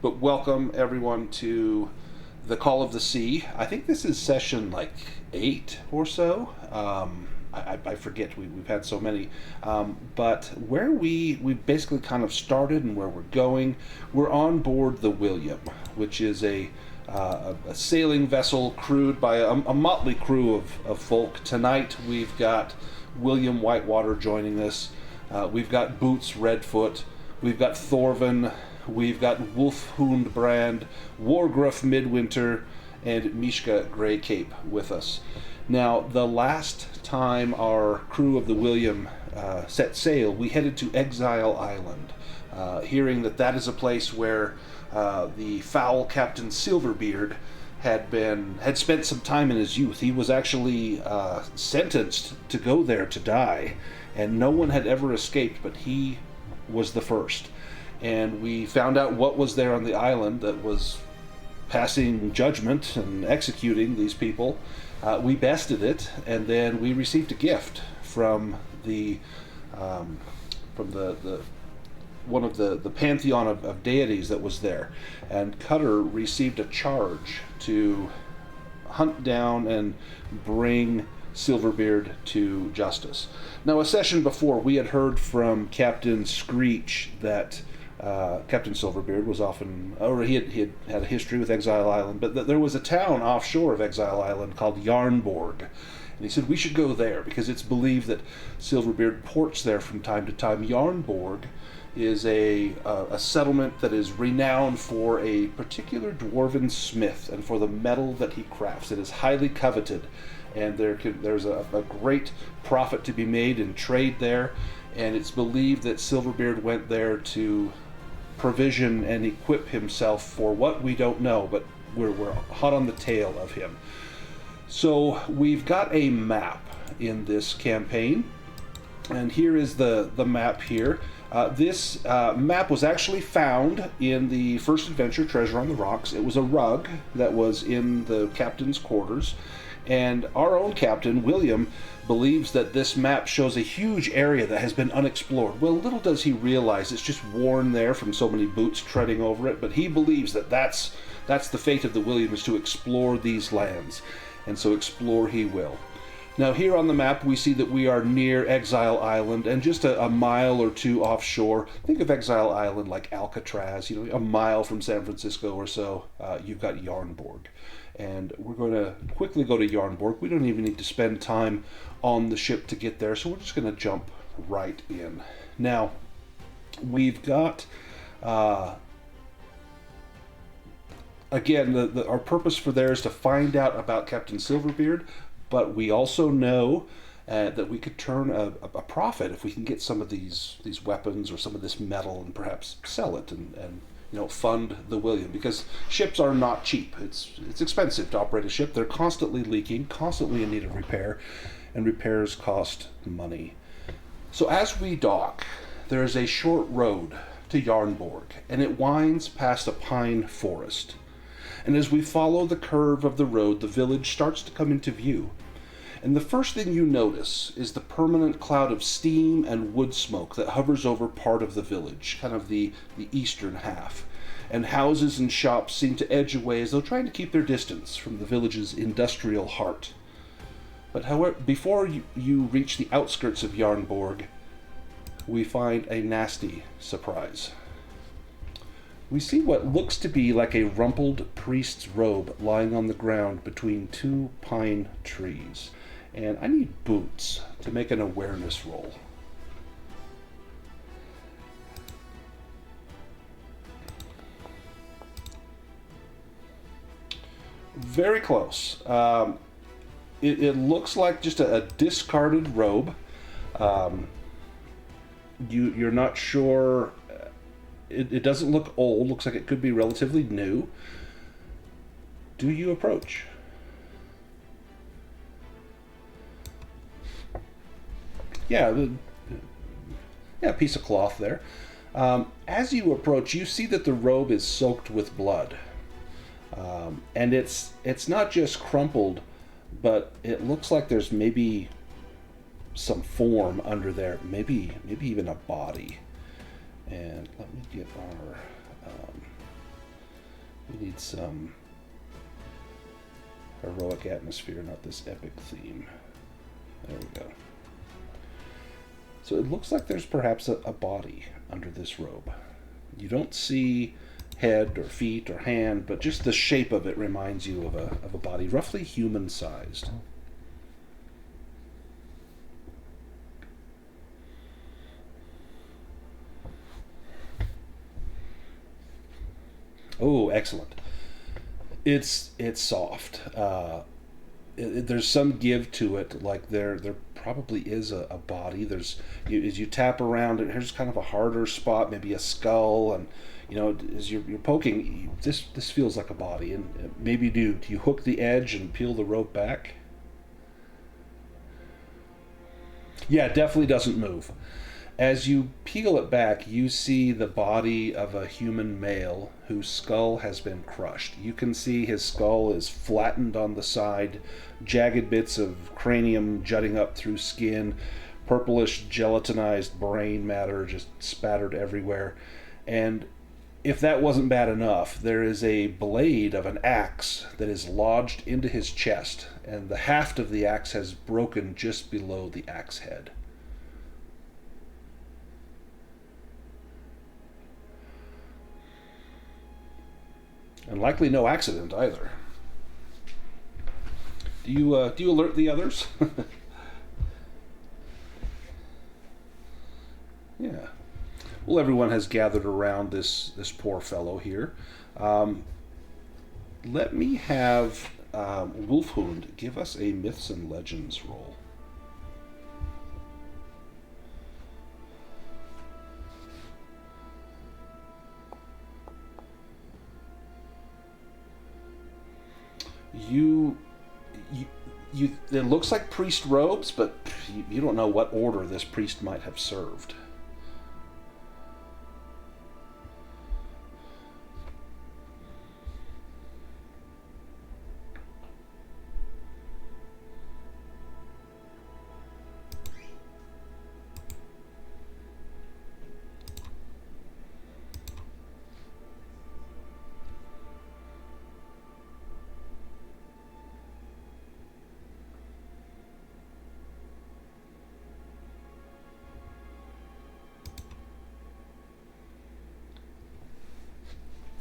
But welcome everyone to the Call of the Sea. I think this is session like 8 or so. I forget, we've had so many. But where we basically kind of started and where we're going, we're on board the William, which is a sailing vessel crewed by a motley crew of folk. Tonight we've got William Whitewater joining us. We've got Boots Redfoot. We've got Thorvin. We've got Wolfhund Brand, Wargruff Midwinter, and Mishka Greycape with us. Now, the last time our crew of the William set sail, we headed to Exile Island, hearing that is a place where the foul Captain Silverbeard had spent some time in his youth. He was actually sentenced to go there to die, and no one had ever escaped, but he was the first. And we found out what was there on the island that was passing judgment and executing these people. We bested it, and then we received a gift from the one of the pantheon of deities that was there. And Cutter received a charge to hunt down and bring Silverbeard to justice. Now, a session before, we had heard from Captain Screech that Captain Silverbeard was he had a history with Exile Island, but there was a town offshore of Exile Island called Jarnborg. And he said we should go there because it's believed that Silverbeard ports there from time to time. Jarnborg is a settlement that is renowned for a particular Dwarven smith and for the metal that he crafts. It is highly coveted, and there's a great profit to be made in trade there. And it's believed that Silverbeard went there to provision and equip himself for what we don't know, but we're hot on the tail of him. So we've got a map in this campaign, and here is the map here. This map was actually found in the first adventure, Treasure on the Rocks. It was a rug that was in the captain's quarters, and our own captain, William, believes that this map shows a huge area that has been unexplored. Well, little does he realize it's just worn there from so many boots treading over it, but he believes that that's the fate of the William, is to explore these lands, and so explore he will. Now, here on the map, we see that we are near Exile Island, and just a mile or two offshore. Think of Exile Island like Alcatraz, a mile from San Francisco or so, you've got Jarnborg. And we're going to quickly go to Jarnborg. We don't even need to spend time on the ship to get there, so we're just going to jump right in. Now, we've got, again, our purpose for there is to find out about Captain Silverbeard, but we also know that we could turn a profit if we can get some of these weapons or some of this metal and perhaps sell it and fund the William, because ships are not cheap. It's expensive to operate a ship. They're constantly leaking, constantly in need of repair, and repairs cost money. So as we dock, there is a short road to Jarnborg, and it winds past a pine forest. And as we follow the curve of the road, the village starts to come into view. And the first thing you notice is the permanent cloud of steam and wood smoke that hovers over part of the village, kind of the eastern half. And houses and shops seem to edge away as though trying to keep their distance from the village's industrial heart. But however, before you reach the outskirts of Jarnborg, we find a nasty surprise. We see what looks to be like a rumpled priest's robe lying on the ground between two pine trees. And I need Boots to make an awareness roll. Very close. It looks like just a discarded robe. You're not sure. It doesn't look old. Looks like it could be relatively new. Do you approach? Yeah, a piece of cloth there. As you approach, you see that the robe is soaked with blood. And it's not just crumpled, but it looks like there's maybe some form under there, maybe even a body. And let me get our need some heroic atmosphere, not this epic theme. There we go. So it looks like there's perhaps a body under this robe. You don't see head or feet or hand, but just the shape of it reminds you of a body, roughly human-sized. Oh, excellent. It's soft. There's some give to it, like there probably is a body. As you tap around it, there's kind of a harder spot, maybe a skull, and as you're poking, this feels like a body. And maybe do you hook the edge and peel the rope back? Yeah, it definitely doesn't move. As you peel it back, you see the body of a human male whose skull has been crushed. You can see his skull is flattened on the side, jagged bits of cranium jutting up through skin, purplish gelatinized brain matter just spattered everywhere. And if that wasn't bad enough, there is a blade of an axe that is lodged into his chest, and the haft of the axe has broken just below the axe head. And likely no accident either. Do you alert the others? Yeah. Well, everyone has gathered around this poor fellow here. Let me have Wolfhund give us a Myths and Legends roll. It looks like priest robes, but you don't know what order this priest might have served.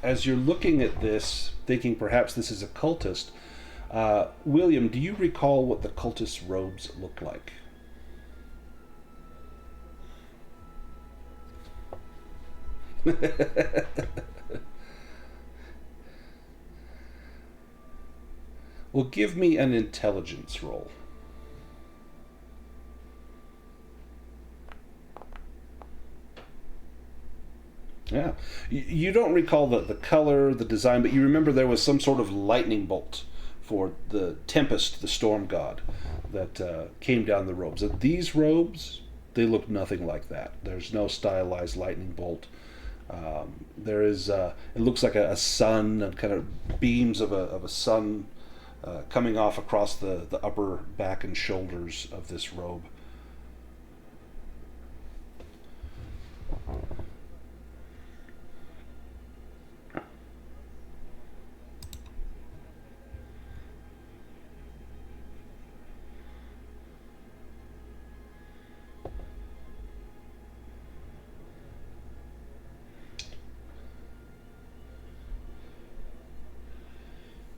As you're looking at this, thinking perhaps this is a cultist, William, do you recall what the cultist's robes look like? Well, give me an intelligence roll. Yeah. You don't recall the color, the design, but you remember there was some sort of lightning bolt for the Tempest, the storm god, that came down the robes. And these robes, they look nothing like that. There's no stylized lightning bolt. There is, it looks like a sun, and kind of beams of a sun coming off across the upper back and shoulders of this robe.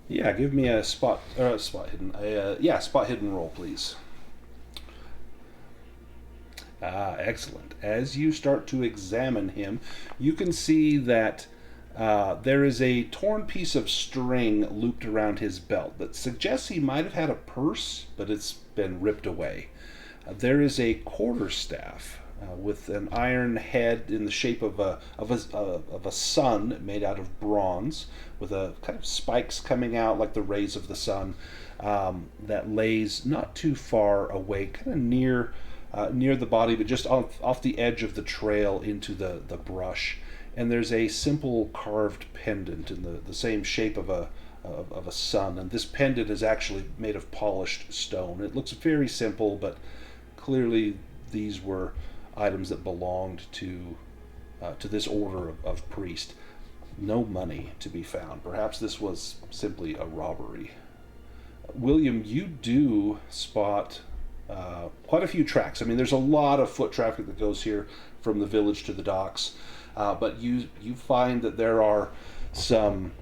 Yeah, give me a spot hidden roll, please. Ah, excellent. As you start to examine him, you can see that there is a torn piece of string looped around his belt that suggests he might have had a purse, but it's been ripped away. There is a quarterstaff with an iron head in the shape of a sun made out of bronze, with a kind of spikes coming out like the rays of the sun, that lays not too far away, kind of near the body, but just off the edge of the trail into the brush. And there's a simple carved pendant in the same shape of a sun, and this pendant is actually made of polished stone. It looks very simple, but clearly these were items that belonged to this order of priest. no money to be found. Perhaps this was simply a robbery. William, you do spot quite a few tracks. I mean, there's a lot of foot traffic that goes here from the village to the docks, but you find that there are some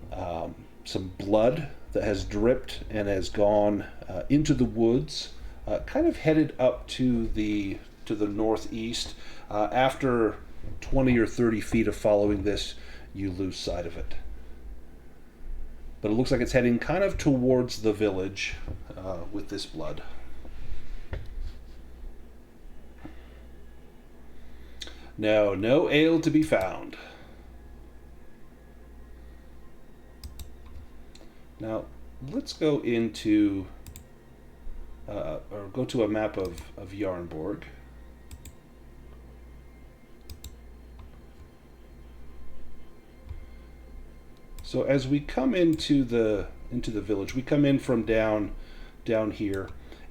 blood that has dripped and has gone into the woods, kind of headed up to the northeast. After 20 or 30 feet of following this, you lose sight of it. But it looks like it's heading kind of towards the village with this blood. No ale to be found. Now, let's go into, or go to a map of Jarnborg. So as we come into the village, we come in from down here,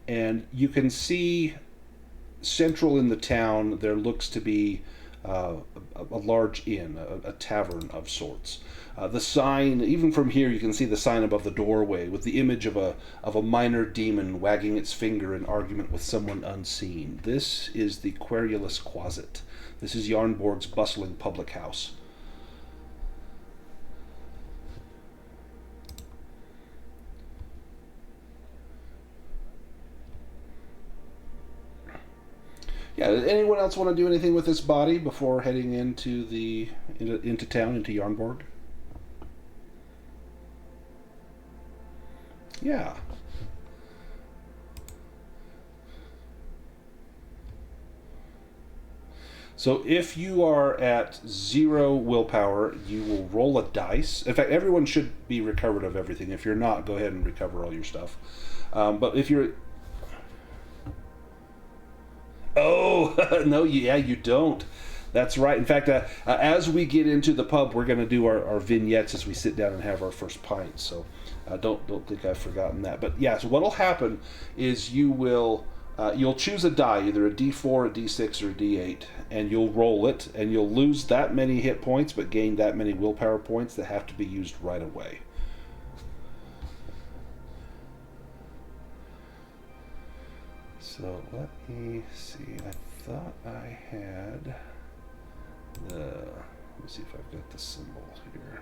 and you can see central in the town there looks to be a large inn, a tavern of sorts. The sign, even from here, you can see the sign above the doorway with the image of a minor demon wagging its finger in argument with someone unseen. This is the Querulous Closet. This is Jarnborg's bustling public house. Yeah, does anyone else want to do anything with this body before heading into town, into Jarnborg? Yeah. So if you are at 0 willpower, you will roll a dice. In fact, everyone should be recovered of everything. If you're not, go ahead and recover all your stuff. But if you're... Oh, no, yeah, you don't. That's right. In fact, as we get into the pub, we're going to do our vignettes as we sit down and have our first pint. So don't think I've forgotten that. But yeah, so what'll happen is you'll choose a die, either a D4, a D6, or a D8, and you'll roll it, and you'll lose that many hit points, but gain that many willpower points that have to be used right away. So let me see. I thought I had the... Let me see if I've got the symbol here.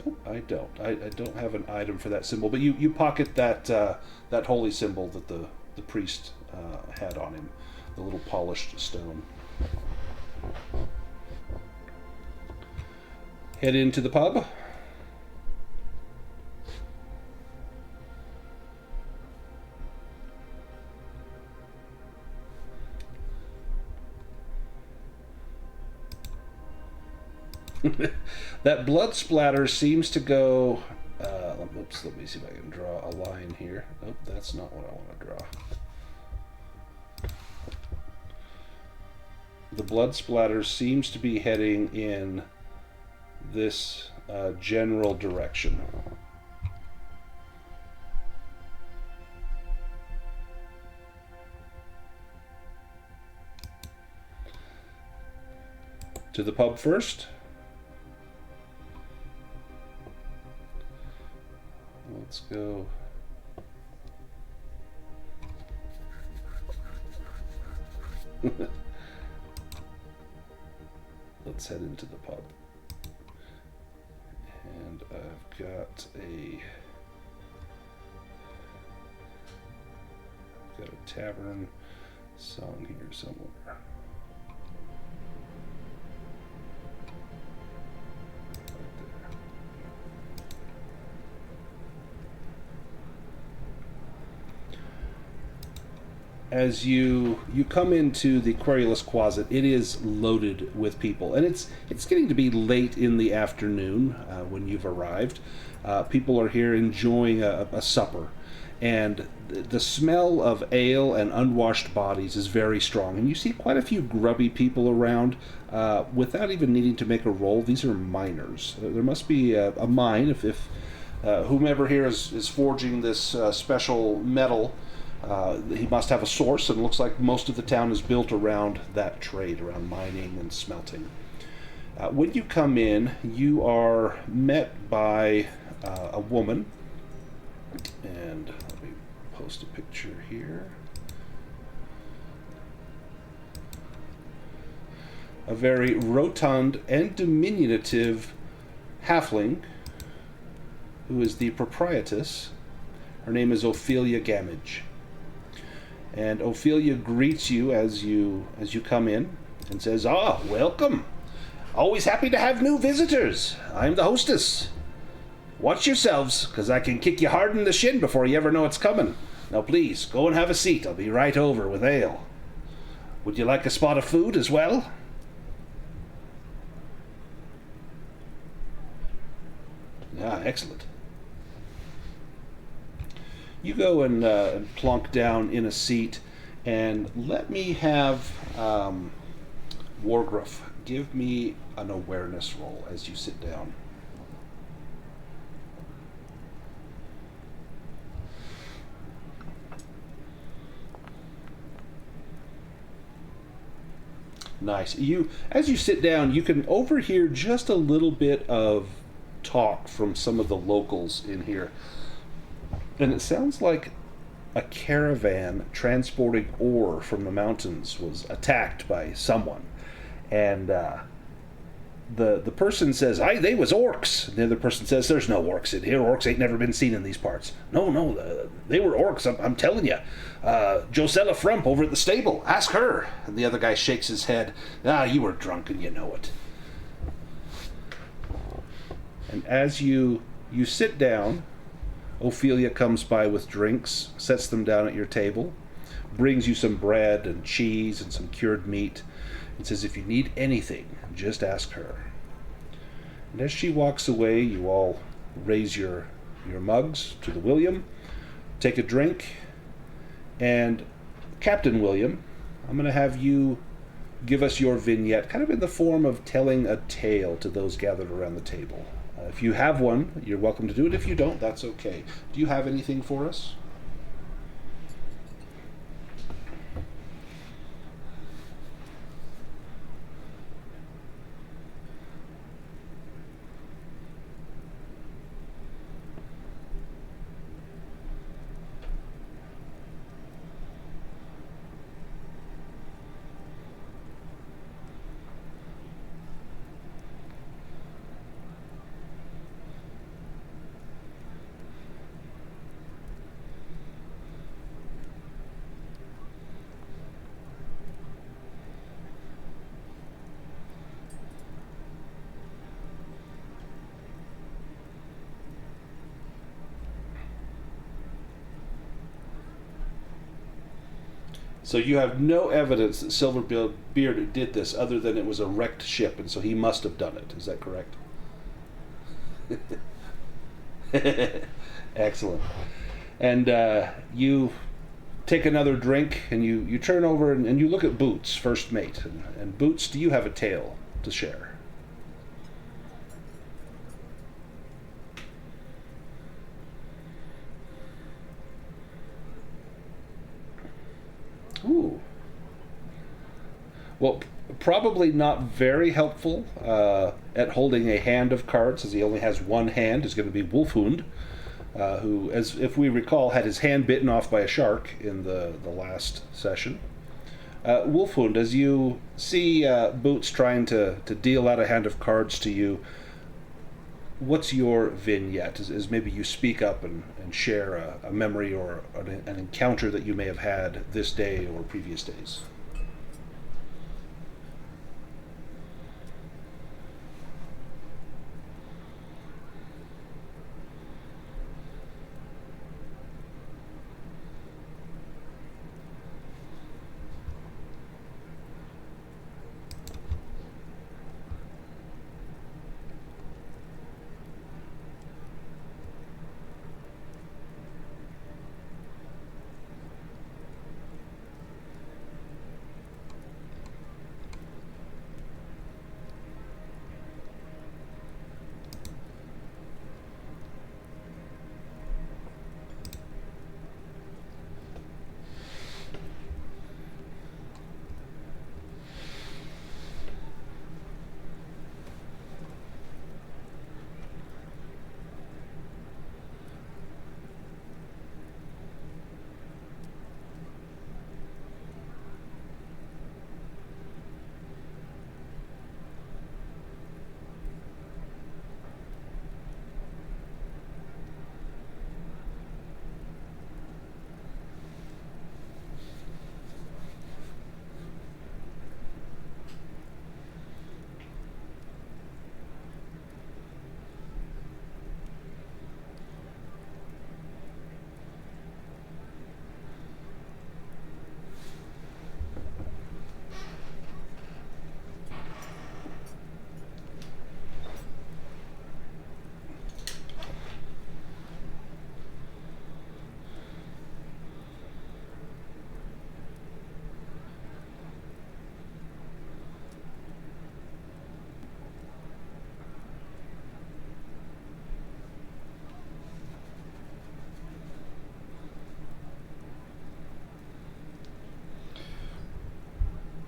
Oh, I don't. I don't have an item for that symbol, but you pocket that holy symbol that the priest had on him, the little polished stone. Head into the pub. That blood splatter seems to go... oops, let me see if I can draw a line here. Oh, that's not what I want to draw. The blood splatter seems to be heading in this general direction. To the pub first. Let's go. Let's head into the pub. And I've got a tavern song here somewhere. As you come into the Querulous Closet, it is loaded with people, and it's getting to be late in the afternoon when you've arrived. People are here enjoying a supper, and the smell of ale and unwashed bodies is very strong, and you see quite a few grubby people around without even needing to make a roll. These are miners. There must be a mine if whomever here is forging this special metal He must have a source, and it looks like most of the town is built around that trade, around mining and smelting. When you come in, you are met by a woman, and let me post a picture here. A very rotund and diminutive halfling who is the proprietress. Her name is Ophelia Gamage. And Ophelia greets you as you come in and says, "Ah, welcome. Always happy to have new visitors. I'm the hostess. Watch yourselves, because I can kick you hard in the shin before you ever know it's coming. Now please, go and have a seat. I'll be right over with ale. Would you like a spot of food as well?" Ah, excellent. You go and plonk down in a seat, and let me have Wargruff give me an awareness roll as you sit down. Nice. As you sit down, you can overhear just a little bit of talk from some of the locals in here. And it sounds like a caravan transporting ore from the mountains was attacked by someone. And the person says, "Aye, they was orcs." And the other person says, "There's no orcs in here. Orcs ain't never been seen in these parts." No, they were orcs, I'm telling you. Josella Frump over at the stable. Ask her." And the other guy shakes his head. "Ah, you were drunk and you know it." And as you sit down, Ophelia comes by with drinks, sets them down at your table, brings you some bread and cheese and some cured meat, and says, "If you need anything, just ask her." And as she walks away, you all raise your mugs to the William, take a drink, and Captain William, I'm going to have you give us your vignette, kind of in the form of telling a tale to those gathered around the table. If you have one, you're welcome to do it. If you don't, that's okay. Do you have anything for us? So you have no evidence that Silverbeard did this other than it was a wrecked ship, and so he must have done it. Is that correct? Excellent. And you take another drink, and you turn over and you look at Boots, first mate. And Boots, do you have a tale to share? Ooh. Well, probably not very helpful at holding a hand of cards, as he only has one hand, is going to be Wolfhund, who, as if we recall, had his hand bitten off by a shark in the last session. Wolfhund, as you see Boots trying to deal out a hand of cards to you, what's your vignette? Is maybe you speak up and share a memory or an encounter that you may have had this day or previous days.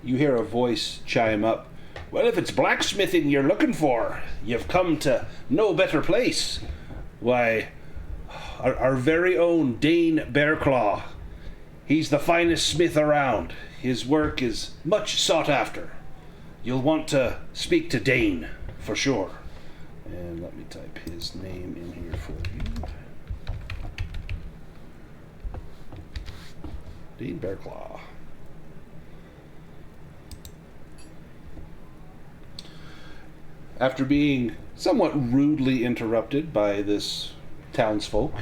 you hear a voice chime up. Well, if it's blacksmithing you're looking for, you've come to no better place. Why, our very own Dane Bearclaw. He's the finest smith around. His work is much sought after. You'll want to speak to Dane, for sure. And let me type his name in here for you. Dane Bearclaw. After being somewhat rudely interrupted by this townsfolk,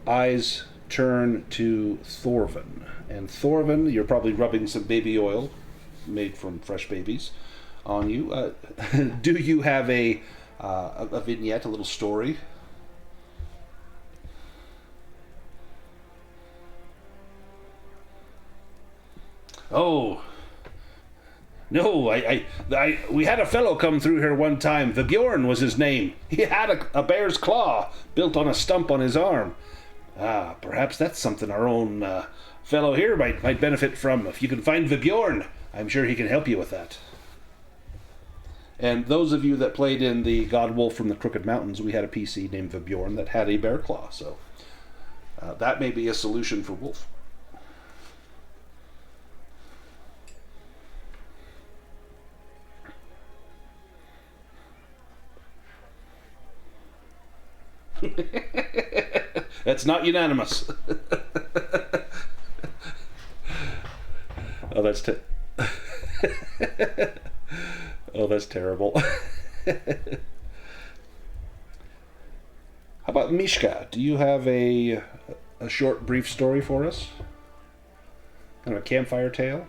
eyes turn to Thorvin. And Thorvin, you're probably rubbing some baby oil made from fresh babies on you. Do you have a vignette, a little story? Oh, no, we had a fellow come through here one time. Vibjorn was his name. He had a bear's claw built on a stump on his arm. Perhaps that's something our own fellow here might benefit from. If you can find Vibjorn, I'm sure he can help you with that. And those of you that played in the God Wolf from the Crooked Mountains, we had a PC named Vibjorn that had a bear claw. So that may be a solution for Wolf. That's not unanimous. Oh, that's oh, that's terrible. How about Mishka? Do you have a short, brief story for us? Kind of a campfire tale?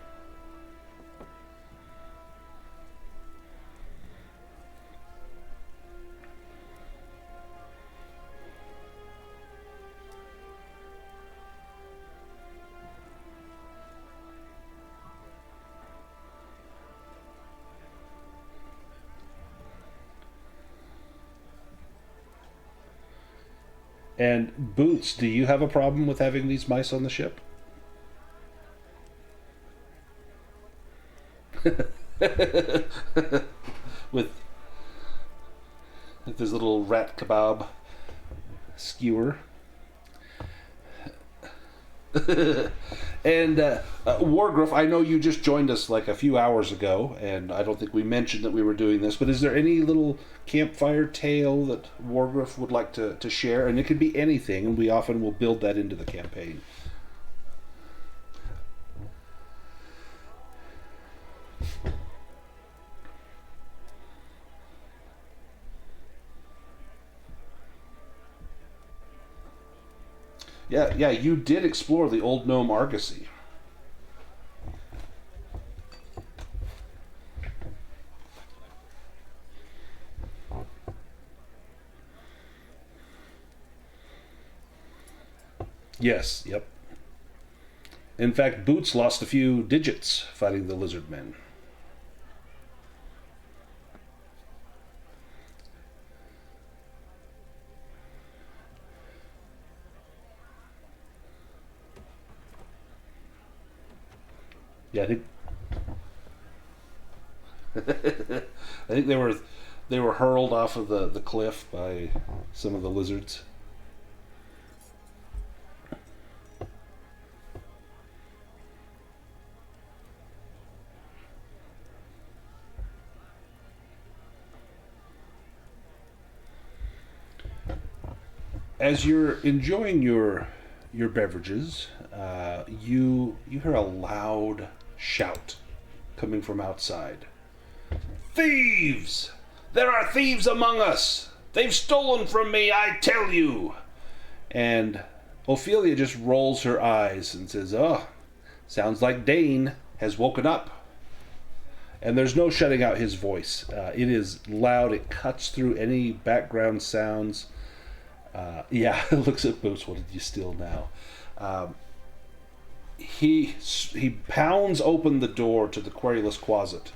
And Boots, do you have a problem with having these mice on the ship? with this little rat kebab skewer. And Wargruff, I know you just joined us like a few hours ago, and I don't think we mentioned that we were doing this, but is there any little campfire tale that Wargruff would like to share? And it could be anything, and we often will build that into the campaign. Yeah, you did explore the old gnome Argosy. Yes, yep. In fact, Boots lost a few digits fighting the lizard men. Yeah, I think they were hurled off of the cliff by some of the lizards. As you're enjoying your beverages, you hear a loud shout coming from outside. Thieves! There are thieves among us! They've stolen from me, I tell you! And Ophelia just rolls her eyes and says, oh, sounds like Dane has woken up. And there's no shutting out his voice. It is loud. It cuts through any background sounds. Yeah, looks at Boots. What did you steal now? He pounds open the door to the querulous closet,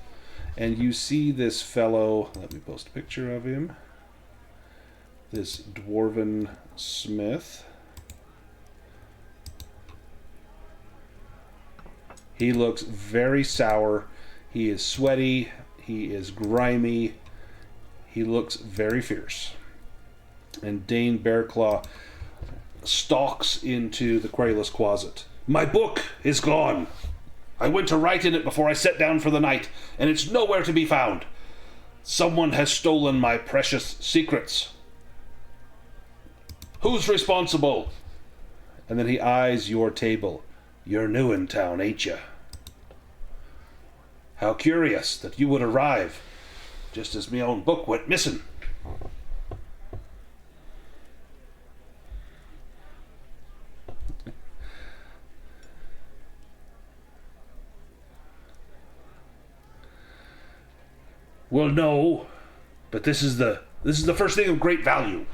and you see this fellow. Let me post a picture of him. This Dwarven smith. He looks very sour. He is sweaty. He is grimy. He looks very fierce. And Dane Bearclaw stalks into the querulous closet. My book is gone. I went to write in it before I sat down for the night, and it's nowhere to be found. Someone has stolen my precious secrets. Who's responsible? And then he eyes your table. You're new in town, ain't you? How curious that you would arrive just as me own book went missing. Well, no, but this is the first thing of great value.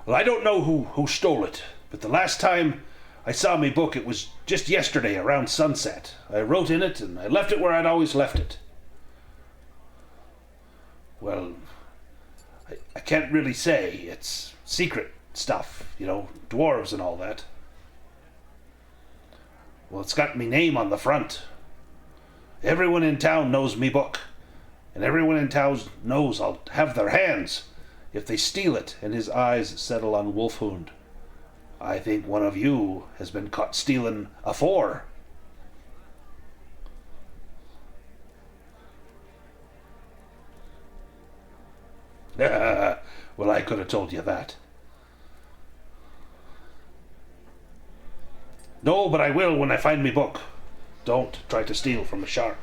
Well, I don't know who stole it, but the last time I saw me book, it was just yesterday around sunset. I wrote in it, and I left it where I'd always left it. Well, I can't really say. It's secret stuff, you know, dwarves and all that. Well, it's got me name on the front. Everyone in town knows me book, and everyone in town knows I'll have their hands if they steal it. And his eyes settle on Wolfhund. I think one of you has been caught stealing afore. Well, I could have told you that. No, but I will when I find me book. Don't try to steal from a shark.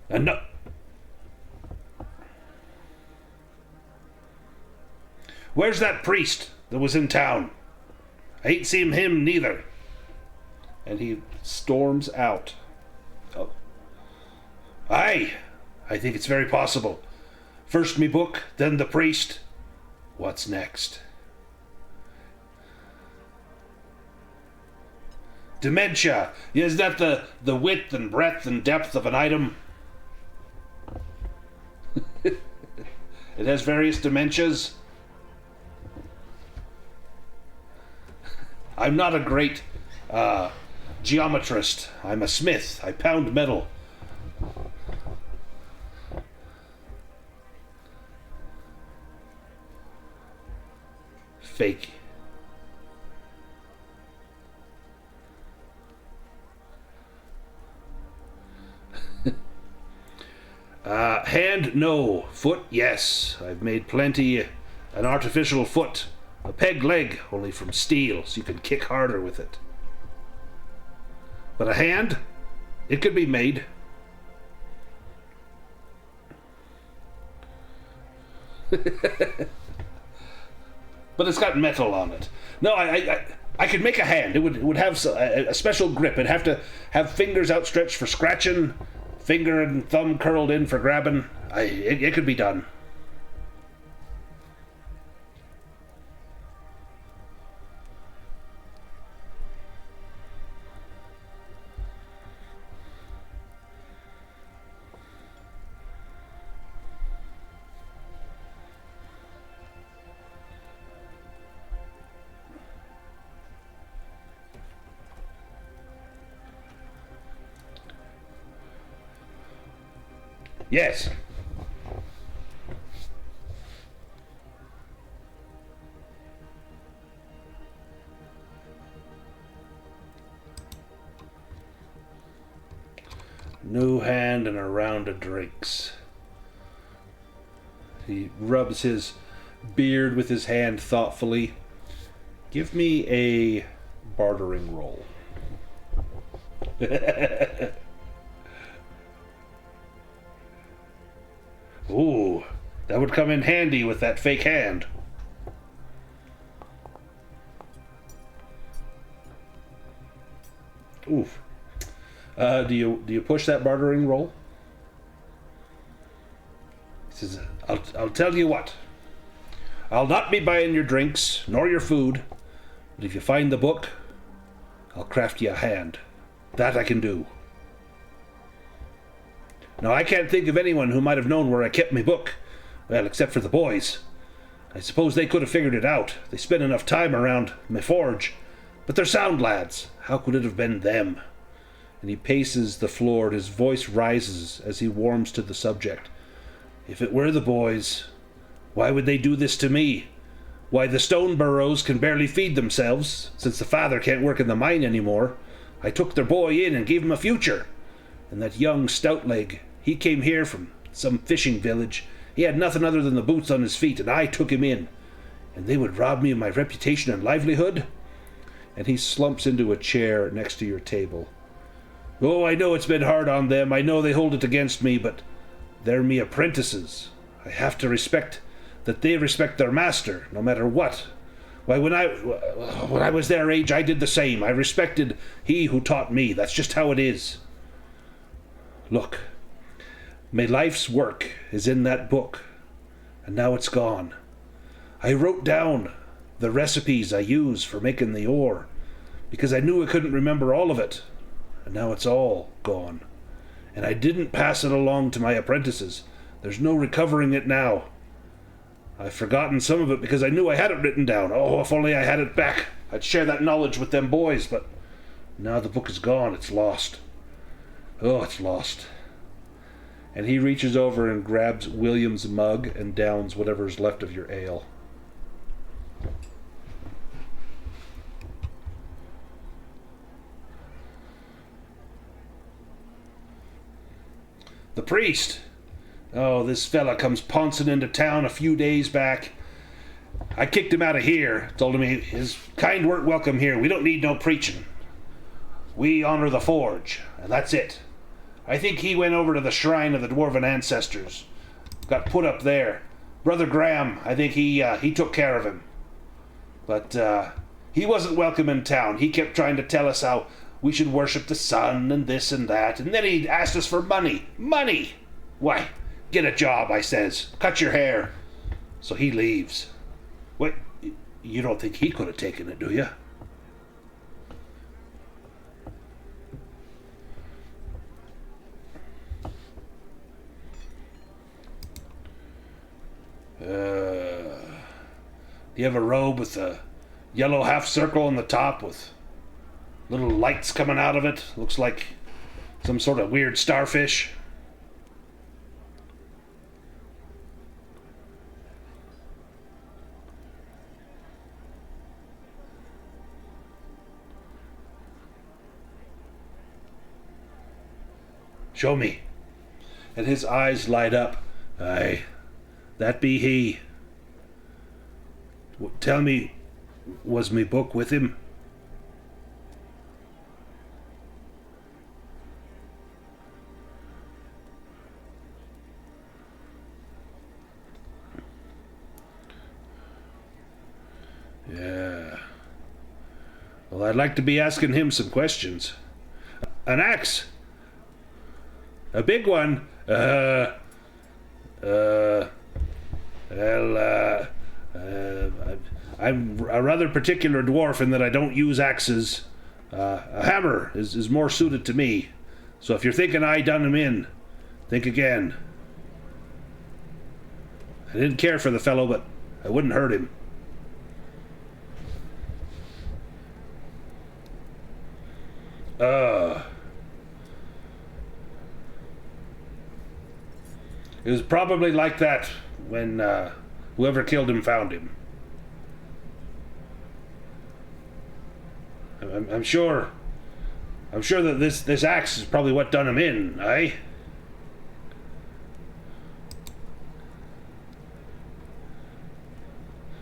And no... Where's that priest that was in town? I ain't seen him neither. And he storms out. Oh. Aye, I think it's very possible. First me book, then the priest. What's next? Dementia. Is that the width and breadth and depth of an item? It has various dementias. I'm not a great geometrist. I'm a smith. I pound metal. Fake. Hand, no. Foot, yes. I've made plenty. An artificial foot. A peg leg, only from steel, so you can kick harder with it. But a hand, it could be made. But it's got metal on it. No, I could make a hand. It would have a special grip. It'd have to have fingers outstretched for scratching, finger and thumb curled in for grabbing. It could be done. Yes. New hand and a round of drinks. He rubs his beard with his hand thoughtfully. Give me a bartering roll. Ooh, that would come in handy with that fake hand. Oof. Do you push that bartering roll? He says, I'll tell you what. I'll not be buying your drinks nor your food, but if you find the book, I'll craft you a hand. That I can do. Now, I can't think of anyone who might have known where I kept my book, Well, except for the boys. I suppose they could have figured it out. They spent enough time around my forge. But they're sound lads. How could it have been them? And he paces the floor, and his voice rises as he warms to the subject. If it were the boys, why would they do this to me? Why, the stone burrows can barely feed themselves, since the father can't work in the mine anymore. I took their boy in and gave him a future. And that young Stoutleg, he came here from some fishing village. He had nothing other than the boots on his feet, and I took him in. And they would rob me of my reputation and livelihood? And he slumps into a chair next to your table. Oh, I know it's been hard on them. I know they hold it against me, but they're me apprentices. I have to respect that they respect their master, no matter what. Why, when I was their age, I did the same. I respected he who taught me. That's just how it is. Look, my life's work is in that book, and now it's gone. I wrote down the recipes I use for making the ore, because I knew I couldn't remember all of it, and now it's all gone. And I didn't pass it along to my apprentices. There's no recovering it now. I've forgotten some of it because I knew I had it written down. Oh, if only I had it back. I'd share that knowledge with them boys, but now the book is gone. It's lost. Oh, it's lost. And he reaches over and grabs William's mug and downs whatever's left of your ale. The priest. Oh, this fella comes pouncing into town a few days back. I kicked him out of here. Told him his kind weren't welcome here. We don't need no preaching. We honor the forge, and that's it. I think he went over to the shrine of the Dwarven ancestors. Got put up there. Brother Graham, I think he took care of him. But he wasn't welcome in town. He kept trying to tell us how we should worship the sun and this and that. And then he asked us for money. Money! Why, get a job, I says. Cut your hair. So he leaves. Wait, you don't think he could have taken it, do you? Do you have a robe with a yellow half circle on the top with little lights coming out of it? Looks like some sort of weird starfish. Show me. And his eyes light up. Aye, that be he. Tell me, was me book with him? Yeah. Well, I'd like to be asking him some questions. An axe? A big one? I'm a rather particular dwarf in that I don't use axes. A hammer is more suited to me. So if you're thinking I done him in, think again. I didn't care for the fellow, but I wouldn't hurt him. It was probably like that when whoever killed him found him. I'm sure that this axe is probably what done him in, eh?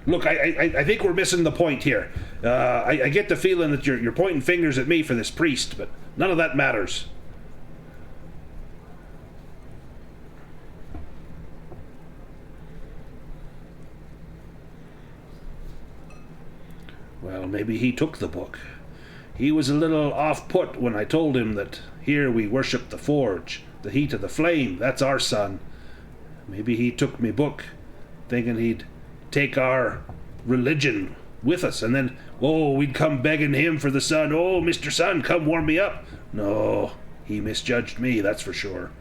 Look, I think we're missing the point here. I get the feeling that you're pointing fingers at me for this priest, but none of that matters. Well, maybe he took the book. He was a little off-put when I told him that here we worship the forge, the heat of the flame, that's our sun. Maybe he took me book, thinking he'd take our religion with us, and then, we'd come begging him for the sun. Oh, Mr. Sun, come warm me up. No, he misjudged me, that's for sure.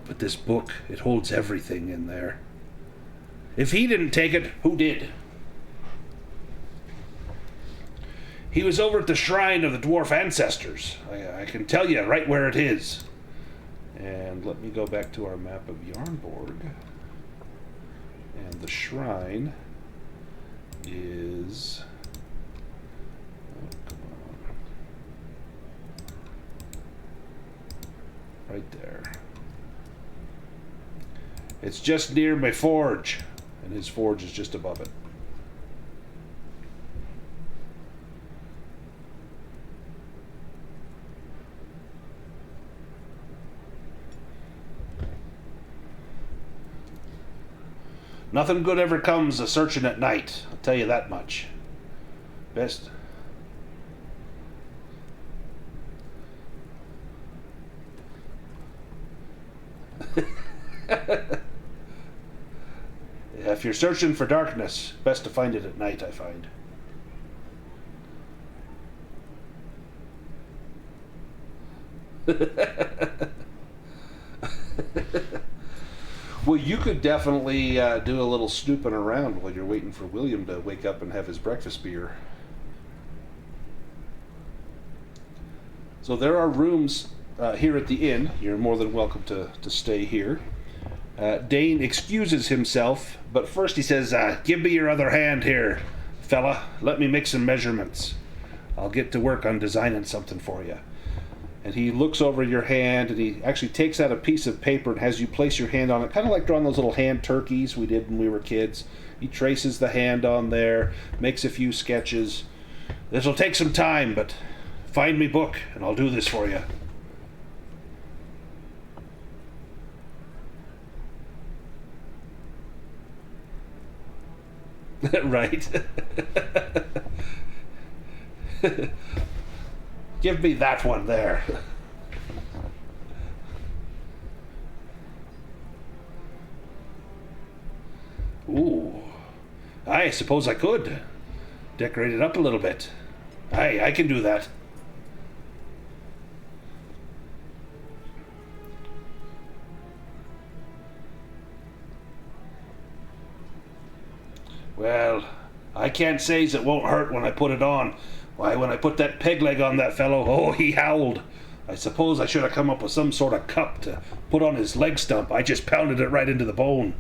Oh, but this book, it holds everything in there. If he didn't take it, who did? He was over at the shrine of the dwarf ancestors. I can tell you right where it is. And let me go back to our map of Jarnborg. And the shrine is... Oh, come on. Right there. It's just near my forge. And his forge is just above it. Nothing good ever comes of searching at night, I'll tell you that much. Best. If you're searching for darkness, best to find it at night, I find. Well, you could definitely do a little snooping around while you're waiting for William to wake up and have his breakfast beer. So there are rooms here at the inn. You're more than welcome to stay here. Dane excuses himself, but first he says, give me your other hand here, fella. Let me make some measurements. I'll get to work on designing something for you. And he looks over your hand, and he actually takes out a piece of paper and has you place your hand on it, kind of like drawing those little hand turkeys we did when we were kids. He traces the hand on there, makes a few sketches. This'll take some time, but find me book, and I'll do this for you. Right. Give me that one there. Ooh. I suppose I could. Decorate it up a little bit. I can do that. Well, I can't say it won't hurt when I put it on. Why, when I put that peg leg on that fellow, oh, he howled. I suppose I should have come up with some sort of cup to put on his leg stump. I just pounded it right into the bone.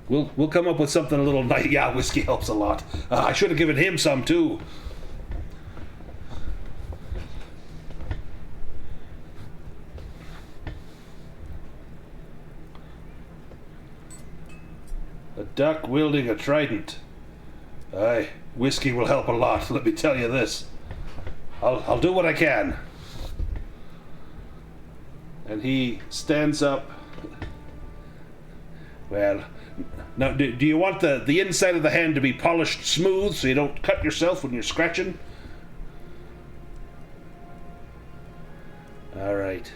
We'll come up with something a little nice. Yeah, whiskey helps a lot. I should have given him some, too. A duck wielding a trident. Aye, whiskey will help a lot, let me tell you this. I'll do what I can. And he stands up. Well, now, do you want the inside of the hand to be polished smooth so you don't cut yourself when you're scratching? All right.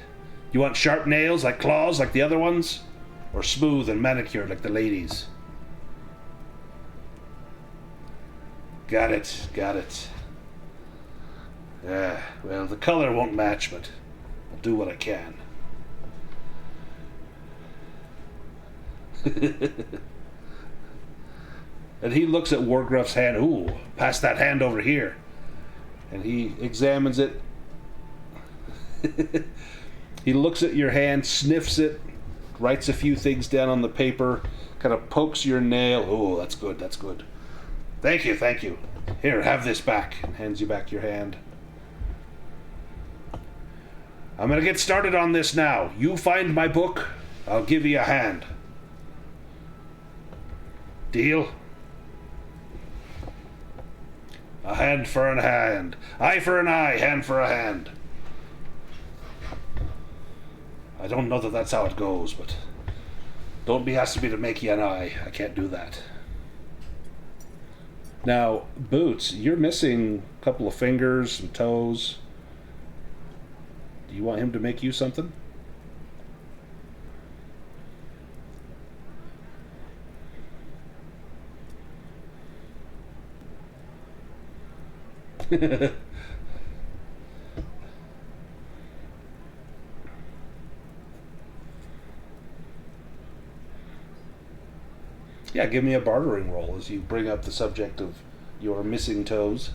You want sharp nails like claws like the other ones? Or smooth and manicured like the ladies? Got it, got it. Well, the color won't match, but I'll do what I can. And he looks at Wargruff's hand. Ooh, pass that hand over here. And he examines it. He looks at your hand, sniffs it, writes a few things down on the paper, kind of pokes your nail. Oh, that's good, that's good. Thank you, thank you. Here, have this back. And hands you back your hand. I'm going to get started on this now. You find my book, I'll give you a hand. Deal? A hand for a hand. Eye for an eye, hand for a hand. I don't know that that's how it goes, but don't be asking me to make you an eye. I can't do that. Now, Boots, you're missing a couple of fingers, some toes. Do you want him to make you something? Yeah, give me a bartering roll as you bring up the subject of your missing toes.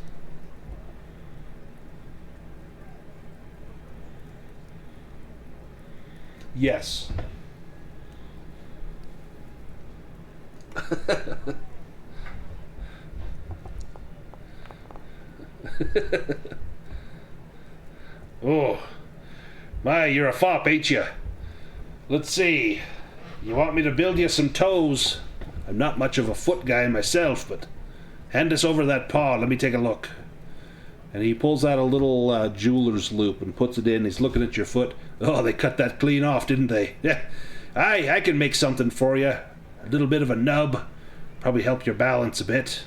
Yes. Oh, my, you're a fop, ain't you? Let's see. You want me to build you some toes? I'm not much of a foot guy myself, but hand us over that paw. Let me take a look. And he pulls out a little jeweler's loop and puts it in. He's looking at your foot. Oh, they cut that clean off, didn't they? Yeah. I can make something for you. A little bit of a nub. Probably help your balance a bit.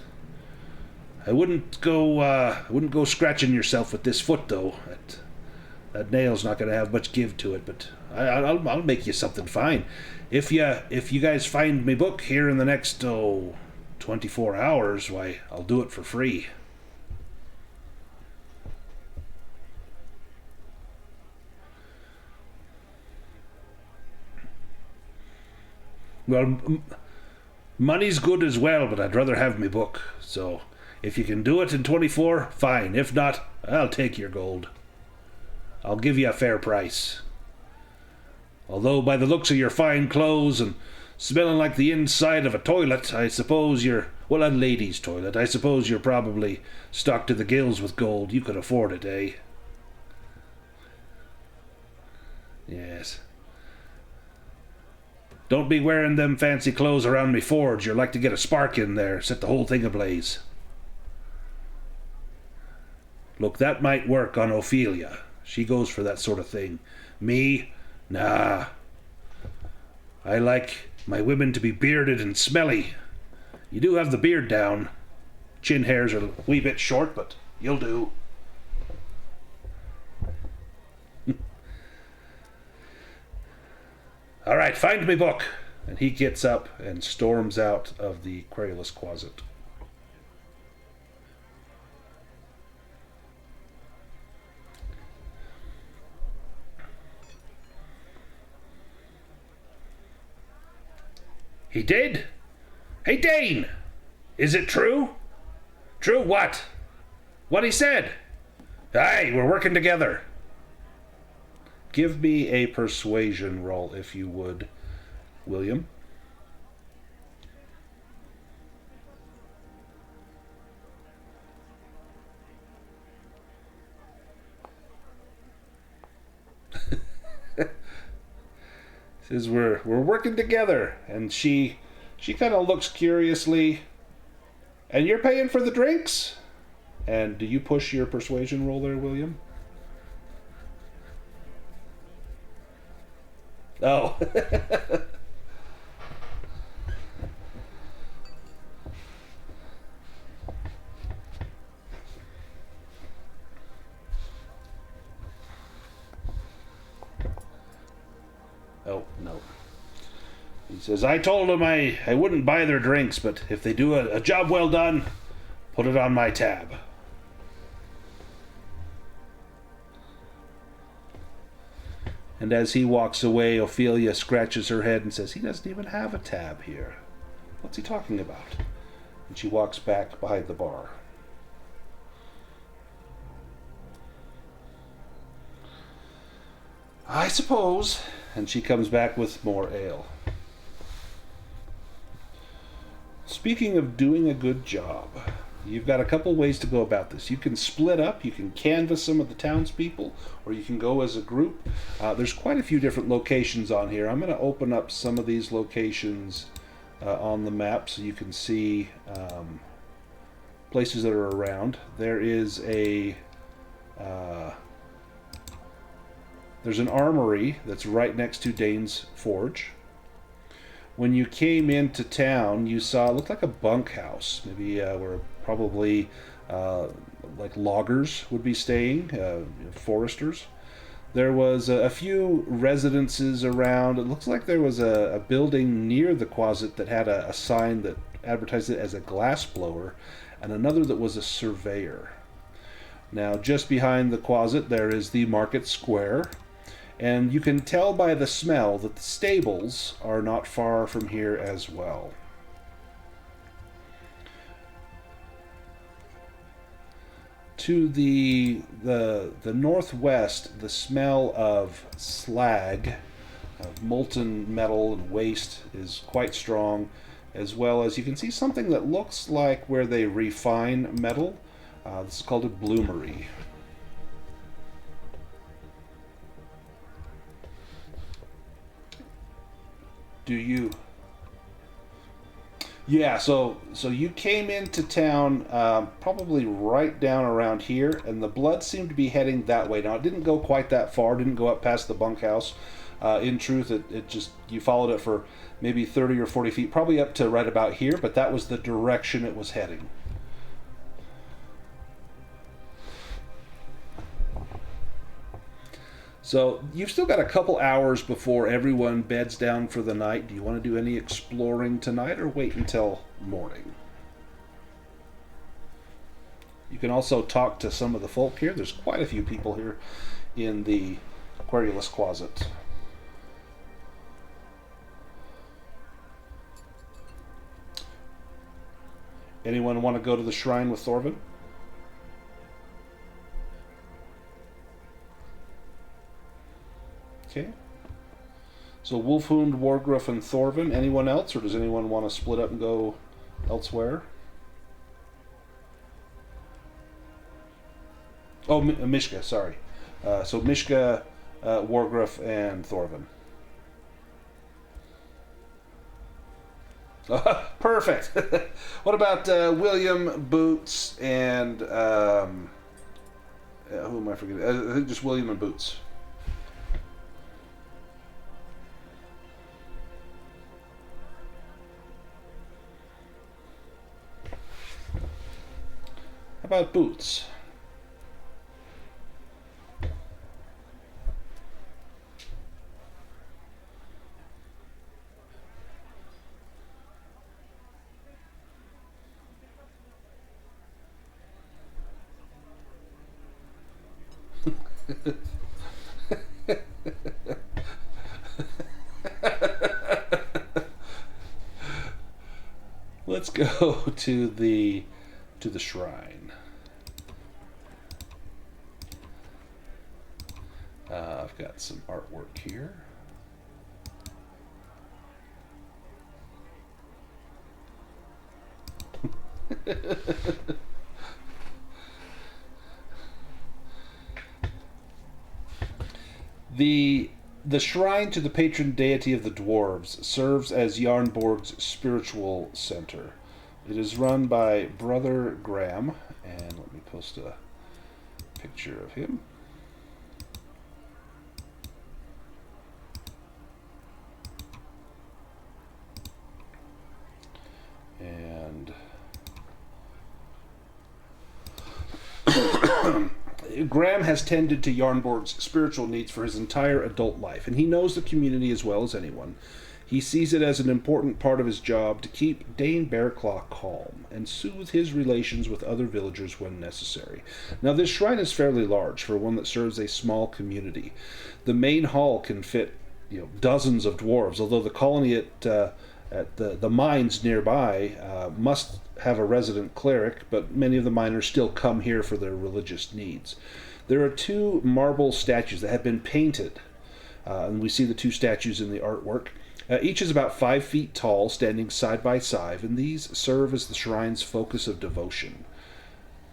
I wouldn't go scratching yourself with this foot, though. That nail's not going to have much give to it, but I'll make you something fine. If you guys find me book here in the next 24 hours, why, I'll do it for free. Well, money's good as well, but I'd rather have me book. So, if you can do it in 24, fine. If not, I'll take your gold. I'll give you a fair price. Although, by the looks of your fine clothes and smelling like the inside of a toilet, I suppose you're... Well, a lady's toilet. I suppose you're probably stocked to the gills with gold. You could afford it, eh? Yes. Don't be wearing them fancy clothes around me forge. You're like to get a spark in there, set the whole thing ablaze. Look, that might work on Ophelia. She goes for that sort of thing. Me? Nah. I like my women to be bearded and smelly. You do have the beard down. Chin hairs are a wee bit short, but you'll do. All right, find me book. And he gets up and storms out of the querulous closet. He did? Hey, Dane! Is it true? True what? What he said? Aye, we're working together. Give me a persuasion roll, if you would, William. Says we're working together, and she kind of looks curiously. And you're paying for the drinks? And do you push your persuasion roll there, William? Oh. Oh, no. He says, I told them I wouldn't buy their drinks, but if they do a job well done, put it on my tab. And as he walks away, Ophelia scratches her head and says, he doesn't even have a tab here. What's he talking about? And she walks back behind the bar. I suppose. And she comes back with more ale. Speaking of doing a good job, you've got a couple ways to go about this. You can split up, you can canvass some of the townspeople, or you can go as a group. There's quite a few different locations on here. I'm going to open up some of these locations on the map so you can see places that are around. There is there's an armory that's right next to Dane's Forge. When you came into town, you saw it looked like a bunkhouse, maybe where probably like loggers would be staying, foresters. There was a few residences around. It looks like there was a building near the closet that had a sign that advertised it as a glass blower, and another that was a surveyor. Now, just behind the closet, there is the market square. And you can tell by the smell that the stables are not far from here as well. To the northwest, the smell of slag, of molten metal and waste, is quite strong, as well as you can see something that looks like where they refine metal. This is called a bloomery. Do you? Yeah, so you came into town probably right down around here, and the blood seemed to be heading that way. Now, it didn't go quite that far, didn't go up past the bunkhouse. In truth, it just, you followed it for maybe 30 or 40 feet, probably up to right about here, but that was the direction it was heading. So you've still got a couple hours before everyone beds down for the night. Do you want to do any exploring tonight or wait until morning? You can also talk to some of the folk here. There's quite a few people here in the Querulous Closet. Anyone want to go to the shrine with Thorvin? Okay. So Wolfhund, Wargruff, and Thorvin. Anyone else, or does anyone want to split up and go elsewhere? Oh, Mishka, sorry. So Mishka, Wargruff, and Thorvin. Perfect. What about William, Boots, and who am I forgetting? I think just William and Boots. How about Boots? Let's go to the shrine. I've got some artwork here. The shrine to the patron deity of the dwarves serves as Jarnborg's spiritual center. It is run by Brother Graham, and let me post a picture of him. And Graham has tended to Jarnborg's spiritual needs for his entire adult life, and he knows the community as well as anyone. He sees it as an important part of his job to keep Dane Bearclaw calm and soothe his relations with other villagers when necessary. Now, this shrine is fairly large for one that serves a small community. The main hall can fit, dozens of dwarves, although the colony at the mines nearby must have a resident cleric, but many of the miners still come here for their religious needs. There are two marble statues that have been painted, and we see the two statues in the artwork. Each is about 5 feet tall, standing side by side, and these serve as the shrine's focus of devotion.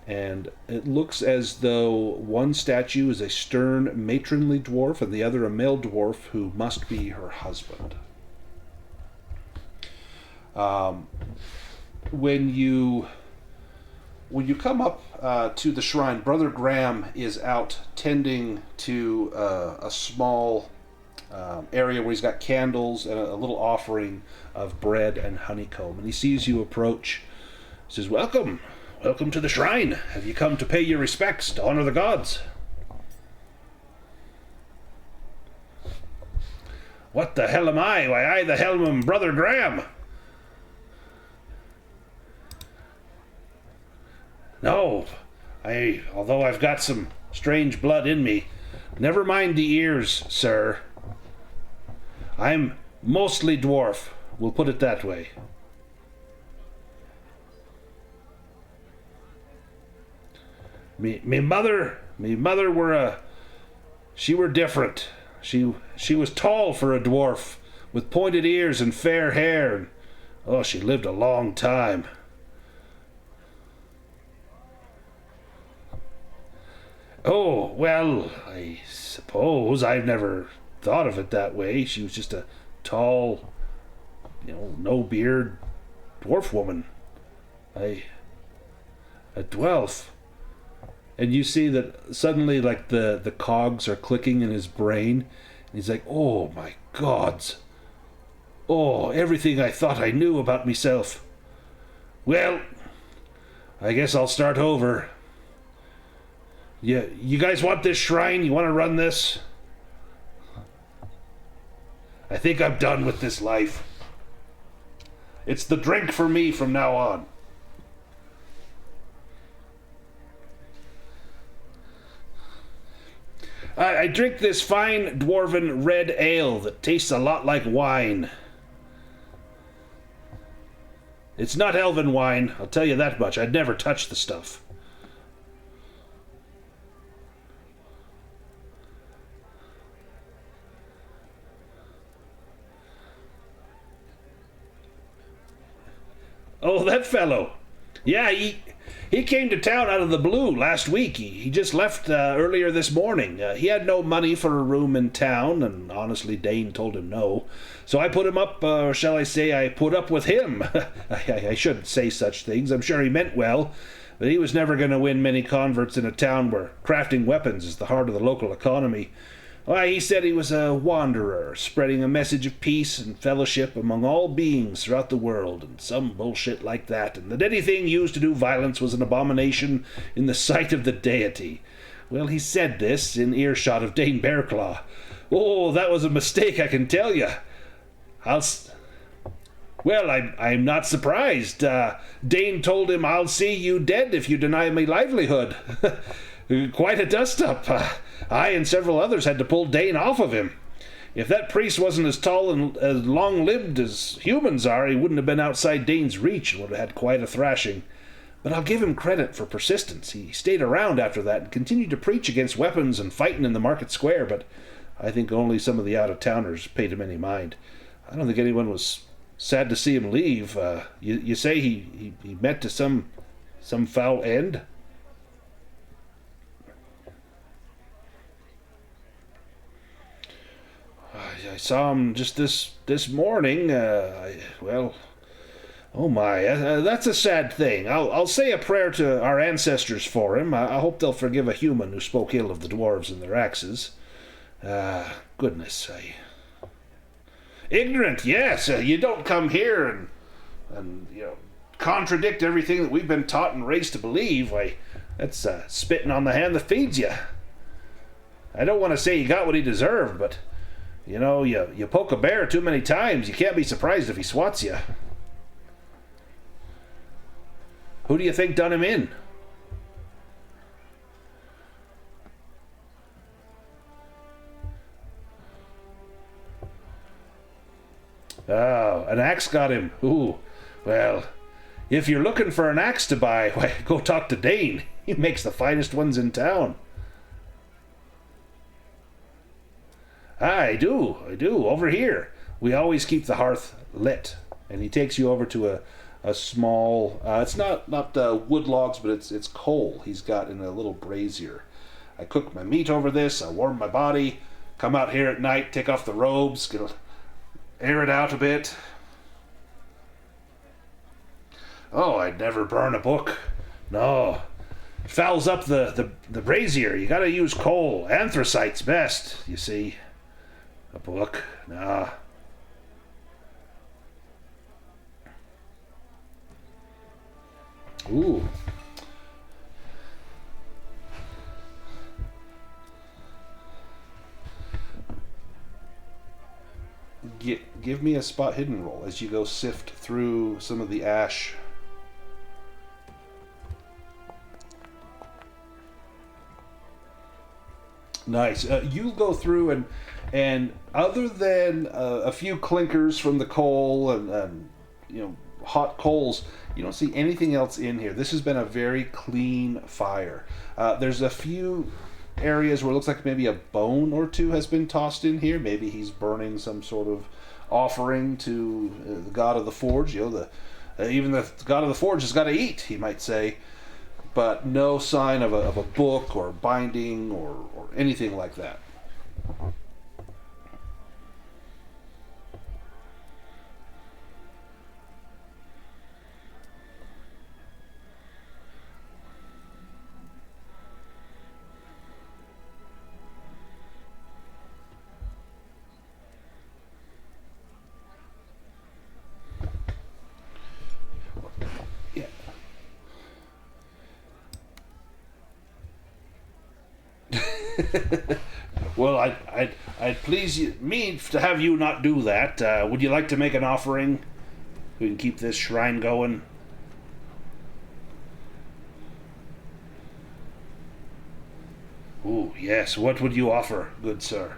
And it looks as though one statue is a stern, matronly dwarf, and the other a male dwarf who must be her husband. When you come up to the shrine, Brother Graham is out tending to a small area where he's got candles and a little offering of bread and honeycomb. And he sees you approach. He says, "Welcome to the shrine. Have you come to pay your respects, to honor the gods?" "What the hell am I? Why, I the hell am Brother Graham." "No, although I've got some strange blood in me. Never mind the ears, sir. I'm mostly dwarf, we'll put it that way." Me mother she were different. She was tall for a dwarf, with pointed ears and fair hair, and oh, she lived a long time. Oh, well, I suppose I've never thought of it that way. She was just a tall, no beard dwarf woman. A dwarf. And you see that suddenly, like, the cogs are clicking in his brain. And he's like, oh, my gods. Oh, everything I thought I knew about myself. Well, I guess I'll start over. You guys want this shrine? You want to run this? I think I'm done with this life. It's the drink for me from now on. I drink this fine dwarven red ale that tastes a lot like wine. It's not elven wine, I'll tell you that much. I'd never touch the stuff. Oh, that fellow. Yeah, he came to town out of the blue last week. He just left earlier this morning. He had no money for a room in town, and honestly, Dane told him no. So I put him up, or shall I say I put up with him. I shouldn't say such things. I'm sure he meant well, but he was never going to win many converts in a town where crafting weapons is the heart of the local economy. Why, he said he was a wanderer, spreading a message of peace and fellowship among all beings throughout the world, and some bullshit like that, and that anything used to do violence was an abomination in the sight of the deity. Well, he said this in earshot of Dane Bearclaw. Oh, that was a mistake, I can tell you. Well, I'm not surprised. Dane told him, I'll see you dead if you deny me livelihood. Quite a dust-up. I and several others had to pull Dane off of him. If that priest wasn't as tall and as long-lived as humans are, he wouldn't have been outside Dane's reach and would have had quite a thrashing. But I'll give him credit for persistence. He stayed around after that and continued to preach against weapons and fighting in the market square, but I think only some of the out-of-towners paid him any mind. I don't think anyone was sad to see him leave. You say he met to some foul end? I saw him just this morning. Oh my, that's a sad thing. I'll say a prayer to our ancestors for him. I hope they'll forgive a human who spoke ill of the dwarves and their axes. Goodness, ignorant, yes. You don't come here and contradict everything that we've been taught and raised to believe. Why, that's spitting on the hand that feeds you. I don't want to say he got what he deserved, but you poke a bear too many times, you can't be surprised if he swats you. Who do you think done him in? Oh, an axe got him. Ooh, well, if you're looking for an axe to buy, why, go talk to Dane. He makes the finest ones in town. I do. Over here, we always keep the hearth lit, and he takes you over to a small. It's not wood logs, but it's coal. He's got in a little brazier. I cook my meat over this. I warm my body. Come out here at night, take off the robes, air it out a bit. Oh, I'd never burn a book. No, it fouls up the brazier. You got to use coal. Anthracite's best. You see. A book? Nah. Ooh. Give me a spot hidden roll as you go sift through some of the ash. Nice. You go through and other than a few clinkers from the coal and hot coals. You don't see anything else in here. This has been a very clean fire. There's a few areas where it looks like maybe a bone or two has been tossed in here. Maybe he's burning some sort of offering to the god of the forge. You know, even the god of the forge has got to eat, he might say. But no sign of a book or binding or anything like that. Well, I'd please me to have you not do that. Would you like to make an offering? We can keep this shrine going. Ooh, yes. What would you offer, good sir?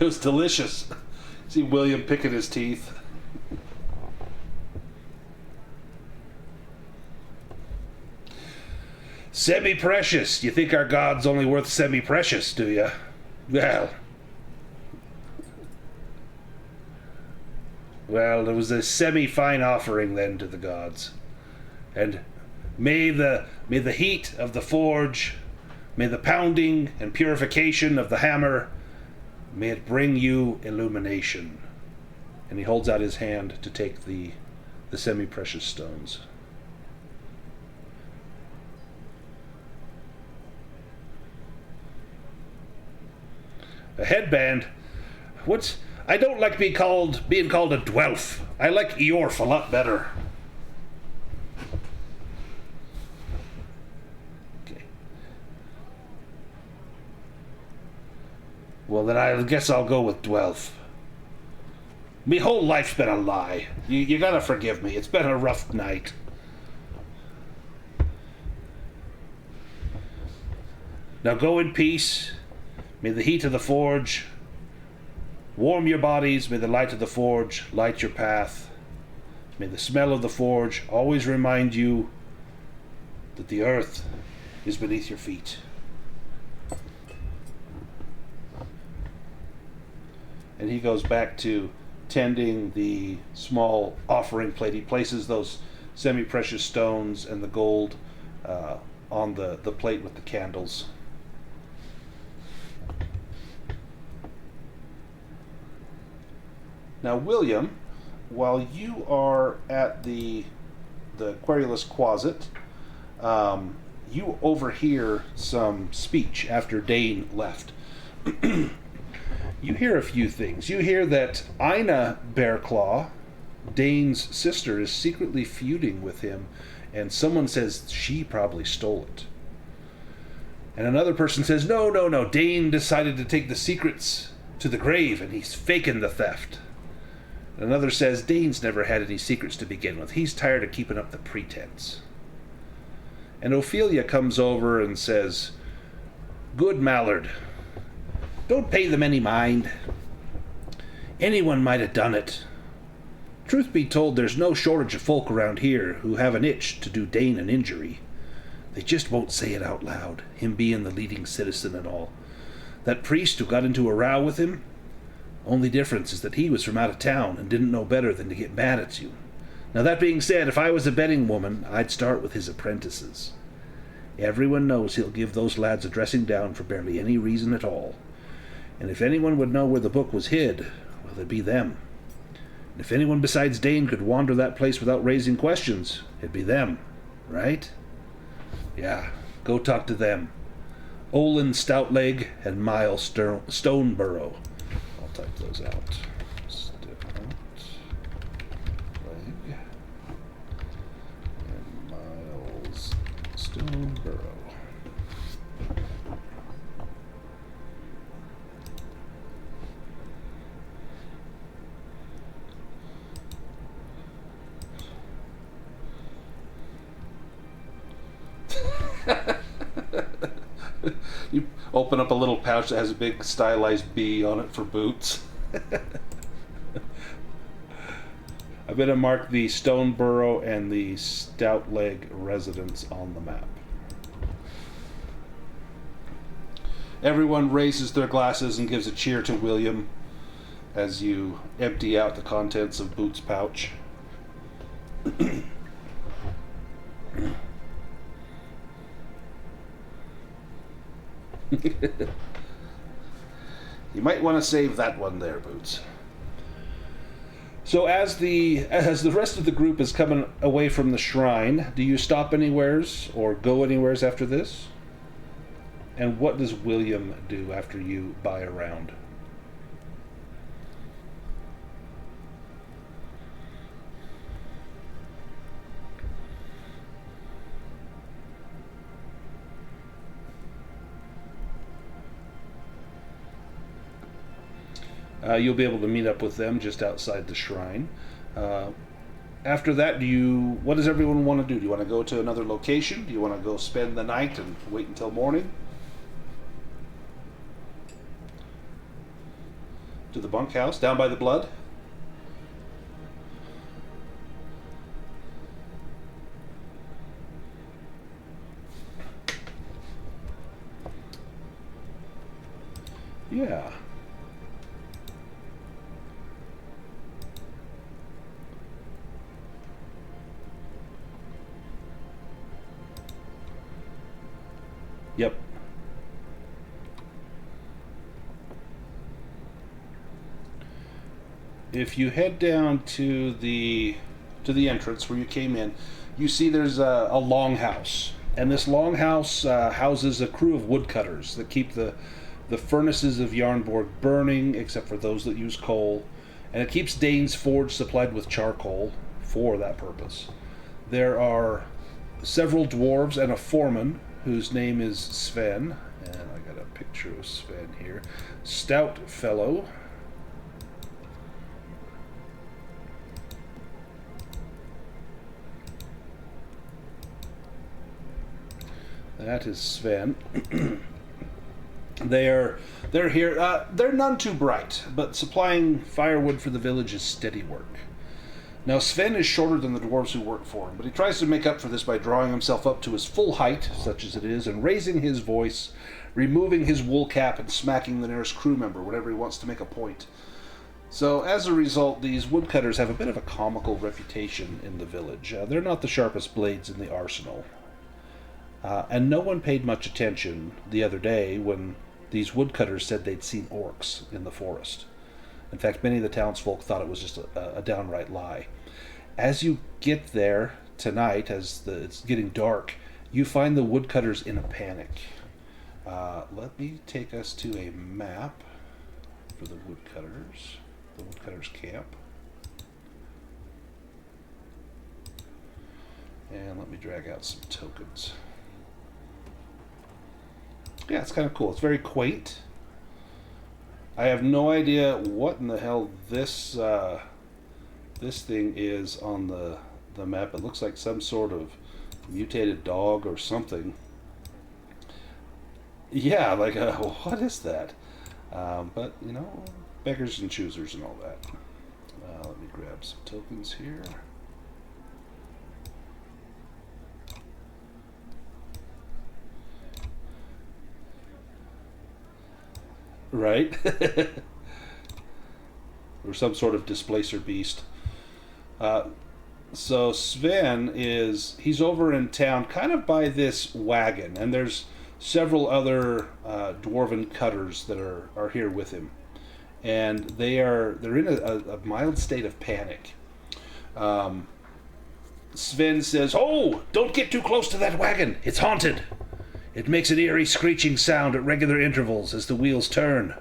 It was delicious. See William picking his teeth. Semi-precious. You think our god's only worth semi-precious, do you? Well, it was a semi-fine offering then to the gods. And may the heat of the forge, may the pounding and purification of the hammer, may it bring you illumination. And he holds out his hand to take the semi-precious stones. A headband? I don't like being called a dwelf. I like Eorf a lot better. Well, then I guess I'll go with Dwelf. Me whole life's been a lie. You gotta forgive me. It's been a rough night. Now go in peace. May the heat of the forge warm your bodies. May the light of the forge light your path. May the smell of the forge always remind you that the earth is beneath your feet. And he goes back to tending the small offering plate. He places those semi-precious stones and the gold on the plate with the candles. Now, William, while you are at the querulous closet, you overhear some speech after Dane left. You hear a few things. You hear that Ina Bearclaw, Dane's sister, is secretly feuding with him, and someone says she probably stole it. And another person says, no, Dane decided to take the secrets to the grave, and he's faking the theft. And another says, Dane's never had any secrets to begin with. He's tired of keeping up the pretense. And Ophelia comes over and says, Good Mallard, don't pay them any mind. Anyone might have done it. Truth be told, there's no shortage of folk around here who have an itch to do Dane an injury. They just won't say it out loud, him being the leading citizen and all. That priest who got into a row with him, only difference is that he was from out of town and didn't know better than to get mad at you. Now that being said, if I was a betting woman, I'd start with his apprentices. Everyone knows he'll give those lads a dressing down for barely any reason at all. And if anyone would know where the book was hid, well, it'd be them. And if anyone besides Dane could wander that place without raising questions, it'd be them, right? Yeah, go talk to them. Olin Stoutleg and Miles Stoneborough. I'll type those out. Stoutleg and Stone burrow. You open up a little pouch that has a big stylized bee on it for boots. I'm going to mark the Stone Burrow and the Stout Leg residence on the map. Everyone raises their glasses and gives a cheer to William as you empty out the contents of Boots' pouch. You might want to save that one there, Boots. So as the rest of the group is coming away from the shrine, do you stop anywheres or go anywheres after this? And what does William do after you buy a round? You'll be able to meet up with them just outside the shrine. After that, what does everyone want to do? Do you want to go to another location? Do you want to go spend the night and wait until morning? To the bunkhouse, down by the blood? Yeah. Yep. If you head down to the entrance where you came in, you see there's a longhouse, and this longhouse houses a crew of woodcutters that keep the furnaces of Jarnborg burning, except for those that use coal, and it keeps Dane's Forge supplied with charcoal for that purpose. There are several dwarves and a foreman whose name is Sven, and I got a picture of Sven here. Stout fellow. That is Sven. They're here. They're none too bright, but supplying firewood for the village is steady work. Now, Sven is shorter than the dwarves who work for him, but he tries to make up for this by drawing himself up to his full height, such as it is, and raising his voice, removing his wool cap, and smacking the nearest crew member whenever he wants to make a point. So, as a result, these woodcutters have a bit of a comical reputation in the village. They're not the sharpest blades in the arsenal. And no one paid much attention the other day when these woodcutters said they'd seen orcs in the forest. In fact, many of the townsfolk thought it was just a downright lie. As you get there tonight, as it's getting dark, you find the woodcutters in a panic. Let me take us to a map for the woodcutters camp. And let me drag out some tokens. Yeah, it's kind of cool. It's very quaint. I have no idea what in the hell this thing is on the map. It looks like some sort of mutated dog or something. Yeah, like what is that? But you know, beggars and choosers and all that. Let me grab some tokens here. Right? Or some sort of displacer beast. So Sven he's over in town kind of by this wagon, and there's several other dwarven cutters that are here with him. And they're in a mild state of panic. Sven says, "Oh, don't get too close to that wagon. It's haunted. It makes an eerie screeching sound at regular intervals as the wheels turn.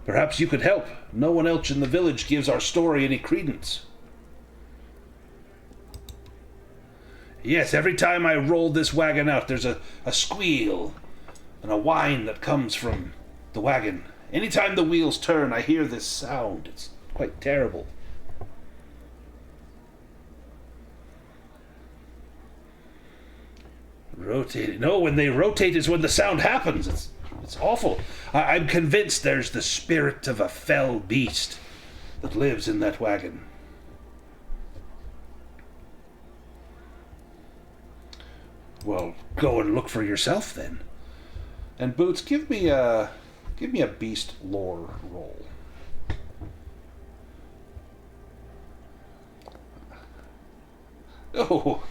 Perhaps you could help. No one else in the village gives our story any credence." Yes, every time I roll this wagon out, there's a squeal and a whine that comes from the wagon. Anytime the wheels turn, I hear this sound. It's quite terrible. Rotate. No, when they rotate is when the sound happens. It's awful. I'm convinced there's the spirit of a fell beast that lives in that wagon. Well, go and look for yourself then. And Boots, give me a beast lore roll. Oh,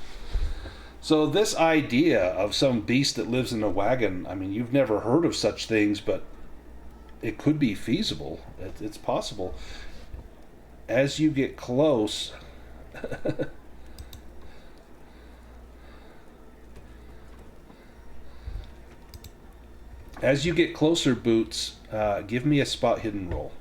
so this idea of some beast that lives in a wagon, I mean, you've never heard of such things, but it could be feasible. It's possible. As you get close... As you get closer, Boots, give me a spot hidden roll.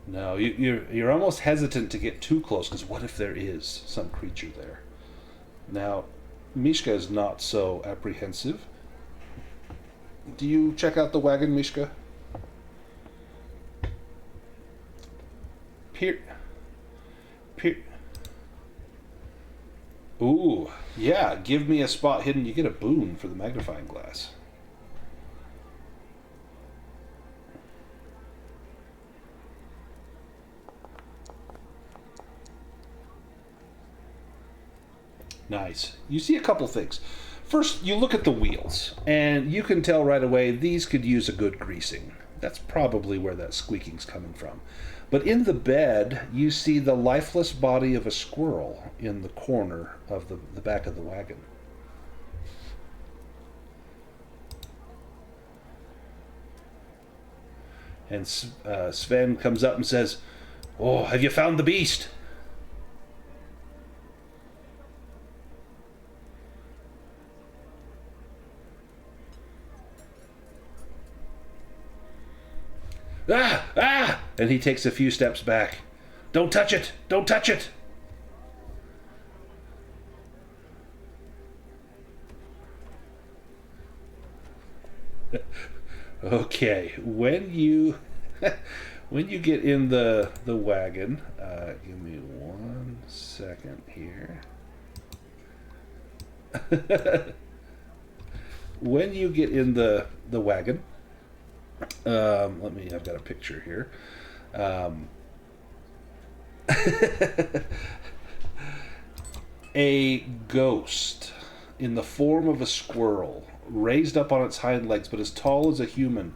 No, you're almost hesitant to get too close, because what if there is some creature there? Now, Mishka is not so apprehensive. Do you check out the wagon, Mishka? Ooh, yeah, give me a spot hidden. You get a boon for the magnifying glass. Nice. You see a couple things. First, you look at the wheels, and you can tell right away these could use a good greasing. That's probably where that squeaking's coming from. But in the bed, you see the lifeless body of a squirrel in the corner of the back of the wagon. And Sven comes up and says, "Oh, have you found the beast?" Ah! Ah! And he takes a few steps back. Don't touch it! Don't touch it! Okay, when you get in the wagon, give me 1 second here. When you get in the wagon, I've got a picture here. A ghost in the form of a squirrel, raised up on its hind legs, but as tall as a human,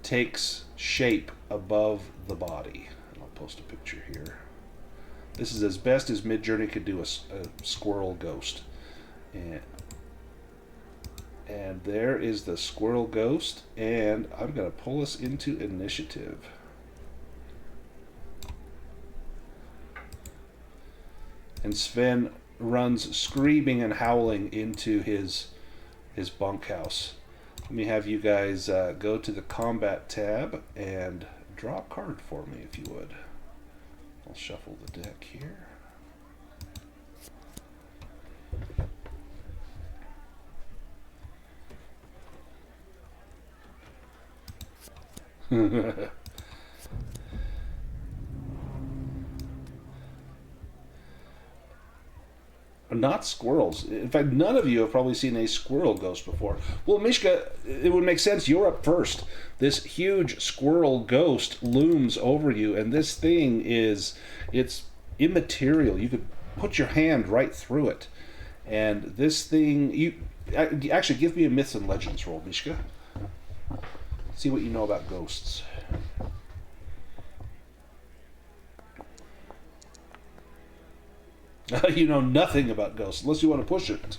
takes shape above the body. And I'll post a picture here. This is as best as Midjourney could do a squirrel ghost. And there is the squirrel ghost, and I'm going to pull us into initiative. And Sven runs screaming and howling into his bunkhouse. Let me have you guys go to the combat tab and draw a card for me, if you would. I'll shuffle the deck here. Not squirrels. In fact, none of you have probably seen a squirrel ghost before. Well, Mishka, it would make sense. You're up first. This huge squirrel ghost looms over you, and this thing it's immaterial. You could put your hand right through it. And this thing, actually give me a myths and legends roll, Mishka. See what you know about ghosts. You know nothing about ghosts, unless you want to push it.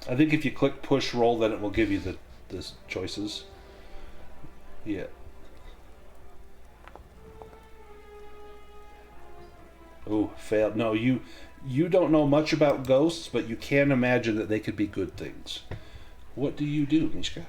I think if you click push roll, then it will give you the the choices. Yeah. Oh, failed. No, you don't know much about ghosts, but you can imagine that they could be good things. What do you do, Mishka?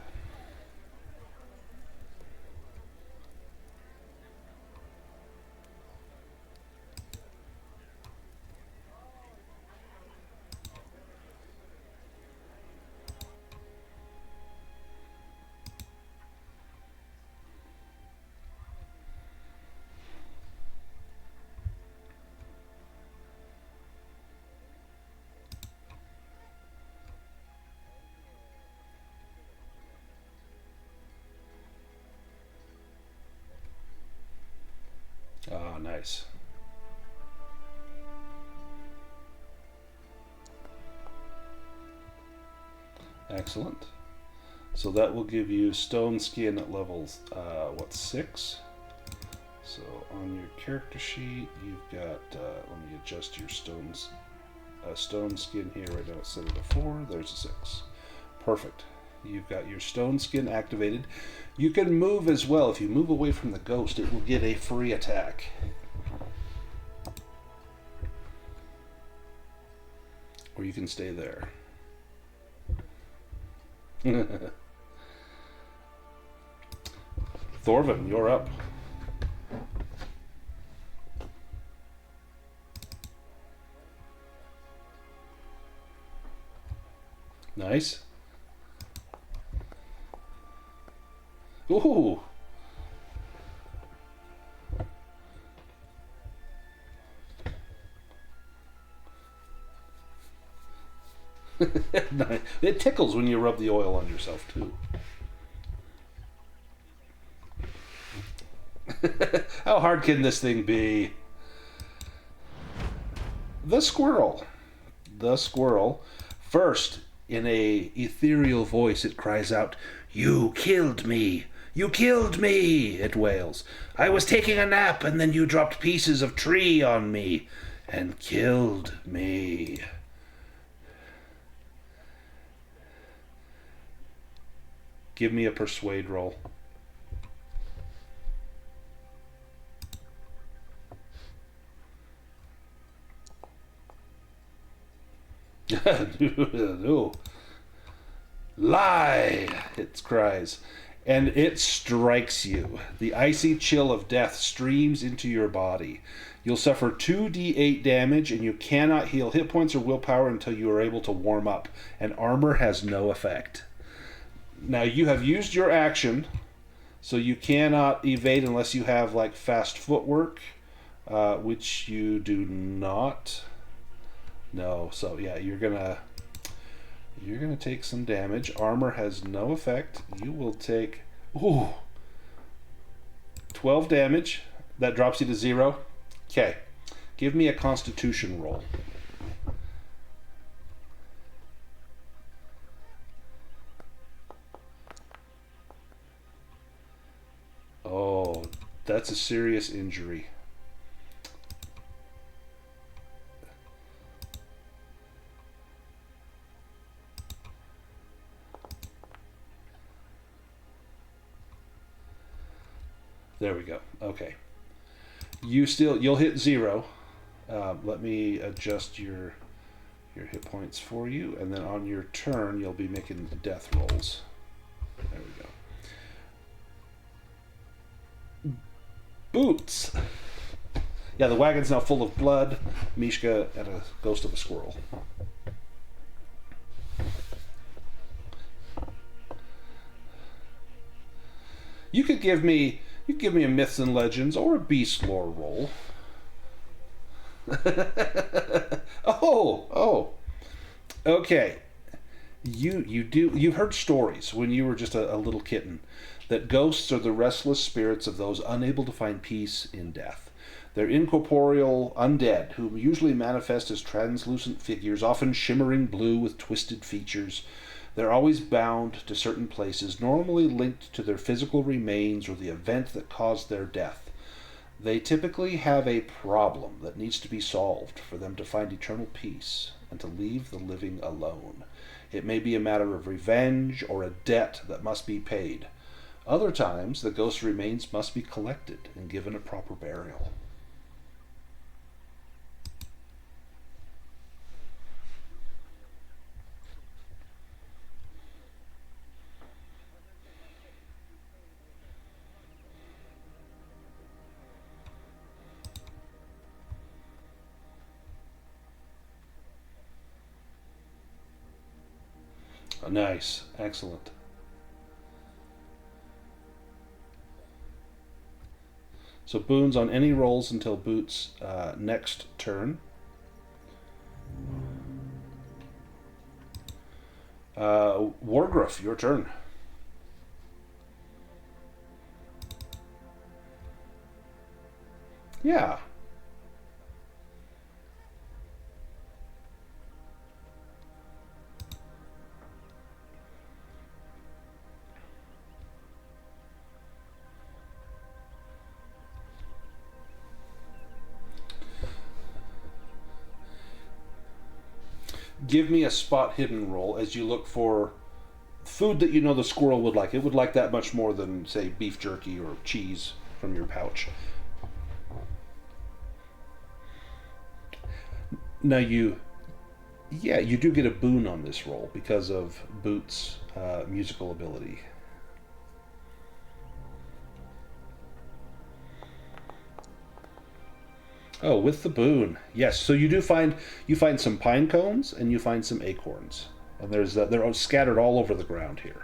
Ah, nice. Excellent. So that will give you stone skin at levels, 6? So on your character sheet, you've got, let me adjust your stone skin here. Right now it's set at a 4, there's a 6. Perfect. You've got your stone skin activated. You can move as well. If you move away from the ghost, it will get a free attack. Or you can stay there. Dwarven, you're up. Nice. Ooh. Nice. It tickles when you rub the oil on yourself too. How hard can this thing be? The squirrel. The squirrel. First, in a ethereal voice, it cries out, "You killed me! You killed me!" it wails. "I was taking a nap, and then you dropped pieces of tree on me and killed me." Give me a persuade roll. No. Lie, it cries, and it strikes you. The icy chill of death streams into your body. You'll suffer 2d8 damage, and you cannot heal hit points or willpower until you are able to warm up, and armor has no effect. Now, you have used your action, so you cannot evade unless you have, like, fast footwork, which you do not. No, so yeah, you're gonna take some damage. Armor has no effect. You will take 12 damage. That drops you to 0. Okay. Give me a Constitution roll. Oh, that's a serious injury. There we go. Okay. You'll hit 0. Let me adjust your hit points for you, and then on your turn you'll be making death rolls. There we go. Boots. Yeah, the wagon's now full of blood. Mishka and a ghost of a squirrel. You could give me a myths and legends or a beast lore roll. oh. Okay. You've heard stories when you were just a little kitten that ghosts are the restless spirits of those unable to find peace in death. They're incorporeal undead who usually manifest as translucent figures, often shimmering blue with twisted features. They're always bound to certain places, normally linked to their physical remains or the event that caused their death. They typically have a problem that needs to be solved for them to find eternal peace and to leave the living alone. It may be a matter of revenge or a debt that must be paid. Other times, the ghost's remains must be collected and given a proper burial. Nice. Excellent. So boons on any rolls until Boot's next turn. Wargruff, your turn. Yeah. Give me a spot hidden roll as you look for food that you know the squirrel would like. It would like that much more than, say, beef jerky or cheese from your pouch. Now you do get a boon on this roll because of Boot's musical ability. Oh, with the boon, yes. So you find some pine cones and you find some acorns, and they're scattered all over the ground here.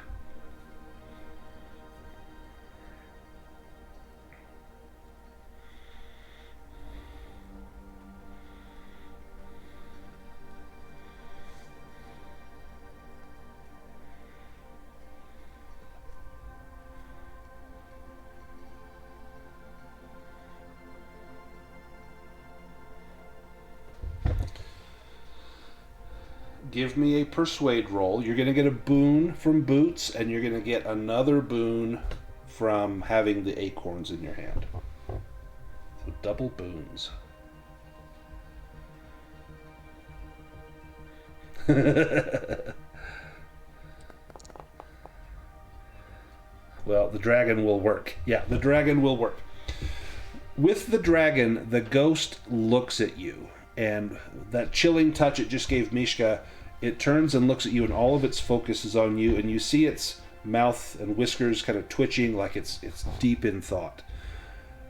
Give me a persuade roll. You're going to get a boon from Boots, and you're going to get another boon from having the acorns in your hand. So double boons. Well, the dragon will work. Yeah, the dragon will work. With the dragon, the ghost looks at you, and that chilling touch it just gave Mishka, it turns and looks at you, and all of its focus is on you, and you see its mouth and whiskers kind of twitching like it's deep in thought.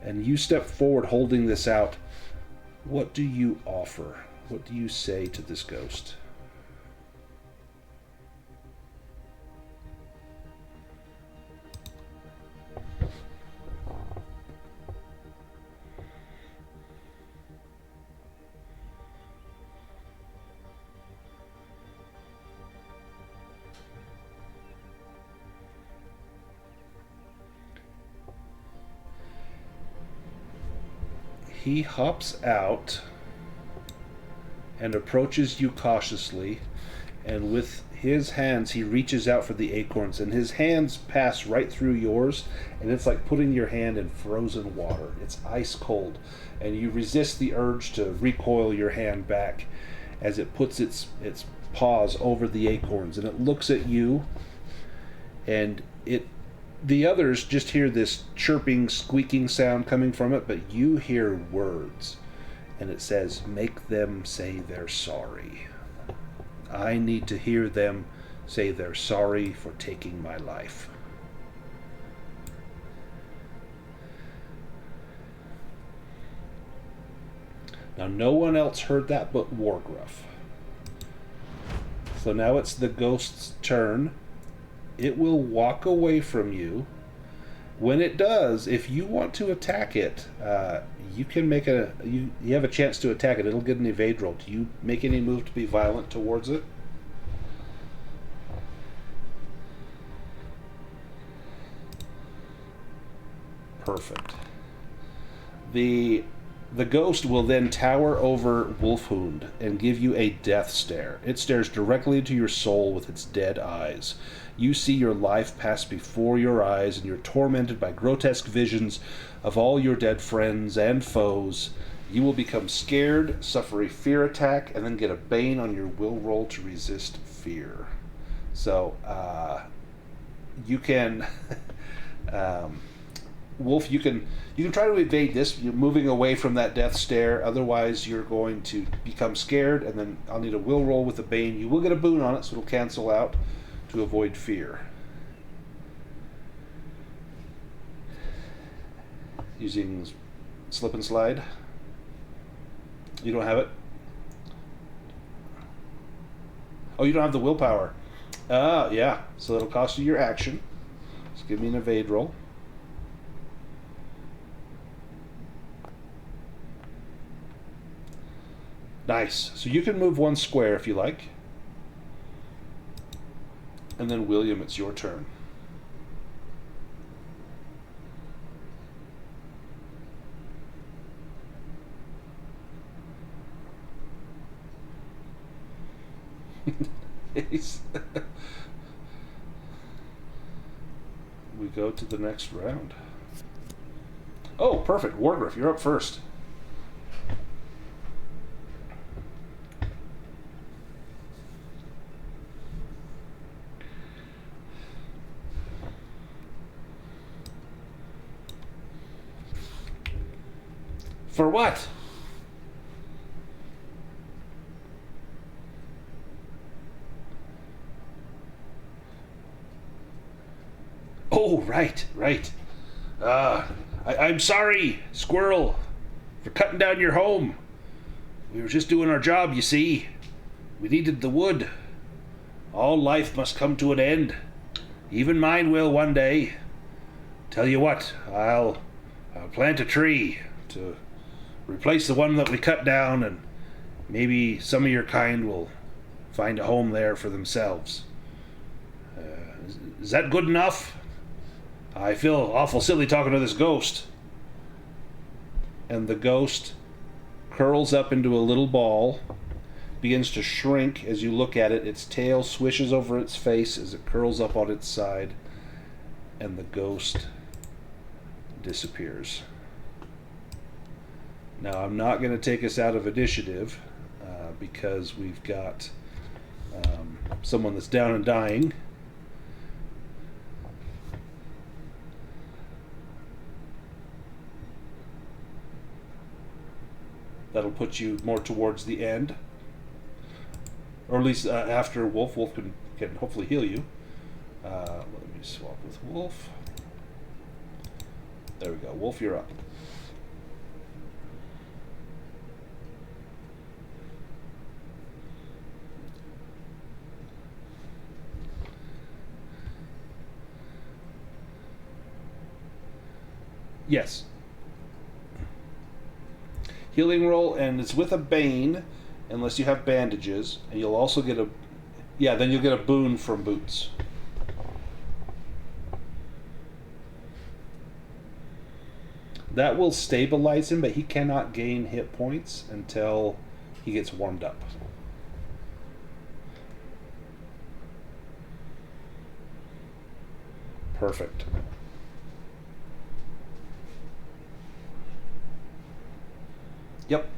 And you step forward holding this out. What do you offer? What do you say to this ghost? He hops out and approaches you cautiously, and with his hands he reaches out for the acorns, and his hands pass right through yours, and it's like putting your hand in frozen water. It's ice cold, and you resist the urge to recoil your hand back as it puts its paws over the acorns, and it looks at you, and the others just hear this chirping, squeaking sound coming from it, but you hear words, and it says, "Make them say they're sorry. I need to hear them say they're sorry for taking my life." Now, no one else heard that but Wargruff. So now it's the ghost's turn. It will walk away from you. When it does, if you want to attack it, you can make you have a chance to attack it. It'll get an evade roll. Do you make any move to be violent towards it? Perfect. The ghost will then tower over Wolfhund and give you a death stare. It stares directly into your soul with its dead eyes. You see your life pass before your eyes, and you're tormented by grotesque visions of all your dead friends and foes. You will become scared, suffer a fear attack, and then get a bane on your will roll to resist fear. So, you can... Wolf, you can try to evade this. You're moving away from that death stare. Otherwise, you're going to become scared, and then I'll need a will roll with a bane. You will get a boon on it, so it'll cancel out to avoid fear. Using slip and slide. You don't have it? Oh, you don't have the willpower. Yeah. So it'll cost you your action. Just give me an evade roll. Nice. So you can move one square if you like. And then William, it's your turn. We go to the next round. Oh, perfect. Wargriff, you're up first. For what? Oh, right. I'm sorry, Squirrel, for cutting down your home. We were just doing our job, you see. We needed the wood. All life must come to an end. Even mine will one day. Tell you what, I'll plant a tree to replace the one that we cut down, and maybe some of your kind will find a home there for themselves. Is that good enough? I feel awful silly talking to this ghost. And the ghost curls up into a little ball, begins to shrink as you look at it. Its tail swishes over its face as it curls up on its side, and the ghost disappears. Now, I'm not going to take us out of initiative because we've got someone that's down and dying. That'll put you more towards the end. Or at least after Wolf. Wolf can hopefully heal you. Let me swap with Wolf. There we go. Wolf, you're up. Yes. Healing roll, and it's with a bane, unless you have bandages, and you'll also get a... Yeah, then you'll get a boon from boots. That will stabilize him, but he cannot gain hit points until he gets warmed up. Perfect. Yep.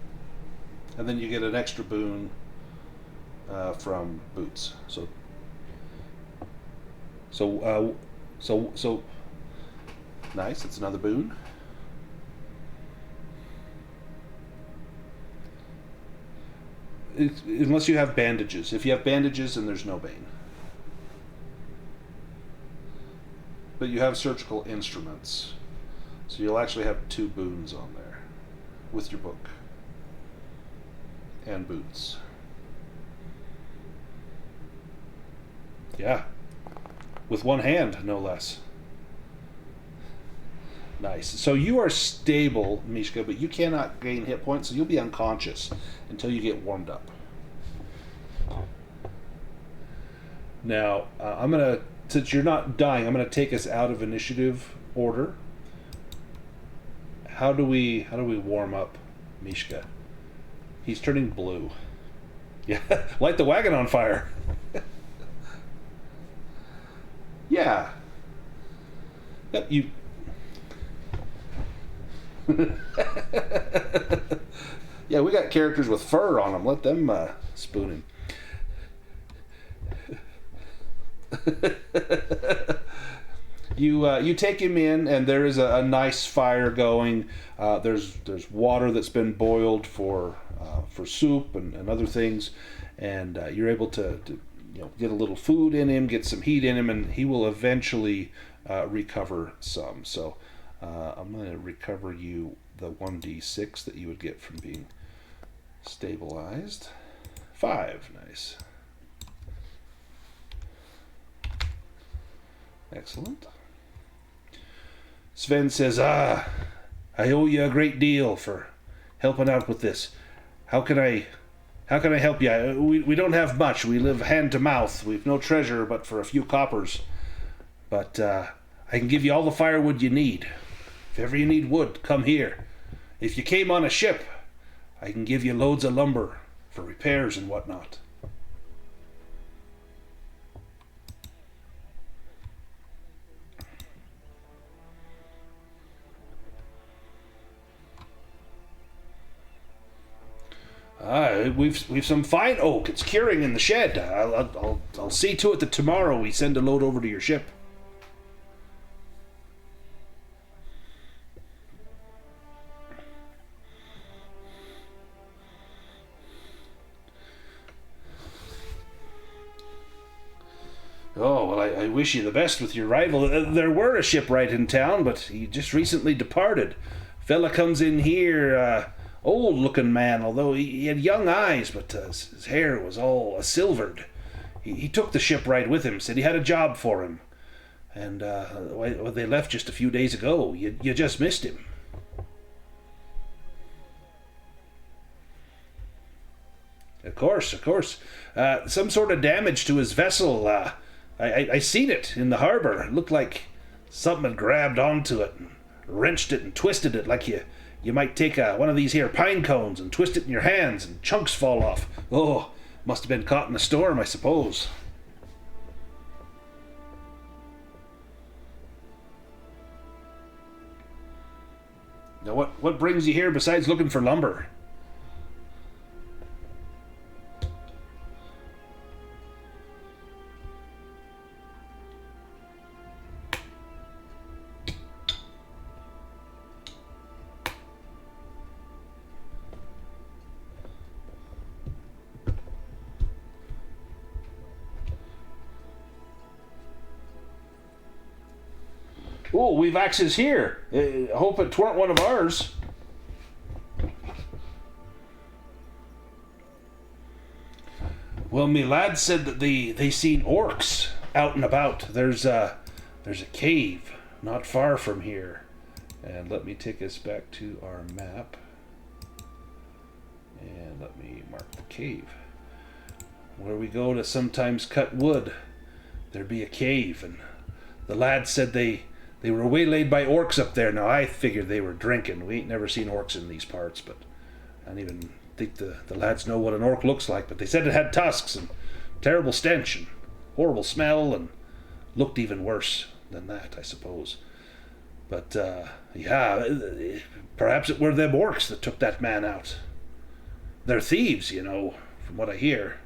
And then you get an extra boon from boots. So nice. It's another boon. Unless you have bandages. If you have bandages, then there's no bane. But you have surgical instruments, so you'll actually have 2 boons on there with your book and boots. Yeah, with one hand, no less. Nice. So you are stable, Mishka, but you cannot gain hit points, so you'll be unconscious until you get warmed up. Now, I'm gonna, since you're not dying, I'm gonna take us out of initiative order. How do we warm up Mishka? He's turning blue. Yeah, light the wagon on fire. Yeah. Yep, you... Yeah, we got characters with fur on them. Let them spoon him. You take him in, and there is a nice fire going. There's water that's been boiled for soup and other things, and you're able to get a little food in him, get some heat in him, and he will eventually recover some. So I'm going to recover you the 1d6 that you would get from being stabilized. 5, nice. Excellent. Sven says, I owe you a great deal for helping out with this. How can I help you? We don't have much. We live hand to mouth. We've no treasure but for a few coppers. But I can give you all the firewood you need. If ever you need wood, come here. If you came on a ship, I can give you loads of lumber for repairs and whatnot. We've some fine oak. It's curing in the shed. I'll see to it that tomorrow we send a load over to your ship. Oh, well, I wish you the best with your rival. There were a shipwright in town, but he just recently departed. Fella comes in here, old-looking man, although he had young eyes, but his hair was all silvered. He took the shipwright with him, said he had a job for him. And they left just a few days ago. You just missed him. Of course. Some sort of damage to his vessel. I seen it in the harbor. It looked like something had grabbed onto it and wrenched it and twisted it like you might take one of these here pine cones and twist it in your hands and chunks fall off. Oh, must have been caught in a storm, I suppose. Now what brings you here besides looking for lumber? Oh, we've axes here. Hope it weren't one of ours. Well, me lad said that they seen orcs out and about. There's a cave not far from here. And let me take us back to our map. And let me mark the cave. Where we go to sometimes cut wood, there'd be a cave. And the lad said they were waylaid by orcs up there. Now, I figured they were drinking. We ain't never seen orcs in these parts, but I don't even think the lads know what an orc looks like. But they said it had tusks and terrible stench and horrible smell and looked even worse than that, I suppose. But, yeah, perhaps it were them orcs that took that man out. They're thieves, from what I hear.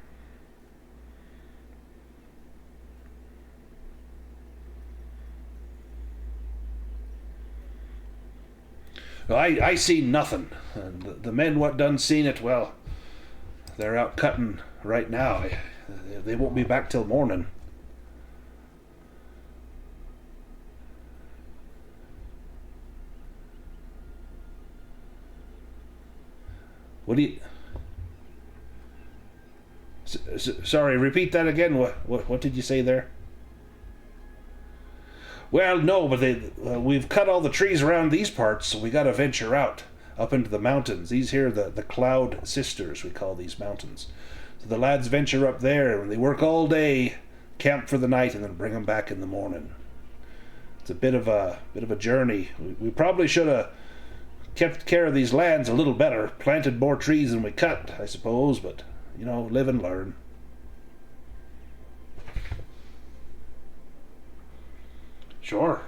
I seen nothing, and the men what done seen it, well, they're out cutting right now. They won't be back till morning. What do you... Sorry, repeat that again. What did you say there? Well, no, but we've cut all the trees around these parts, so we gotta venture out, up into the mountains. These here, the Cloud Sisters, we call these mountains. So the lads venture up there, and they work all day, camp for the night, and then bring them back in the morning. It's a bit of a journey. We probably should have kept care of these lands a little better, planted more trees than we cut, I suppose, but, live and learn. Sure.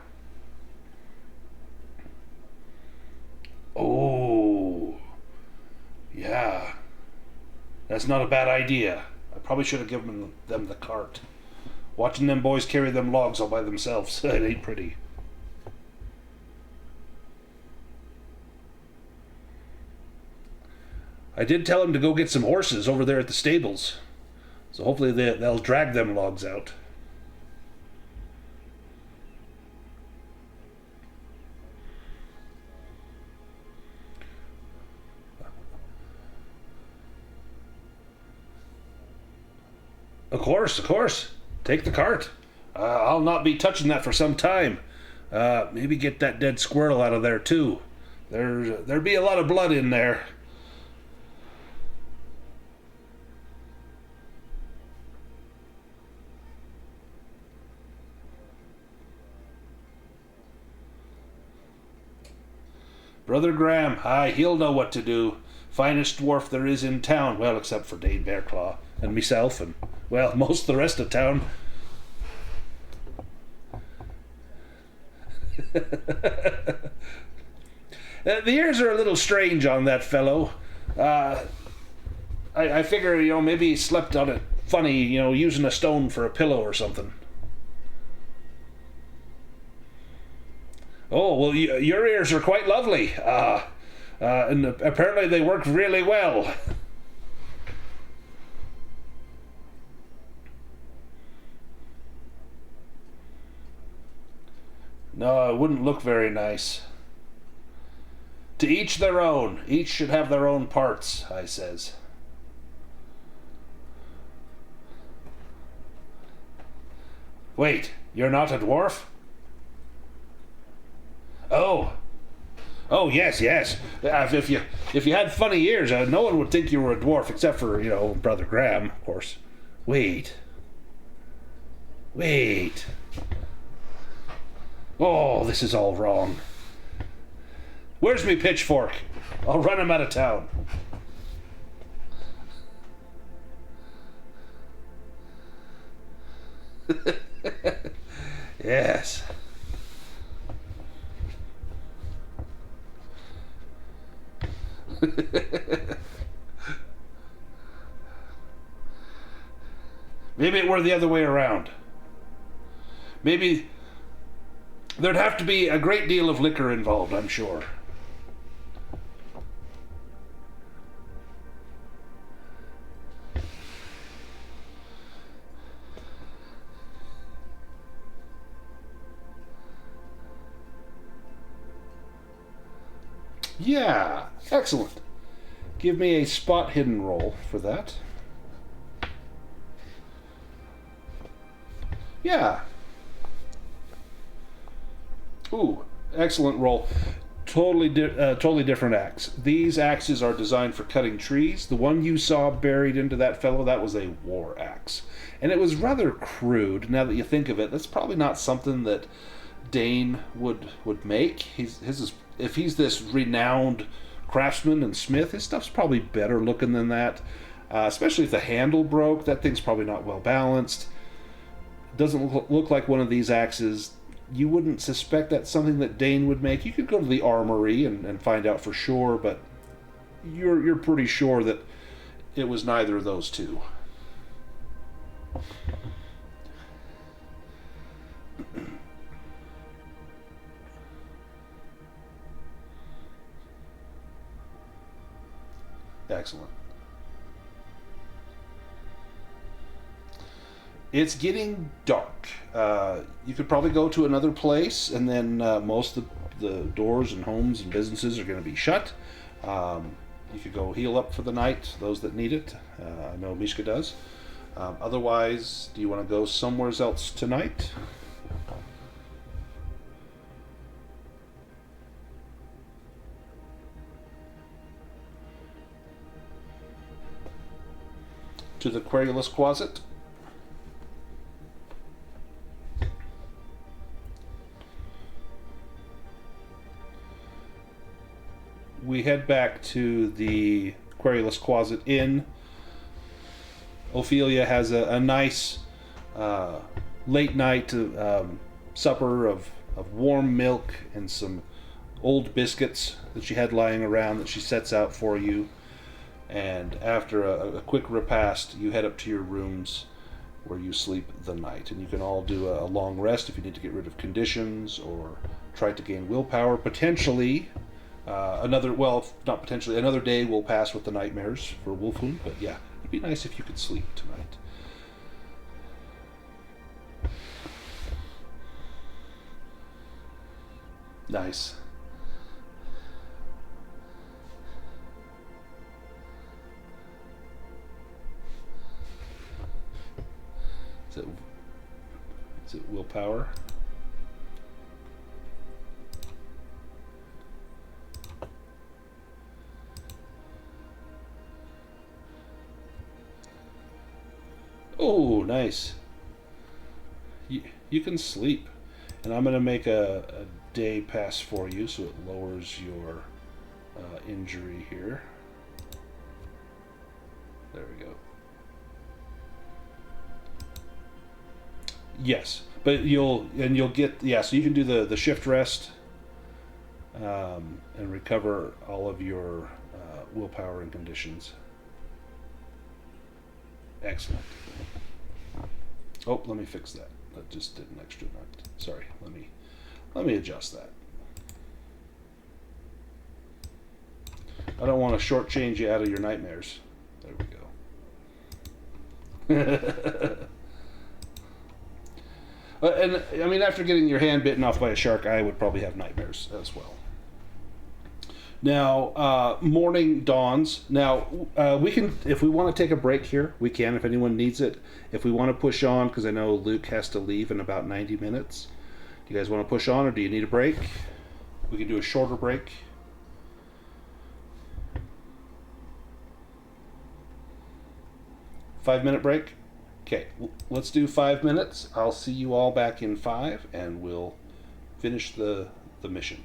Oh, yeah. That's not a bad idea. I probably should have given them the cart. Watching them boys carry them logs all by themselves, it ain't pretty. I did tell him to go get some horses over there at the stables. So hopefully they'll drag them logs out. Of course. Take the cart. I'll not be touching that for some time. Maybe get that dead squirrel out of there too. There'd be a lot of blood in there. Brother Graham, aye, he'll know what to do. Finest dwarf there is in town, well, except for Dane Bearclaw and myself and, well, most of the rest of town. The ears are a little strange on that fellow. I figure, maybe he slept on it funny, using a stone for a pillow or something. Oh, well, your ears are quite lovely. And apparently they work really well. No, it wouldn't look very nice. To each their own. Each should have their own parts, I says. Wait, you're not a dwarf? Oh, yes. If you had funny ears, no one would think you were a dwarf except for, Brother Graham, of course. Wait. Oh, this is all wrong. Where's me pitchfork? I'll run him out of town. Yes. Maybe it were the other way around. Maybe there'd have to be a great deal of liquor involved, I'm sure. Yeah, excellent. Give me a spot hidden roll for that. Yeah. Ooh, excellent roll. Totally different axe. These axes are designed for cutting trees. The one you saw buried into that fellow, that was a war axe. And it was rather crude, now that you think of it. That's probably not something that Dane would make. If he's this renowned craftsman and smith, his stuff's probably better looking than that. Especially if the handle broke, that thing's probably not well balanced. Doesn't look like one of these axes. You wouldn't suspect that's something that Dane would make. You could go to the armory and find out for sure, but you're pretty sure that it was neither of those two. Excellent. It's getting dark. You could probably go to another place, and then most of the doors and homes and businesses are going to be shut. You could go heal up for the night, those that need it. I know Mishka does. Otherwise, do you want to go somewhere else tonight? To the querulous closet? We head back to the querulous closet inn. Ophelia has a nice late night supper of warm milk and some old biscuits that she had lying around that she sets out for you. And after a quick repast, you head up to your rooms where you sleep the night. And you can all do a long rest if you need to get rid of conditions or try to gain willpower. Potentially, another day will pass with the nightmares for Wolfhund. But yeah, it'd be nice if you could sleep tonight. Nice. Is it willpower? Oh, nice. You can sleep. And I'm going to make a day pass for you so it lowers your injury here. There we go. Yes, but you'll get, so you can do the shift rest and recover all of your willpower and conditions. Excellent. Oh, let me fix that. That just did an extra nut. Sorry. Let me adjust that. I don't want to shortchange you out of your nightmares. There we go. And I mean, after getting your hand bitten off by a shark, I would probably have nightmares as well. Now, morning dawns. Now, we can, if we want to take a break here, we can, if anyone needs it. If we want to push on, because I know Luke has to leave in about 90 minutes. Do you guys want to push on, or do you need a break? We can do a shorter break. Five-minute break? Okay, let's do 5 minutes. I'll see you all back in 5, and we'll finish the mission.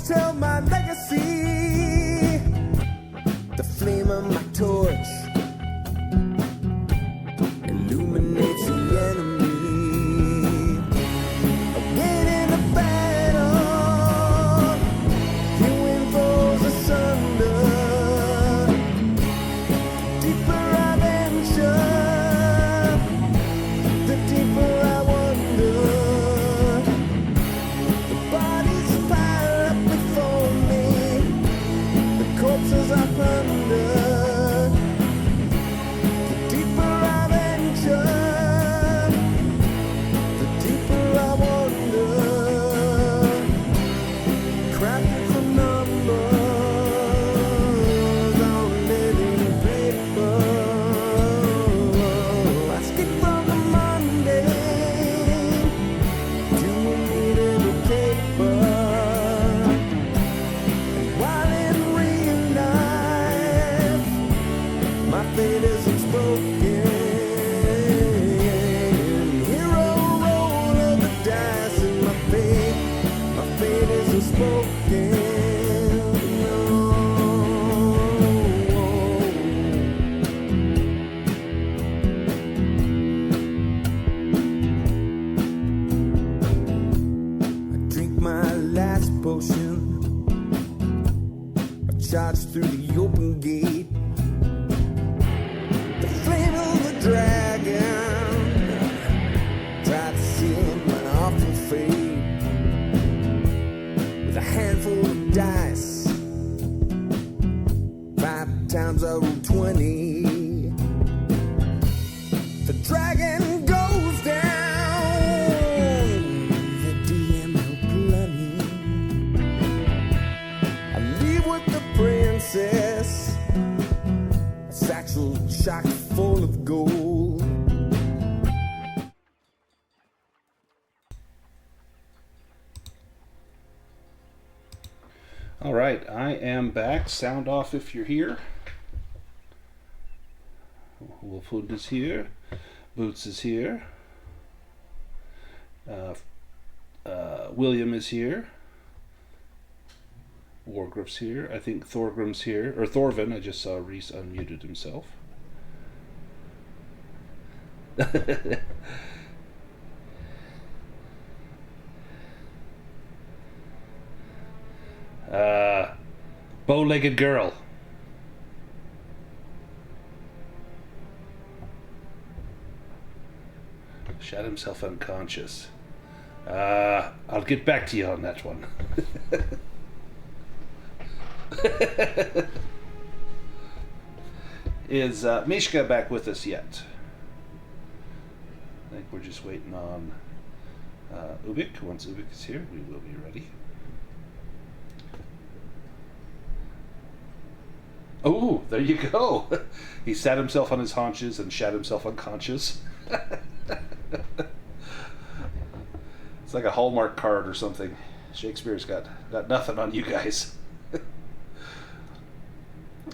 Tell my legacy. potion. I charged through the open gate. The flame of the dragon tried to seal my awful fate with a handful of dice. 5 times I rolled 20. The dragon goes down. The DM helped plenty. I leave with the princess. A satchel chock full of gold. All right, I am back. Sound off if you're here. Wolfhund is here. Boots is here. William is here. Wargriff's here. I think Thorgrim's here. Or Thorvin. I just saw Reese unmuted himself. Bow-legged girl. Shot himself unconscious. I'll get back to you on that one. Is Mishka back with us yet? I think we're just waiting on Ubik. Once Ubik is here, we will be ready. Oh, there you go. He sat himself on his haunches and shot himself unconscious. It's like a Hallmark card or something. Shakespeare's got nothing on you guys.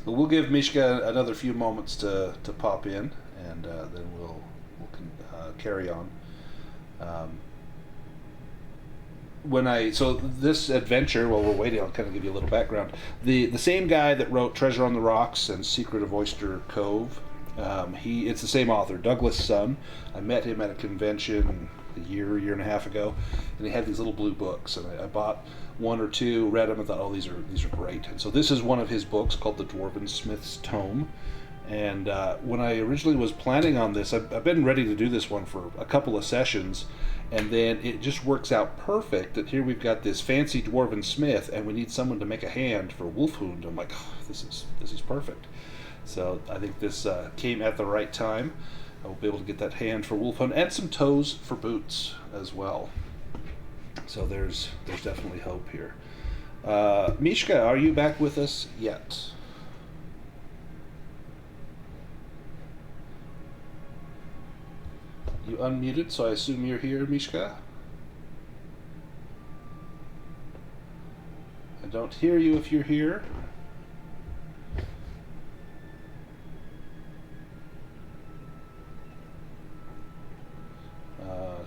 We'll give Mishka another few moments to pop in, and then we'll carry on. So this adventure, while we're waiting, I'll kind of give you a little background. The same guy that wrote Treasure on the Rocks and Secret of Oyster Cove, it's the same author, Douglas Sun. I met him at a convention a year and a half ago, and he had these little blue books, and I bought one or two, read them, and thought, oh, these are great. And so this is one of his books called the Dwarven Smith's Tome. And when I originally was planning on this, I've been ready to do this one for a couple of sessions, and then it just works out perfect that here we've got this fancy Dwarven Smith, and we need someone to make a hand for Wolfhund. I'm like, oh, this is perfect. So I think this came at the right time. I will be able to get that hand for Wolfhund and some toes for Boots as well. So there's definitely hope here. Mishka, are you back with us yet? You unmuted, so I assume you're here, Mishka. I don't hear you if you're here.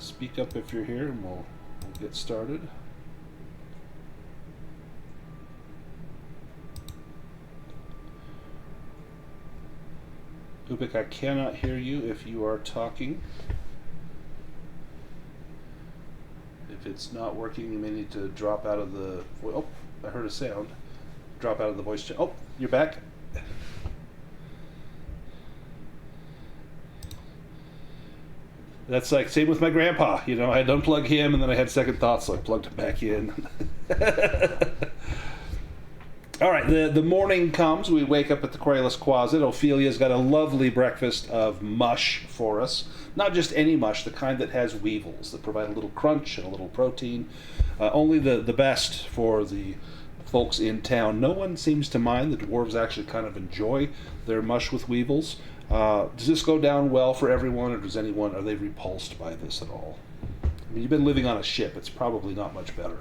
Speak up if you're here, and we'll get started. Ubik, I cannot hear you if you are talking. If it's not working, you may need to drop out of the... Oh, I heard a sound. Drop out of the voice chat. Oh, you're back. That's like, same with my grandpa. You know, I had to unplug him, and then I had second thoughts, so I plugged him back in. All right, the morning comes. We wake up at the Querulous Closet. Ophelia's got a lovely breakfast of mush for us. Not just any mush, the kind that has weevils, that provide a little crunch and a little protein. Only the best for the folks in town. No one seems to mind. The dwarves actually kind of enjoy their mush with weevils. Does this go down well for everyone, or are they repulsed by this at all? I mean, you've been living on a ship. It's probably not much better.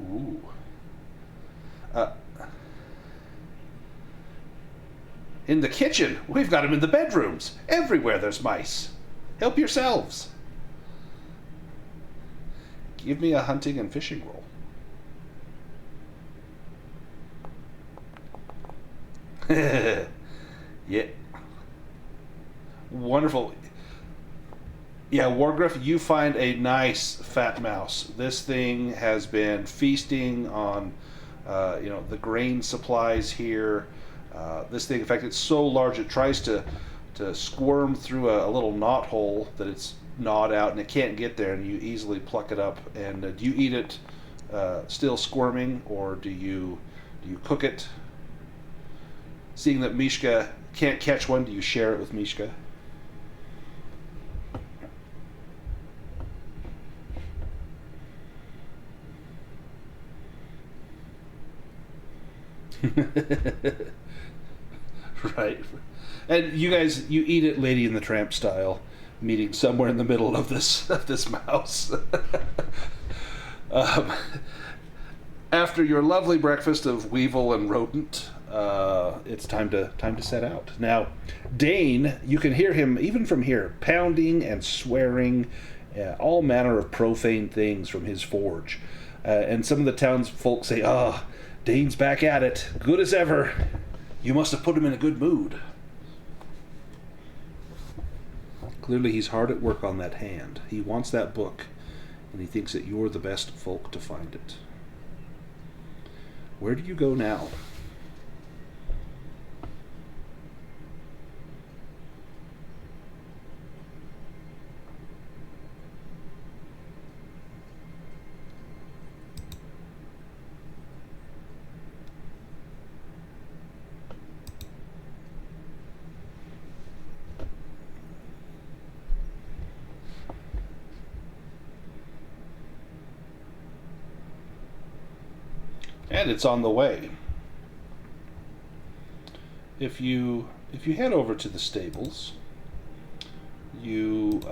Ooh. In the kitchen. We've got them in the bedrooms. Everywhere there's mice. Help yourselves. Give me a hunting and fishing roll. Yeah. Wonderful. Yeah, Wargriff, you find a nice fat mouse. This thing has been feasting on, the grain supplies here. This thing, in fact, it's so large it tries to squirm through a little knot hole that it's gnawed out, and it can't get there, and you easily pluck it up. And do you eat it still squirming, or do you cook it? Seeing that Mishka can't catch one, do you share it with Mishka? Right. And you guys, you eat it Lady and the Tramp style, meeting somewhere in the middle of this mouse. After your lovely breakfast of weevil and rodent, it's time to set out. Now, Dane, you can hear him even from here, pounding and swearing, all manner of profane things from his forge. And some of the townsfolk say, "Ah, Dane's back at it, good as ever. You must have put him in a good mood." Clearly he's hard at work on that hand. He wants that book, and he thinks that you're the best folk to find it. Where do you go now? And it's on the way. If you head over to the stables, it's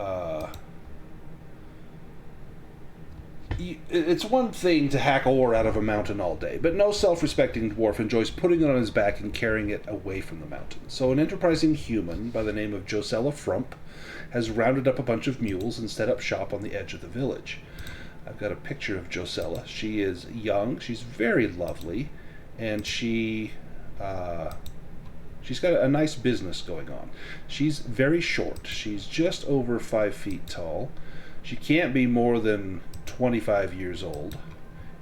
one thing to hack ore out of a mountain all day, but no self-respecting dwarf enjoys putting it on his back and carrying it away from the mountain. So an enterprising human by the name of Josella Frump has rounded up a bunch of mules and set up shop on the edge of the village. I've got a picture of Josella. She is young, she's very lovely, and she's got a nice business going on. She's very short. She's just over 5 feet tall. She can't be more than 25 years old,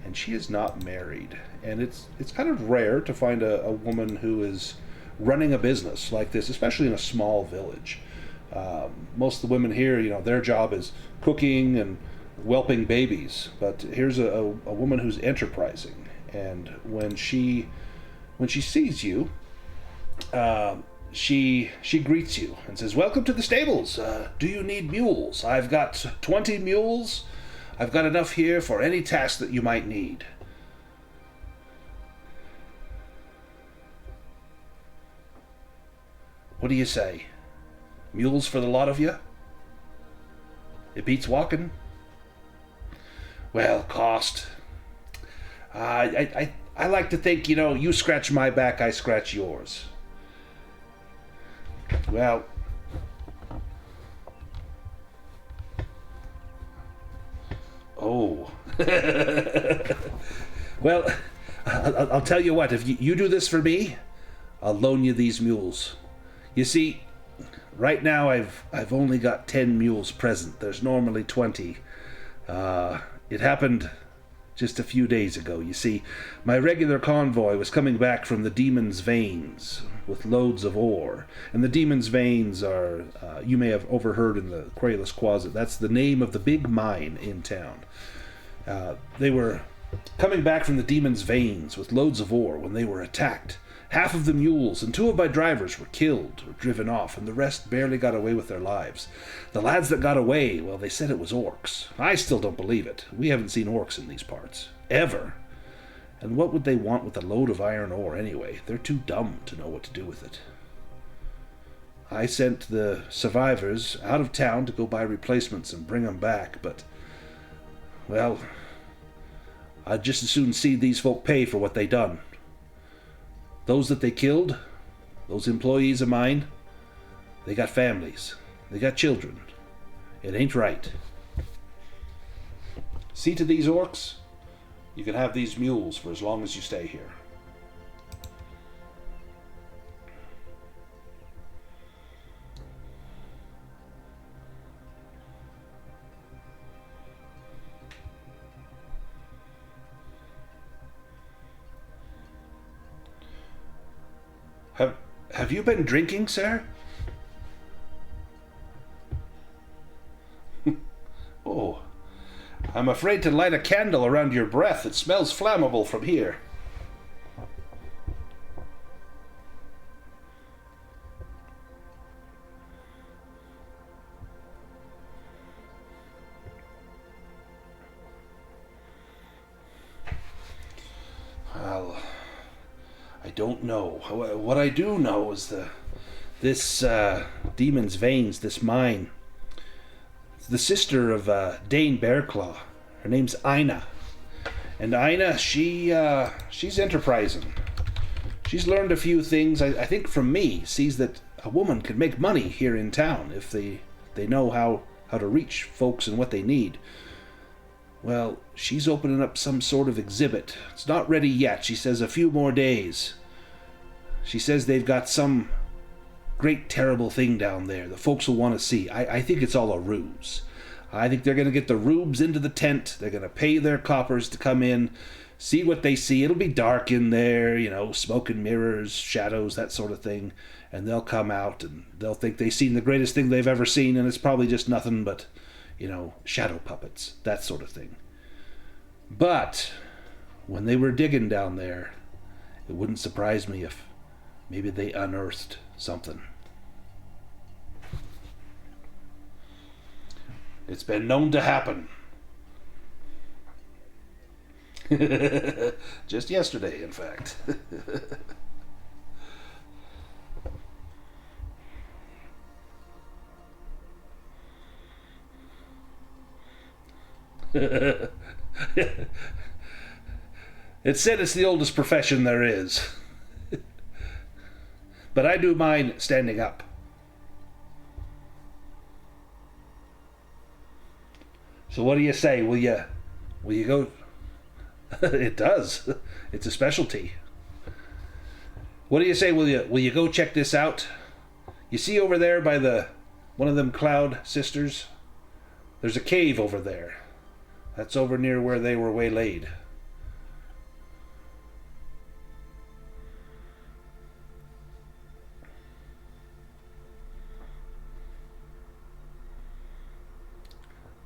and she is not married. And it's kind of rare to find a woman who is running a business like this, especially in a small village. Most of the women here, their job is cooking and whelping babies, but here's a woman who's enterprising, and when she sees you, she greets you and says, "Welcome to the stables. Do you need mules? I've got 20 mules. I've got enough here for any task that you might need." What do you say? Mules for the lot of you? It beats walking. Well, cost. I like to think, you scratch my back, I scratch yours. Well, oh. Well, I'll tell you what, if you do this for me, I'll loan you these mules. You see, right now I've only got 10 mules present. There's normally 20. It happened just a few days ago. You see, my regular convoy was coming back from the Demon's Veins with loads of ore. And the Demon's Veins are, you may have overheard in the Querulous Closet, that's the name of the big mine in town. They were coming back from the Demon's Veins with loads of ore when they were attacked. Half of the mules and 2 of my drivers were killed or driven off, and the rest barely got away with their lives. The lads that got away, well, they said it was orcs. I still don't believe it. We haven't seen orcs in these parts. Ever. And what would they want with a load of iron ore anyway? They're too dumb to know what to do with it. I sent the survivors out of town to go buy replacements and bring them back, but, well, I'd just as soon see these folk pay for what they done. Those that they killed, those employees of mine, they got families. They got children. It ain't right. See to these orcs? You can have these mules for as long as you stay here. Have you been drinking, sir? Oh, I'm afraid to light a candle around your breath. It smells flammable from here. Well, I don't know. What I do know is this demon's veins, this mine. The sister of Dane Bearclaw. Her name's Ina. And Ina, she's enterprising. She's learned a few things, I think from me, sees that a woman can make money here in town if they know how to reach folks and what they need. Well, she's opening up some sort of exhibit. It's not ready yet. She says a few more days. She says they've got some great terrible thing down there the folks will want to see. I think it's all a ruse. I think they're going to get the rubes into the tent. They're going to pay their coppers to come in, see what they see. It'll be dark in there, you know, smoke and mirrors, shadows, that sort of thing. And they'll come out and they'll think they've seen the greatest thing they've ever seen, and it's probably just nothing but, you know, shadow puppets, that sort of thing. But when they were digging down there, it wouldn't surprise me if maybe they unearthed something. It's been known to happen. Just yesterday, in fact. It's said it's the oldest profession there is. But I do mine standing up. So what do you say? Will you go? It does. It's a specialty. What do you say? Will you go check this out? You see over there by one of them Cloud Sisters? There's a cave over there. That's over near where they were waylaid.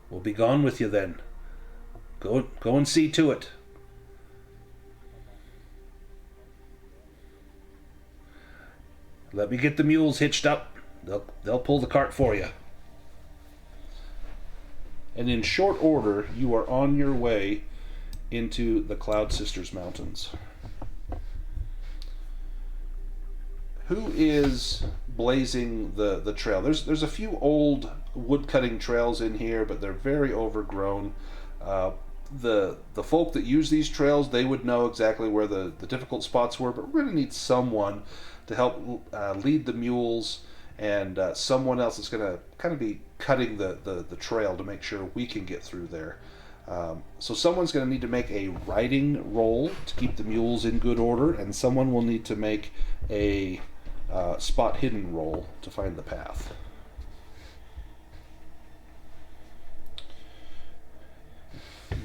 We'll be gone with you then. Go and see to it. Let me get the mules hitched up. They'll pull the cart for you. And in short order, you are on your way into the Cloud Sisters Mountains. Who is blazing the trail? There's a few old woodcutting trails in here, but they're very overgrown. The folk that use these trails, they would know exactly where the difficult spots were, but we're going to need someone to help lead the mules, and someone else is going to kind of be cutting the trail to make sure we can get through there. So someone's going to need to make a riding roll to keep the mules in good order, and someone will need to make a spot hidden roll to find the path.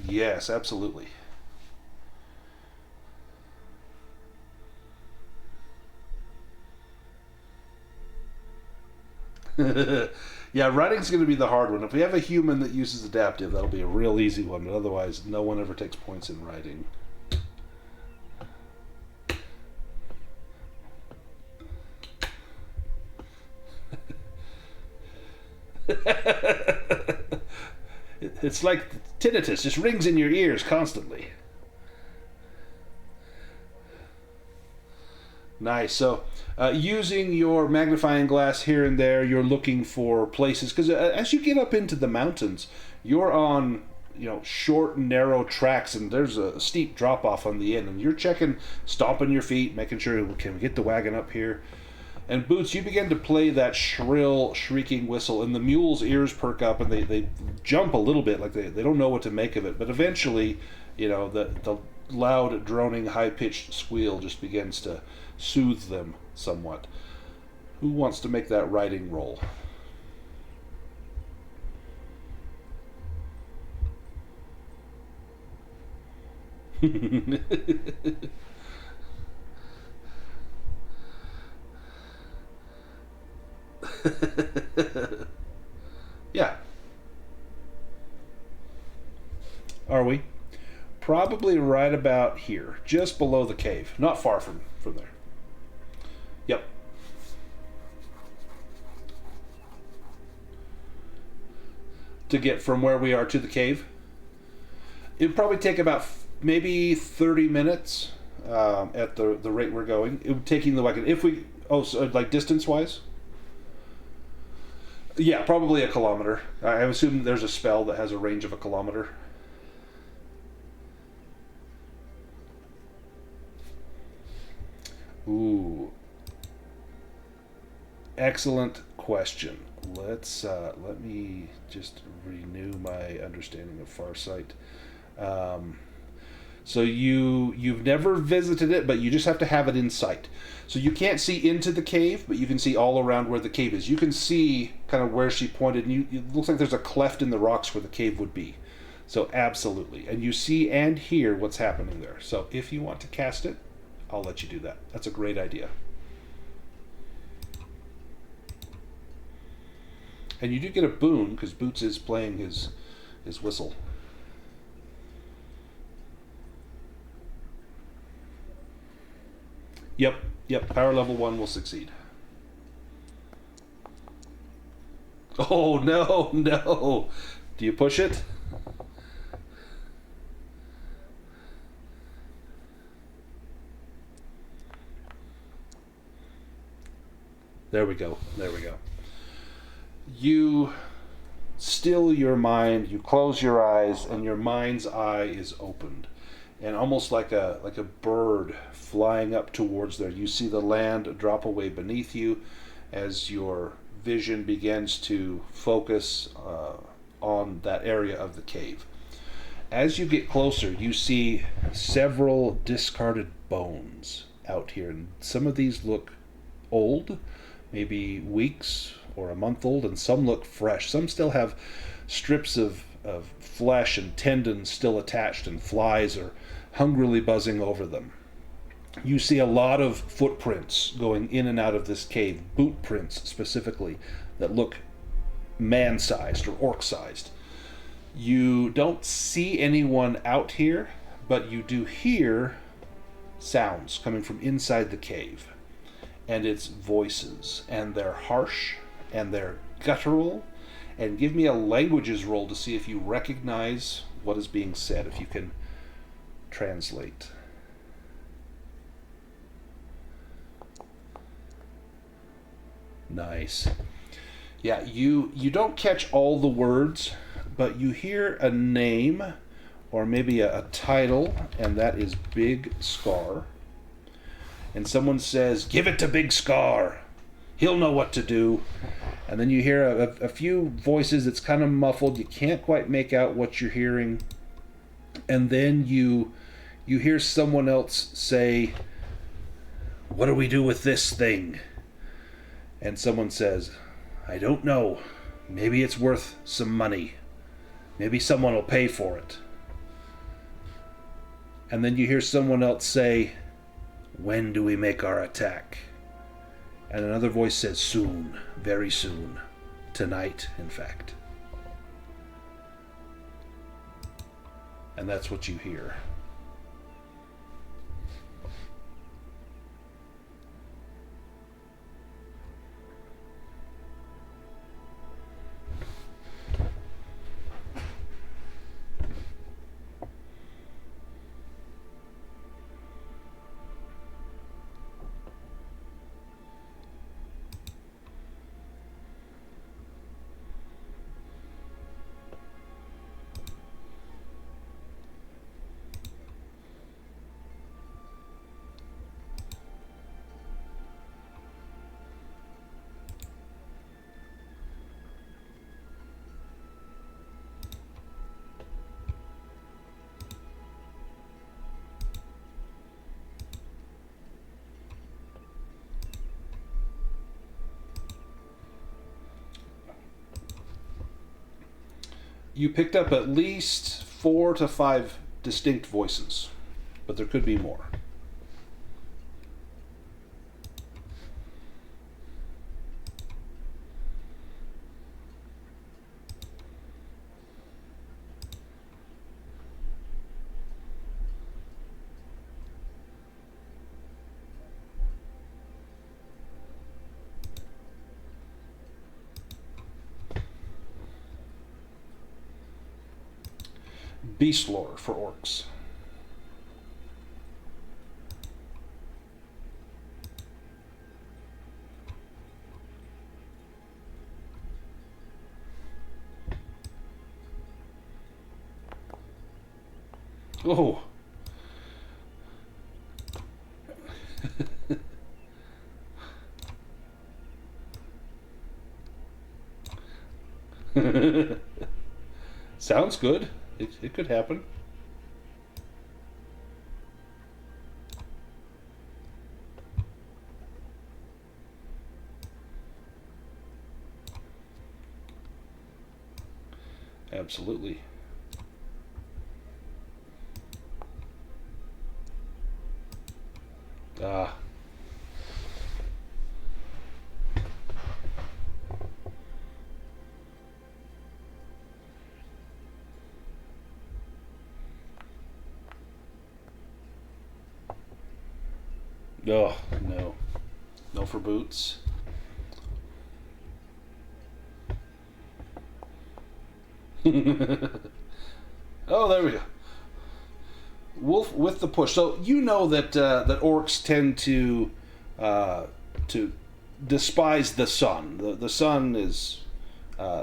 Yes, absolutely. Yeah, writing's going to be the hard one. If we have a human that uses adaptive, that'll be a real easy one, but otherwise no one ever takes points in writing. It's like tinnitus, just rings in your ears constantly. Nice. So using your magnifying glass here and there, you're looking for places, because as you get up into the mountains, you're on short, narrow tracks, and there's a steep drop off on the end, and you're checking, stomping your feet, making sure, can we get the wagon up here? And Boots, you begin to play that shrill, shrieking whistle, and the mules' ears perk up, and they jump a little bit, like they don't know what to make of it. But eventually, the loud, droning, high-pitched squeal just begins to soothe them somewhat. Who wants to make that riding roll? Yeah. Are we? Probably right about here, just below the cave. Not far from there. Yep. To get from where we are to the cave, it'd probably take about maybe 30 minutes at the rate we're going. It would taking the wagon if we so like distance wise. Yeah, probably a kilometer. I assume there's a spell that has a range of a kilometer. Ooh. Excellent question. Let me just renew my understanding of Farsight. So you've never visited it, but you just have to have it in sight. So you can't see into the cave, but you can see all around where the cave is. You can see kind of where she pointed, and it looks like there's a cleft in the rocks where the cave would be. So absolutely. And you see and hear what's happening there. So if you want to cast it, I'll let you do that. That's a great idea. And you do get a boon, because Boots is playing his whistle. Yep, power level 1 will succeed. Oh, no. Do you push it? There we go. You still your mind, you close your eyes, and your mind's eye is opened. And almost like a bird flying up towards there, you see the land drop away beneath you as your vision begins to focus on that area of the cave. As you get closer, you see several discarded bones out here, and some of these look old, maybe weeks or a month old, and some look fresh. Some still have strips of flesh and tendons still attached, and flies are hungrily buzzing over them. You see a lot of footprints going in and out of this cave, boot prints specifically, that look man-sized or orc-sized. You don't see anyone out here, but you do hear sounds coming from inside the cave. And it's voices, and they're harsh, and they're guttural. And give me a languages roll to see if you recognize what is being said, if you can translate. Nice. Yeah, you don't catch all the words, but you hear a name, or maybe a title, and that is Big Scar. And someone says, "Give it to Big Scar. He'll know what to do." And then you hear a few voices. It's kind of muffled. You can't quite make out what you're hearing. And then you hear someone else say, "What do we do with this thing?" And someone says, "I don't know. Maybe it's worth some money. Maybe someone will pay for it." And then you hear someone else say, "When do we make our attack?" And another voice says, "Soon, very soon. Tonight, in fact." And that's what you hear. You picked up at least 4 to 5 distinct voices, but there could be more. beast lore for orcs. Oh. Sounds good. It could happen. Absolutely. Ah. Oh, no. No for boots. Oh, there we go. Wolf with the push. So you know that that orcs tend to despise the sun. The sun is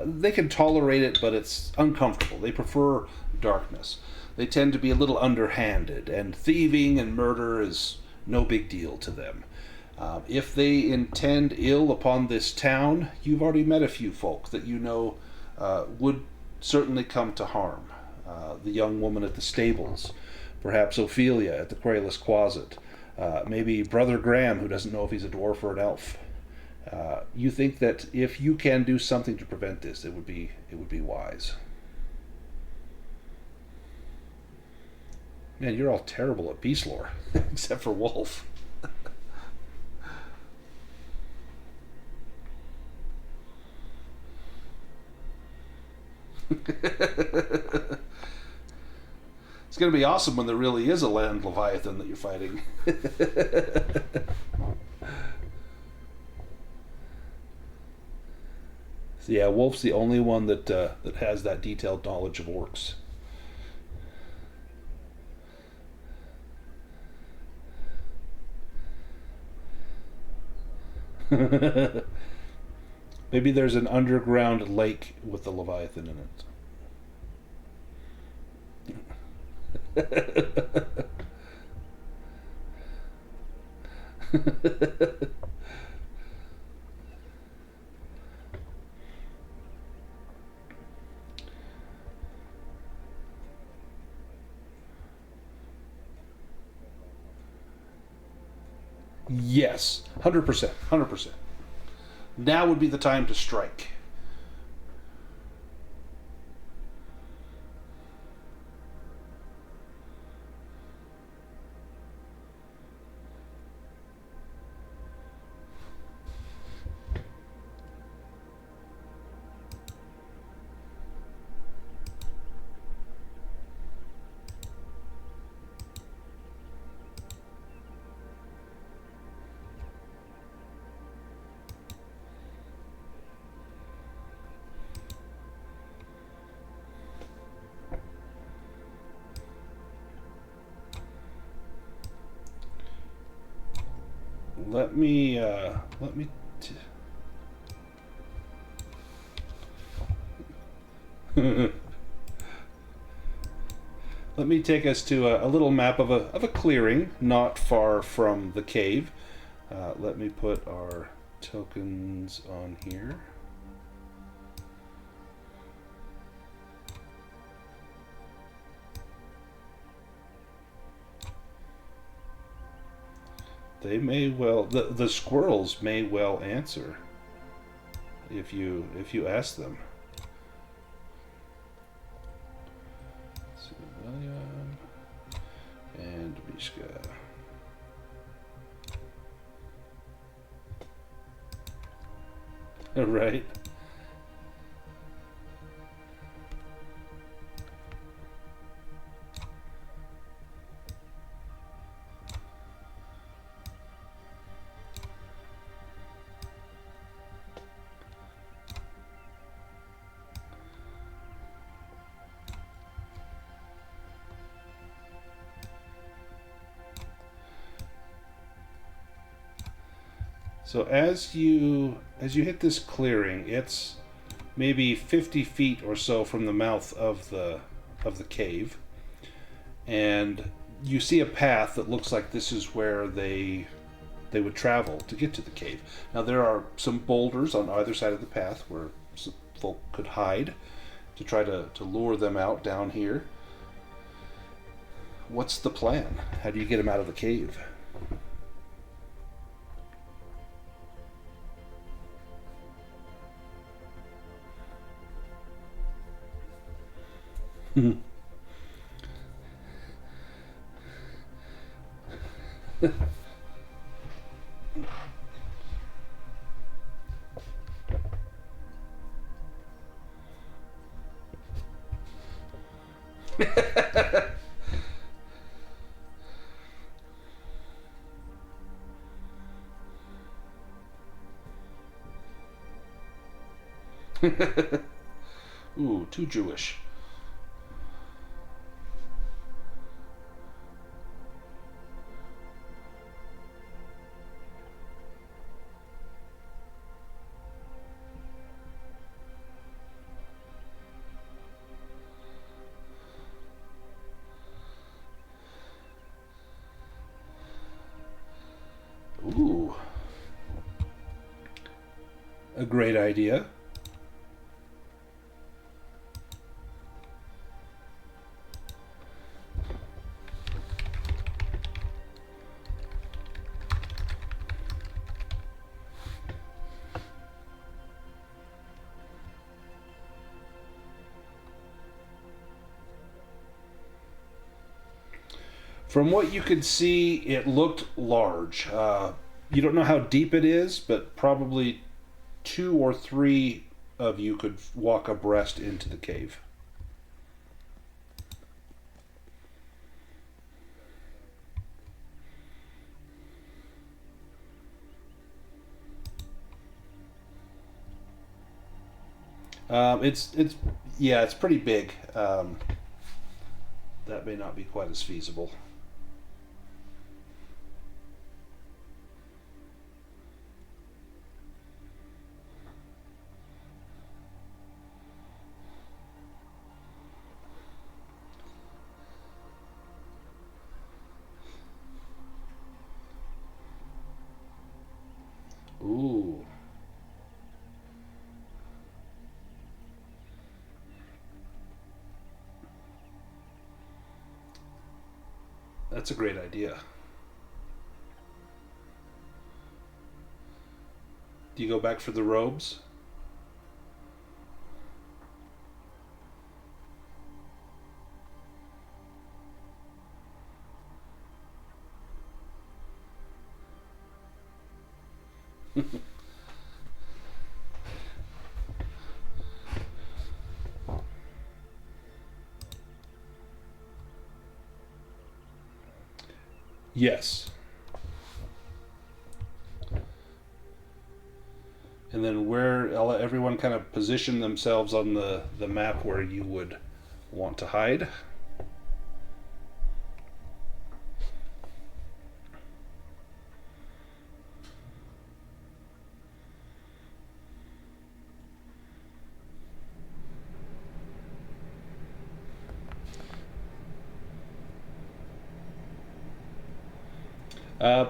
they can tolerate it, but it's uncomfortable. They prefer darkness. They tend to be a little underhanded, and thieving and murder is no big deal to them. If they intend ill upon this town, you've already met a few folk that you know would certainly come to harm. The young woman at the stables, perhaps Ophelia at the Querulous Closet, maybe Brother Graham, who doesn't know if he's a dwarf or an elf. You think that if you can do something to prevent this, it would be wise. Man, you're all terrible at beast lore, except for Wolf. It's going to be awesome when there really is a land leviathan that you're fighting. So yeah, Wolf's the only one that has that detailed knowledge of orcs. Maybe there's an underground lake with the leviathan in it. Yes, 100%, 100%. Now would be the time to strike. Let me let me take us to a little map of a clearing not far from the cave. Let me put our tokens on here. They may well, the squirrels may well answer if you ask them. Let's see, William and Mishka. Right. So as you hit this clearing, it's maybe 50 feet or so from the mouth of the cave, and you see a path that looks like this is where they would travel to get to the cave. Now there are some boulders on either side of the path where folk could hide to try to lure them out down here. What's the plan? How do you get them out of the cave? Ooh, too Jewish. Ooh. A great idea. From what you could see, it looked large. You don't know how deep it is, but probably 2 or 3 of you could walk abreast into the cave. It's pretty big. That may not be quite as feasible. Ooh. That's a great idea. Do you go back for the robes? Yes. And then I'll let everyone kind of position themselves on the map where you would want to hide.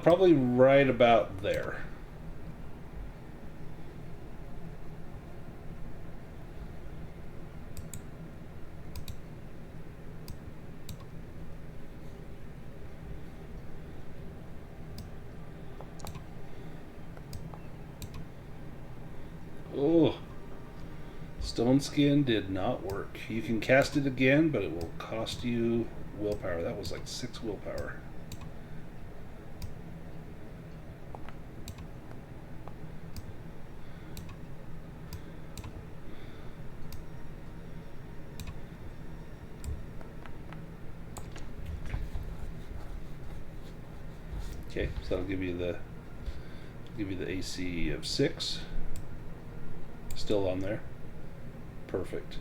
Probably right about there. Oh, stone skin did not work. You can cast it again, but it will cost you willpower. That was like 6 willpower. Okay, so that'll give you the AC of 6. Still on there. Perfect.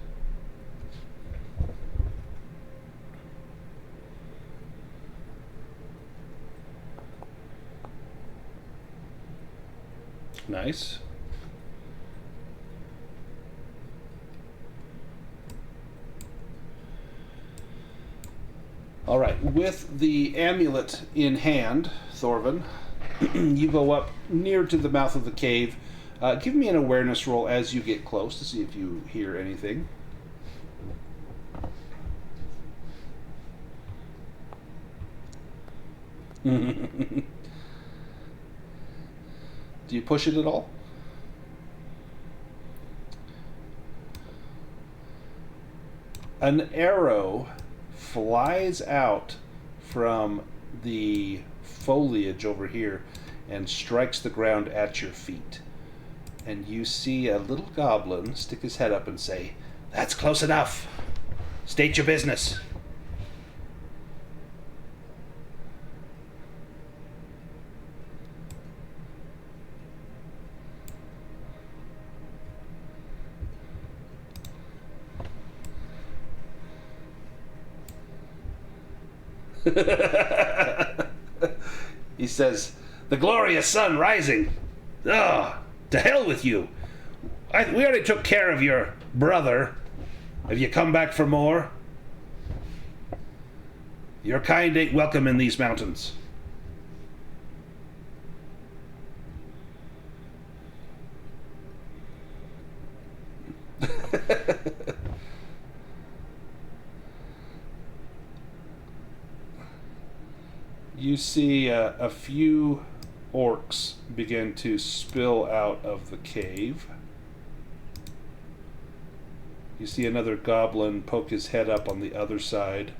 Nice. All right, with the amulet in hand, Thorvin, you go up near to the mouth of the cave. Give me an awareness roll as you get close to see if you hear anything. Do you push it at all? An arrow flies out from the foliage over here and strikes the ground at your feet. And you see a little goblin stick his head up and say, "That's close enough. State your business." He says, "The glorious sun rising. Ah, to hell with you. We already took care of your brother. Have you come back for more? Your kind ain't welcome in these mountains." You see a few orcs begin to spill out of the cave. You see another goblin poke his head up on the other side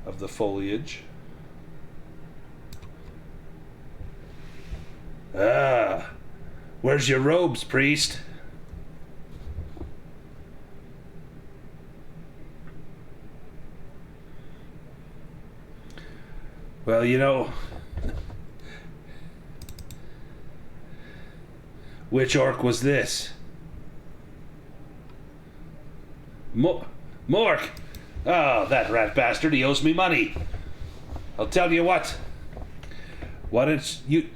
of the foliage. "Ah, where's your robes, priest?" "Well, you know, which orc was this?" "Mork! Oh, that rat bastard, he owes me money. I'll tell you what. Why don't you...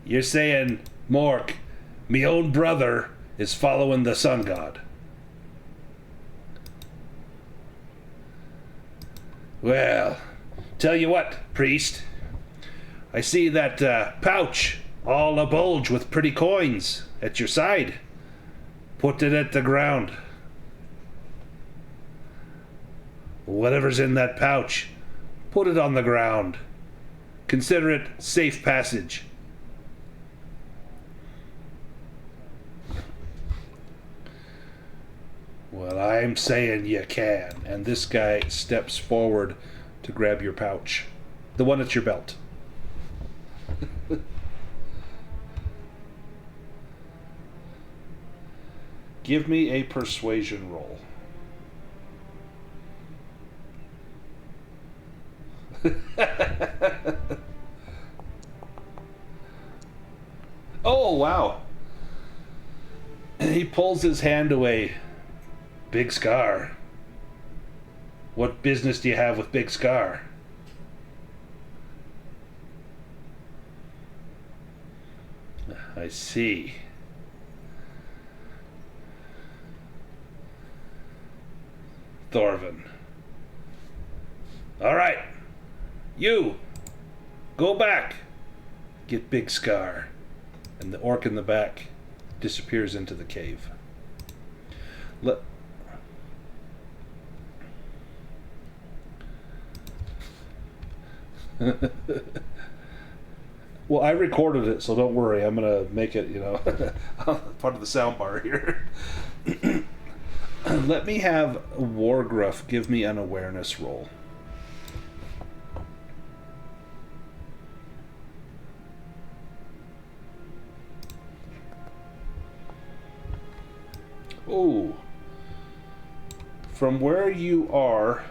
You're saying, Mork, me own brother is following the sun god. Well, tell you what, priest. I see that pouch all a-bulge with pretty coins at your side. Put it at the ground. Whatever's in that pouch, put it on the ground. Consider it safe passage." "Well, I'm saying you can." And this guy steps forward to grab your pouch. The one at your belt. Give me a persuasion roll. Oh, wow. He pulls his hand away. "Big Scar. What business do you have with Big Scar?" "I see. Thorvin. All right. You, go back. Get Big Scar." And the orc in the back disappears into the cave. Well, I recorded it, so don't worry. I'm going to make it, part of the sound bar here. Let me have Wargruff give me an awareness roll. Oh. From where you are,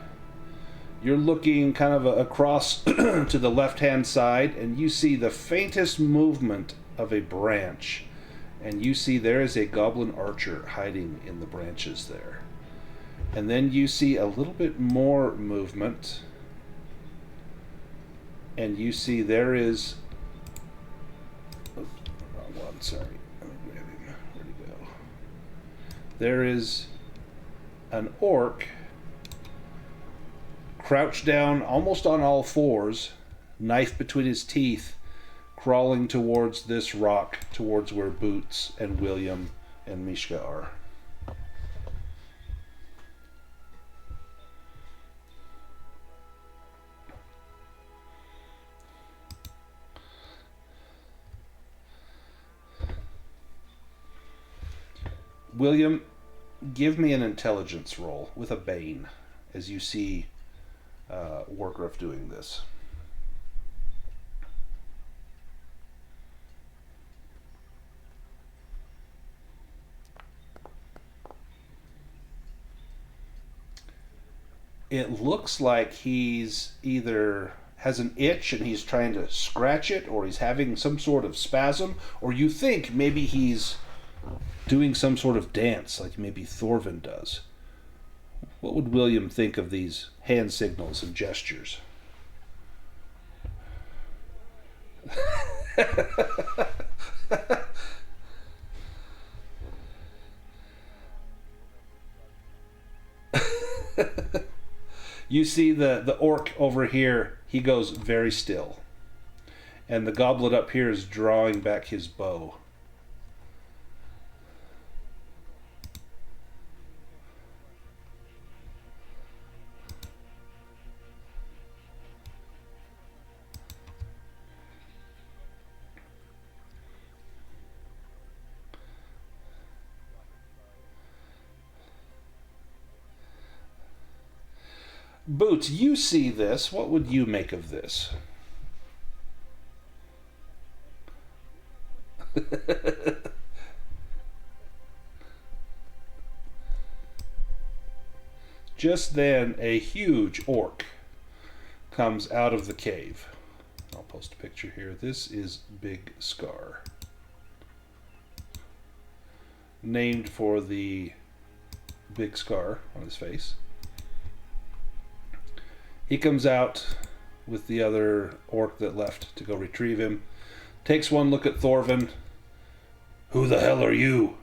you're looking kind of across to the left-hand side, and you see the faintest movement of a branch. And you see there is a goblin archer hiding in the branches there. And then you see a little bit more movement. And you see there is... Oh, wrong one, sorry. Let me grab him. Where'd he go? There is an orc crouched down almost on all fours, knife between his teeth, crawling towards this rock, towards where Boots and William and Mishka are. William, give me an intelligence roll with a Bane as you see Wargriff doing this. It looks like he's either has an itch and he's trying to scratch it, or he's having some sort of spasm, or you think maybe he's doing some sort of dance like maybe Thorvin does. What would William think of these hand signals and gestures? You see the orc over here, he goes very still. And the goblet up here is drawing back his bow. Boots, you see this. What would you make of this? Just then, a huge orc comes out of the cave. I'll post a picture here. This is Big Scar, named for the big scar on his face. He comes out with the other orc that left to go retrieve him. Takes one look at Thorvin. Who the hell are you?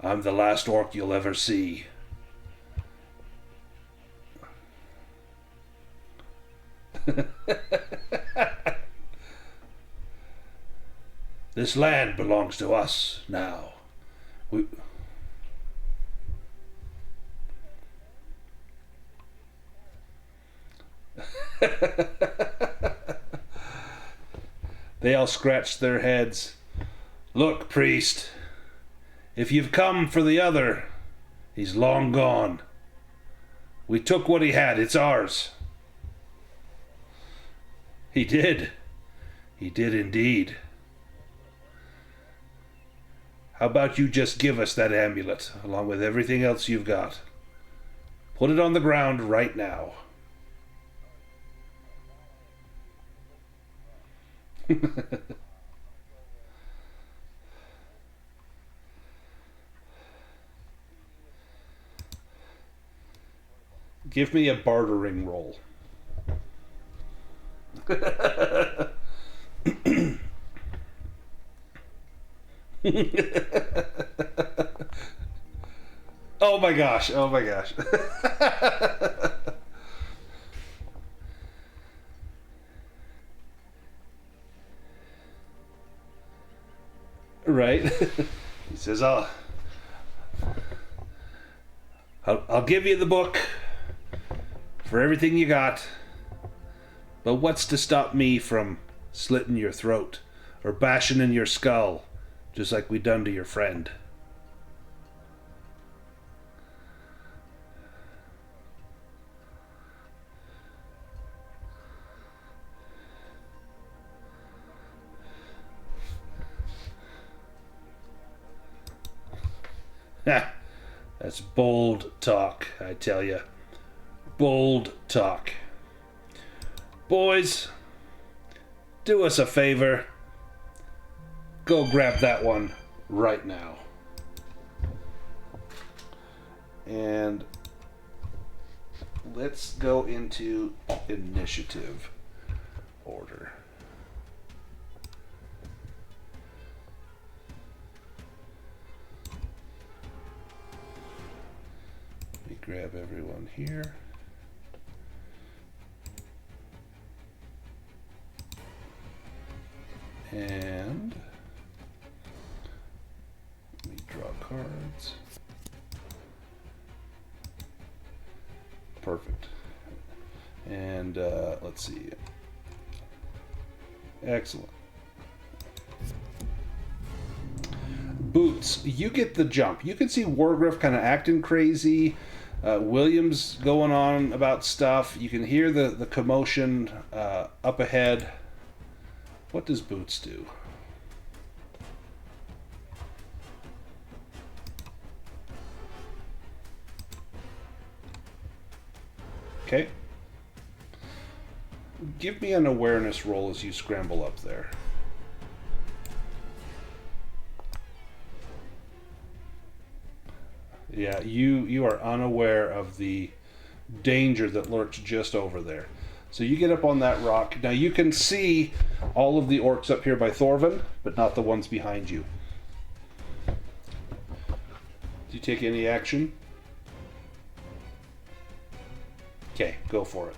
I'm the last orc you'll ever see. This land belongs to us now. They all scratched their heads. Look, priest, if you've come for the other, he's long gone. We took what he had, it's ours. He did. He did indeed. How about you just give us that amulet, along with everything else you've got? Put it on the ground right now. Give me a bartering roll. Oh my gosh, oh my gosh. Right? He says, I'll give you the book for everything you got, but what's to stop me from slitting your throat or bashing in your skull, just like we done to your friend? Ha! That's bold talk, I tell you. Bold talk. Boys, do us a favor. Go grab that one right now. And let's go into initiative order. Let me grab everyone here. And let me draw cards. Perfect. And let's see. Excellent. Boots, you get the jump. You can see Wargriff kind of acting crazy. William's going on about stuff. You can hear the commotion up ahead. What does Boots do? Okay. Give me an awareness roll as you scramble up there. Yeah, you are unaware of the danger that lurks just over there. So you get up on that rock. Now you can see all of the orcs up here by Thorvin, but not the ones behind you. Do you take any action? Okay, go for it.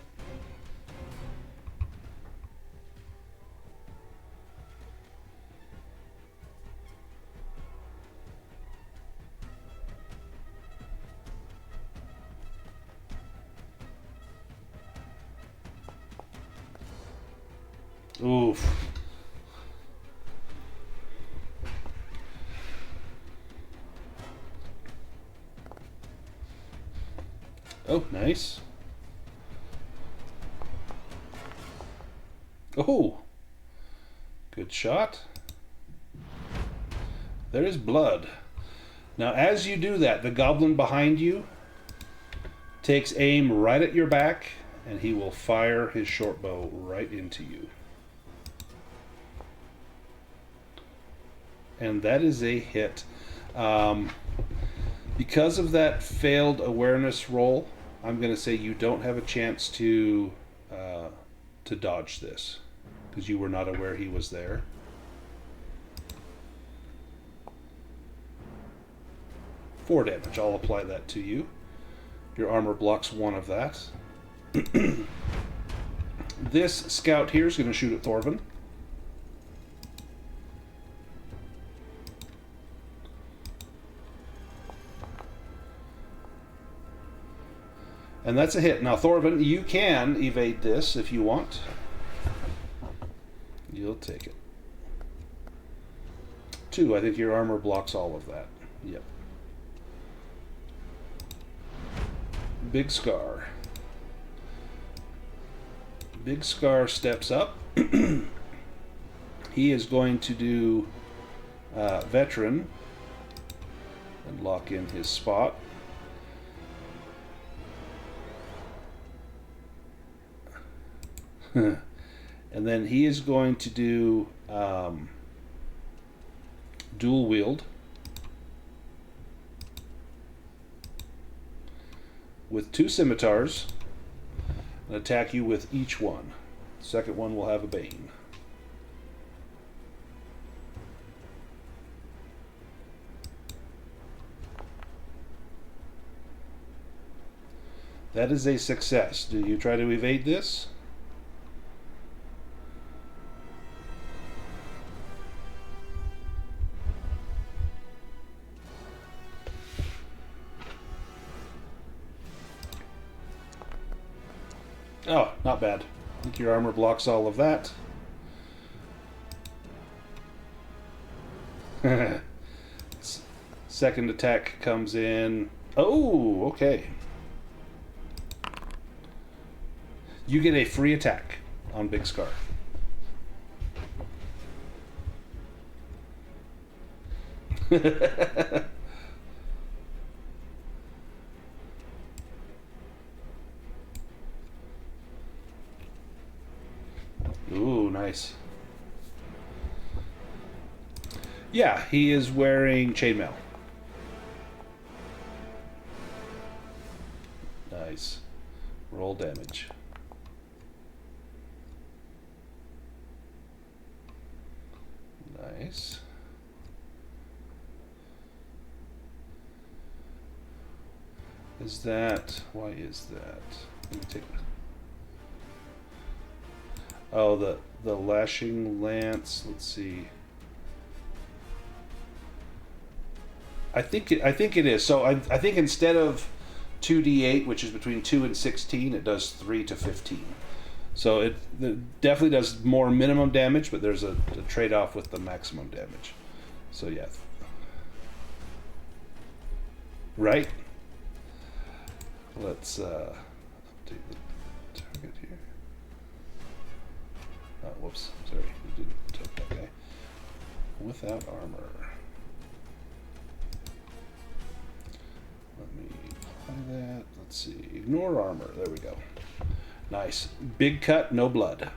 Oof. Oh, nice. Oh, good shot. There is blood. Now, as you do that, the goblin behind you takes aim right at your back, and he will fire his short bow right into you. And that is a hit. Because of that failed awareness roll, I'm going to say you don't have a chance to dodge this, because you were not aware he was there. Four damage. I'll apply that to you. Your armor blocks one of that. This scout here is going to shoot at Thorvin. And that's a hit. Now, Thorvin, you can evade this if you want. You'll take it. 2. I think your armor blocks all of that. Yep. Big Scar. Big Scar steps up. He is going to do Veteran and lock in his spot. And then he is going to do Dual Wield with 2 scimitars and attack you with each one. The second one will have a Bane. That is a success. Do you try to evade this? Oh, not bad. I think your armor blocks all of that. Second attack comes in. Oh, okay. You get a free attack on Big Scar. Ooh, nice. Yeah, he is wearing chainmail. Nice. Roll damage. Nice. Is that... Why is that? Let me take... Oh, the lashing lance. Let's see. I think it is. So I think instead of 2d8, which is between 2 and 16, it does 3 to 15. So it definitely does more minimum damage, but there's a trade-off with the maximum damage. So yeah. Right? Let's update the target here. Oh, whoops. Sorry. We didn't take that guy. Without armor. Let me apply that. Let's see. Ignore armor. There we go. Nice. Big cut, no blood.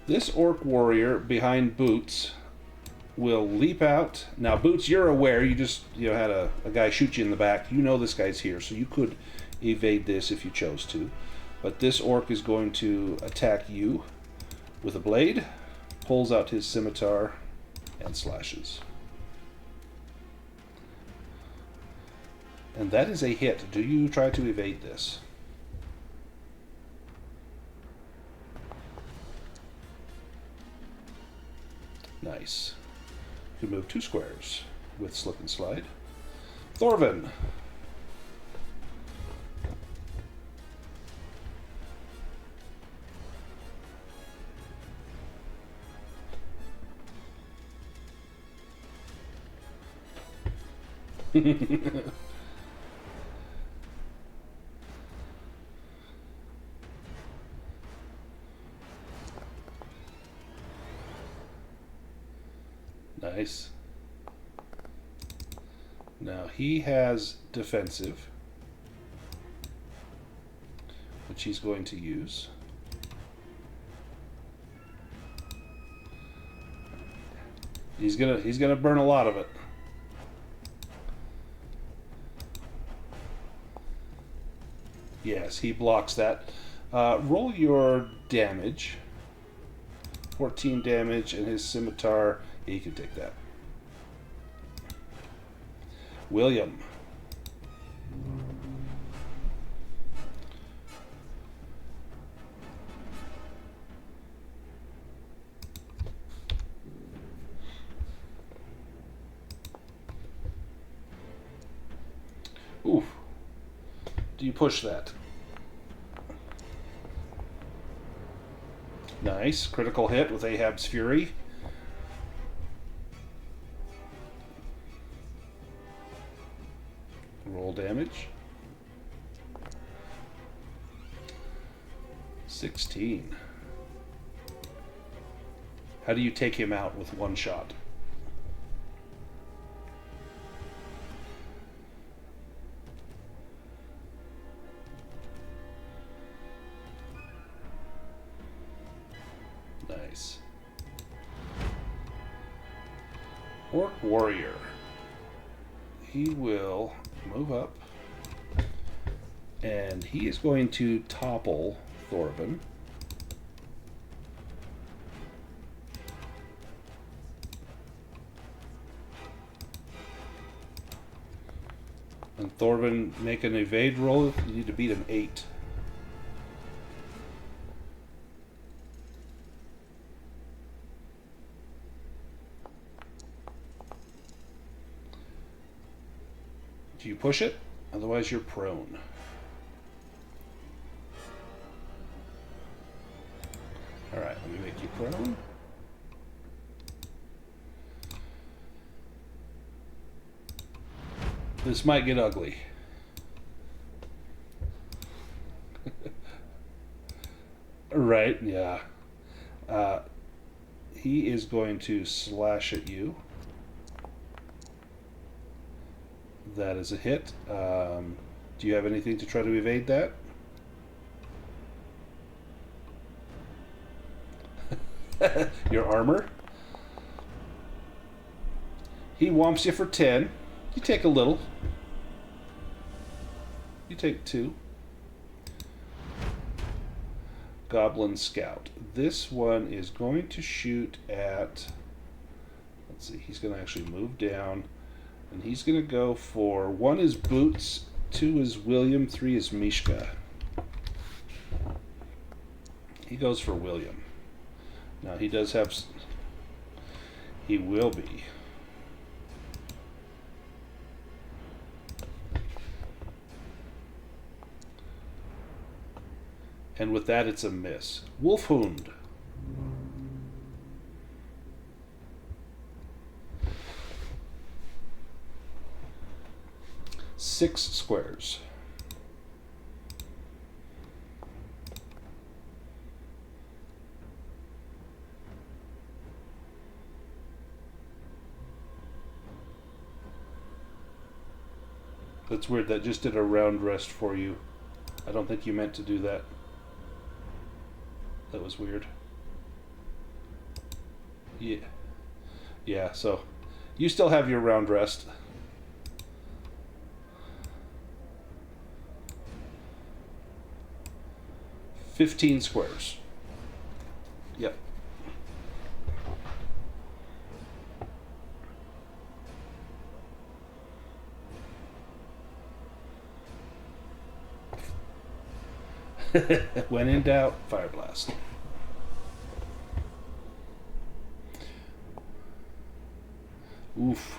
This orc warrior behind Boots will leap out. Now, Boots, you're aware. You just had a guy shoot you in the back. You know this guy's here, so you could evade this if you chose to. But this orc is going to attack you with a blade, pulls out his scimitar, and slashes. And that is a hit. Do you try to evade this? Nice. You can move 2 squares with slip and slide. Thorvin. Nice. Now he has defensive, which he's going to use. He's gonna burn a lot of it. Yes, he blocks that. Roll your damage. 14 damage, and his scimitar. He can take that. William. Oof. Do you push that? Nice. Critical hit with Ahab's Fury. Roll damage. 16. How do you take him out with one shot? Nice. Orc Warrior. He will move up, and he is going to topple Thorvin. And Thorvin, make an evade roll. You need to beat an 8. Do you push it? Otherwise you're prone. Alright, let me make you prone. This might get ugly. Right, yeah. He is going to slash at you. That is a hit. Do you have anything to try to evade that? Your armor? He whomps you for 10. You take a little. You take 2. Goblin Scout. This one is going to shoot at... Let's see, he's going to actually move down. And he's going to go for... 1 is Boots, 2 is William, 3 is Mishka. He goes for William. Now he does have... He will be. And with that, it's a miss. Wolfhund. Six squares. That's weird. That just did a round rest for you. I don't think you meant to do that. That was weird. Yeah. Yeah, so you still have your round rest. $15 squares. Yep. When in doubt, fire blast. Oof.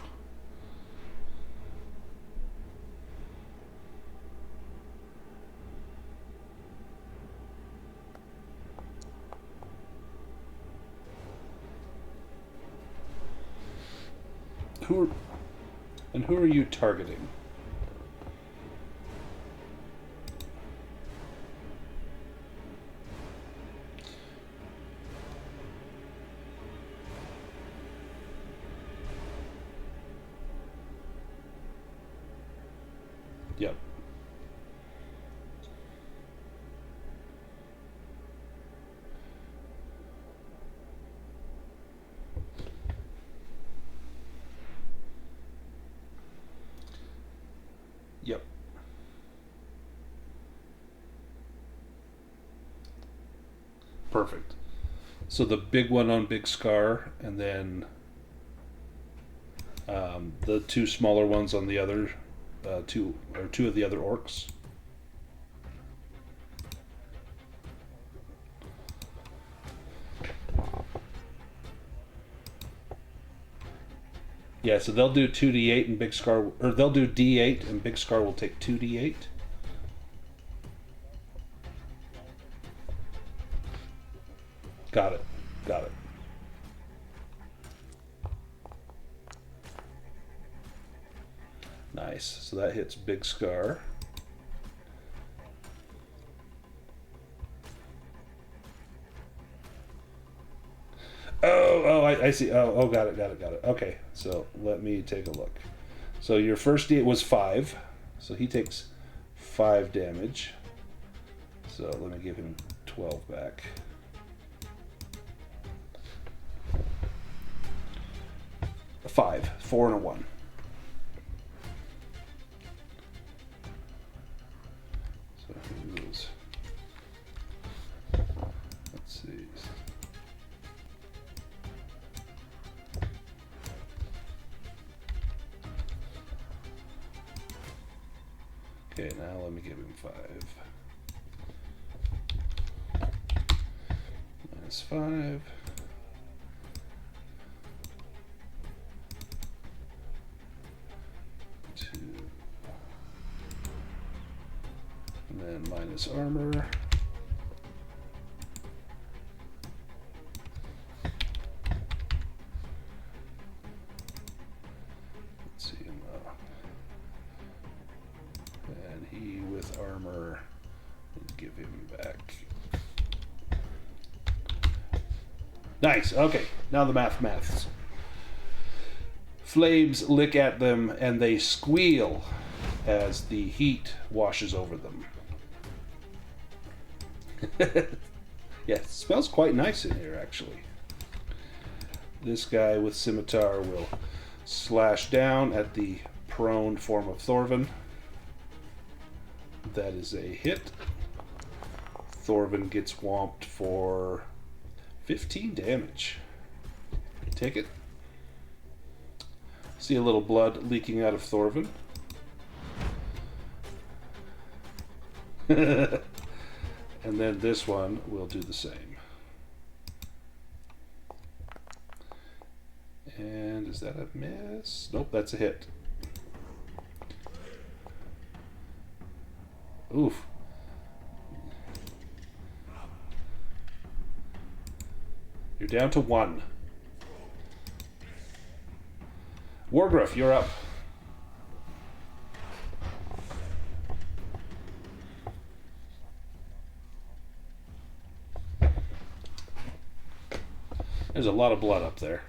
Who are you targeting? Yep. Yep. Perfect. So the big one on Big Scar, and then the 2 smaller ones on the other two of the other orcs. Yeah, so they'll do 2d8 and Big Scar, or they'll do d8 and Big Scar will take 2d8. Got it. Got it. Nice. So that hits Big Scar. Oh, I see. Oh, got it. Okay, so let me take a look. So your first D was 5, so he takes 5 damage. So let me give him 12 back. A 5, 4 and a 1. So he was, let's see. Okay, now let me give him 5. Minus 5. And then minus armor. Let's see him. And he with armor, we'll give him back. Nice. Okay, now the maths. Flames lick at them and they squeal as the heat washes over them. Yeah, it smells quite nice in here, actually. This guy with scimitar will slash down at the prone form of Thorvin. That is a hit. Thorvin gets whomped for 15 damage. Take it. See a little blood leaking out of Thorvin. And then this one will do the same. And is that a miss? Nope, that's a hit. Oof. You're down to 1. Wargruff, you're up. There's a lot of blood up there.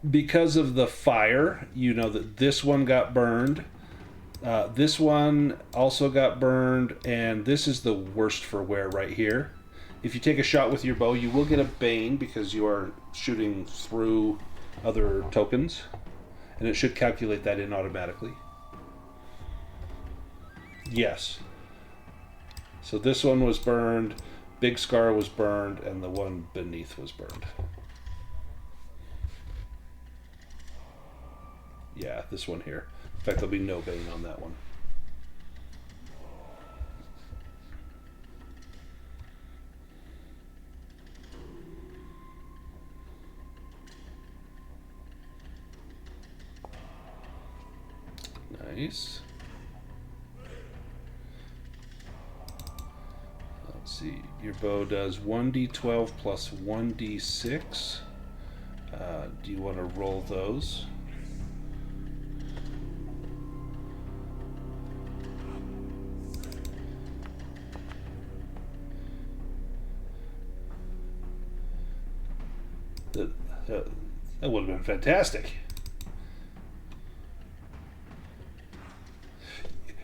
Because of the fire, you know that this one got burned. This one also got burned, and this is the worst for wear right here. If you take a shot with your bow, you will get a bane because you are shooting through other tokens, and it should calculate that in automatically. Yes. So this one was burned, Big Scar was burned, and the one beneath was burned. Yeah, this one here. In fact, there'll be no bane on that one. Nice. Let's see. Your bow does 1d12 plus 1d6. Do you want to roll those? That would have been fantastic.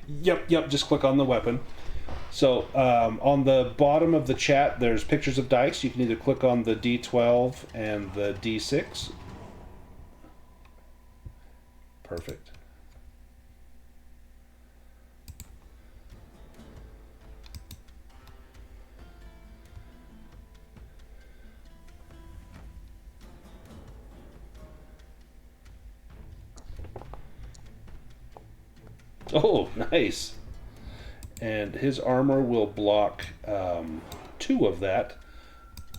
Yep, just click on the weapon. So on the bottom of the chat, there's pictures of dice. You can either click on the D12 and the D6. Perfect. Oh, nice. And his armor will block 2 of that,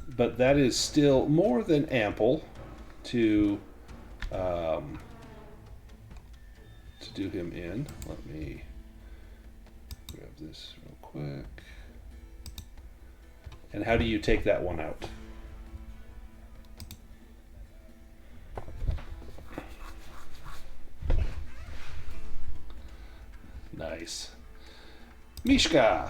but that is still more than ample to do him in. Let me grab this real quick. And how do you take that one out? Nice. Mishka.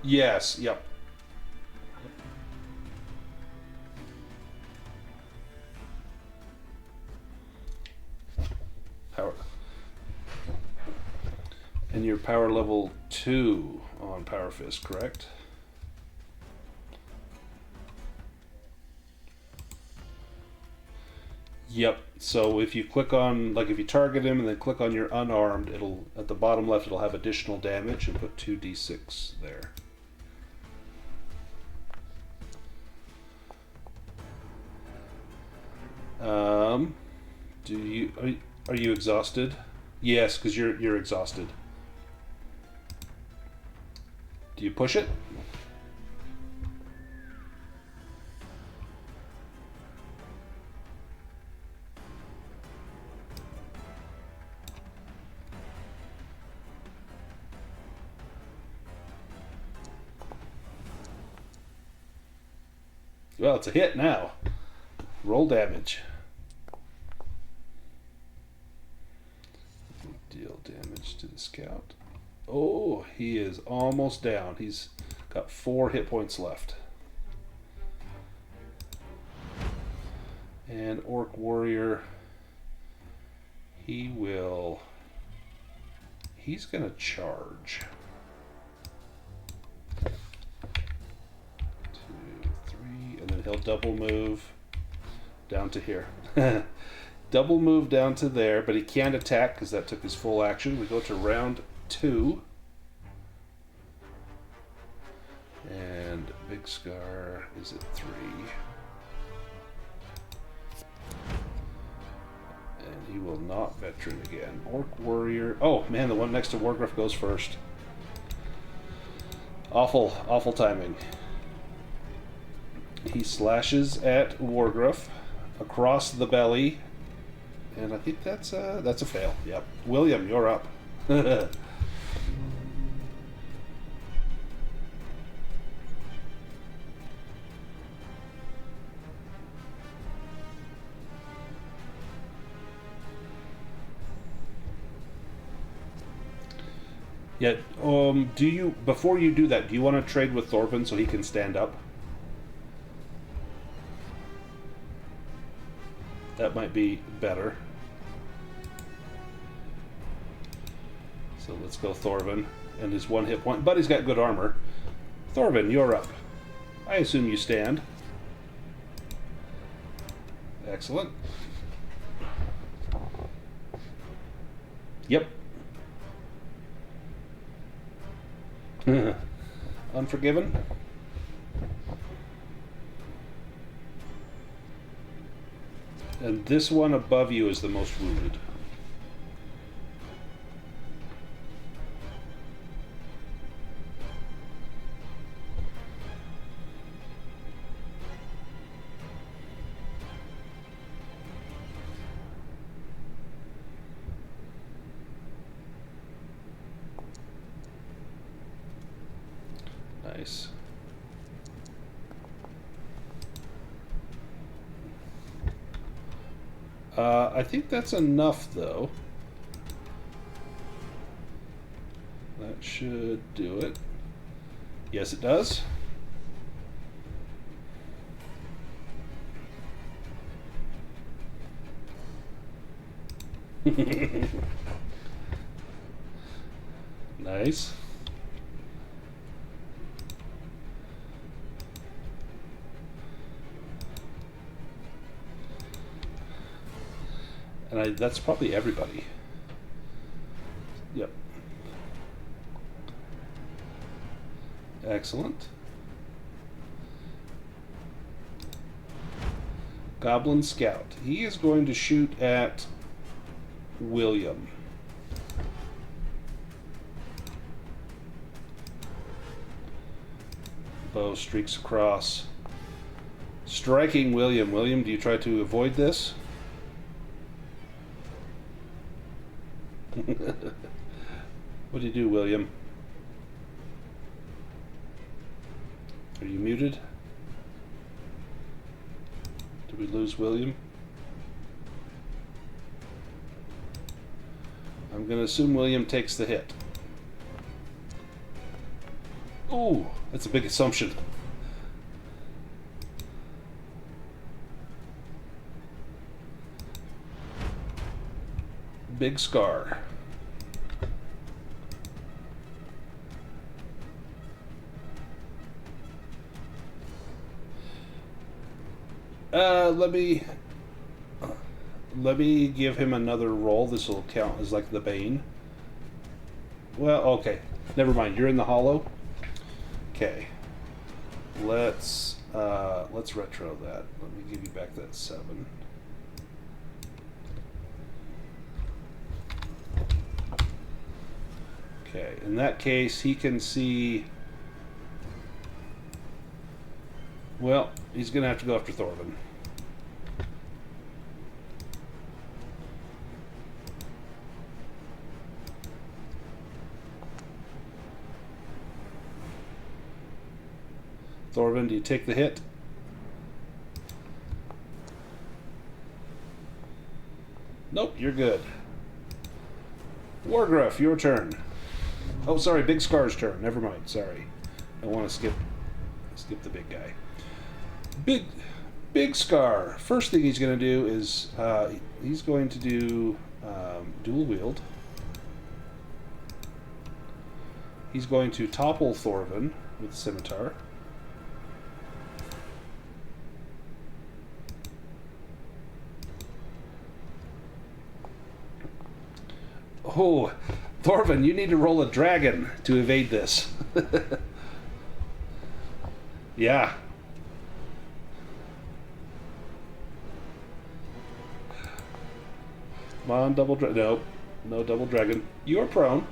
Yes, yep. Power. And you're power level 2 on Power Fist, correct? Yep. So if you click on, like if you target him and then click on your unarmed, it'll, at the bottom left, it'll have additional damage and put 2d6 there. Are you exhausted? Yes, because you're exhausted. Do you push it? Well, it's a hit now. Roll damage. Deal damage to the scout. Oh, he is almost down. He's got 4 hit points left. And Orc Warrior, he will he's going to charge. 2, 3, and then he'll double move down to here. Double move down to there, but he can't attack because that took his full action. We go to round 2. And Big Scar is at 3. And he will not veteran again. Orc Warrior. Oh man, the one next to Wargruff goes first. Awful, awful timing. He slashes at Wargruff across the belly. And I think that's a fail. Yep. William, you're up. Yeah. Do you, before you do that, do you want to trade with Thorvin so he can stand up? That might be better. So let's go Thorvin and his 1 hit point, but he's got good armor. Thorvin, you're up. I assume you stand. Excellent. Yep. Unforgiven. And this one above you is the most wounded. Nice. I think that's enough, though. That should do it. Yes, it does. Nice. And that's probably everybody. Yep. Excellent. Goblin Scout. He is going to shoot at William. Bow streaks across. Striking William. William, do you try to avoid this? What do you do, William? Are you muted? Did we lose William? I'm going to assume William takes the hit. Ooh, that's a big assumption. Big Scar. Let me give him another roll. This will count as like the Bane. Well, okay. Never mind. You're in the hollow. Okay. Let's retro that. Let me give you back that 7. Okay. In that case, he can see. Well, he's going to have to go after Thorvin. Thorvin, do you take the hit? Nope, you're good. Wargruff, your turn. Oh, sorry, Big Scar's turn. Never mind, sorry. I want to skip the big guy. Big Scar. First thing he's going to do is he's going to do dual wield. He's going to topple Thorvin with the scimitar. Oh, Thorvin, you need to roll a dragon to evade this. Yeah. Come on, double dragon. Nope, no double dragon. You are prone.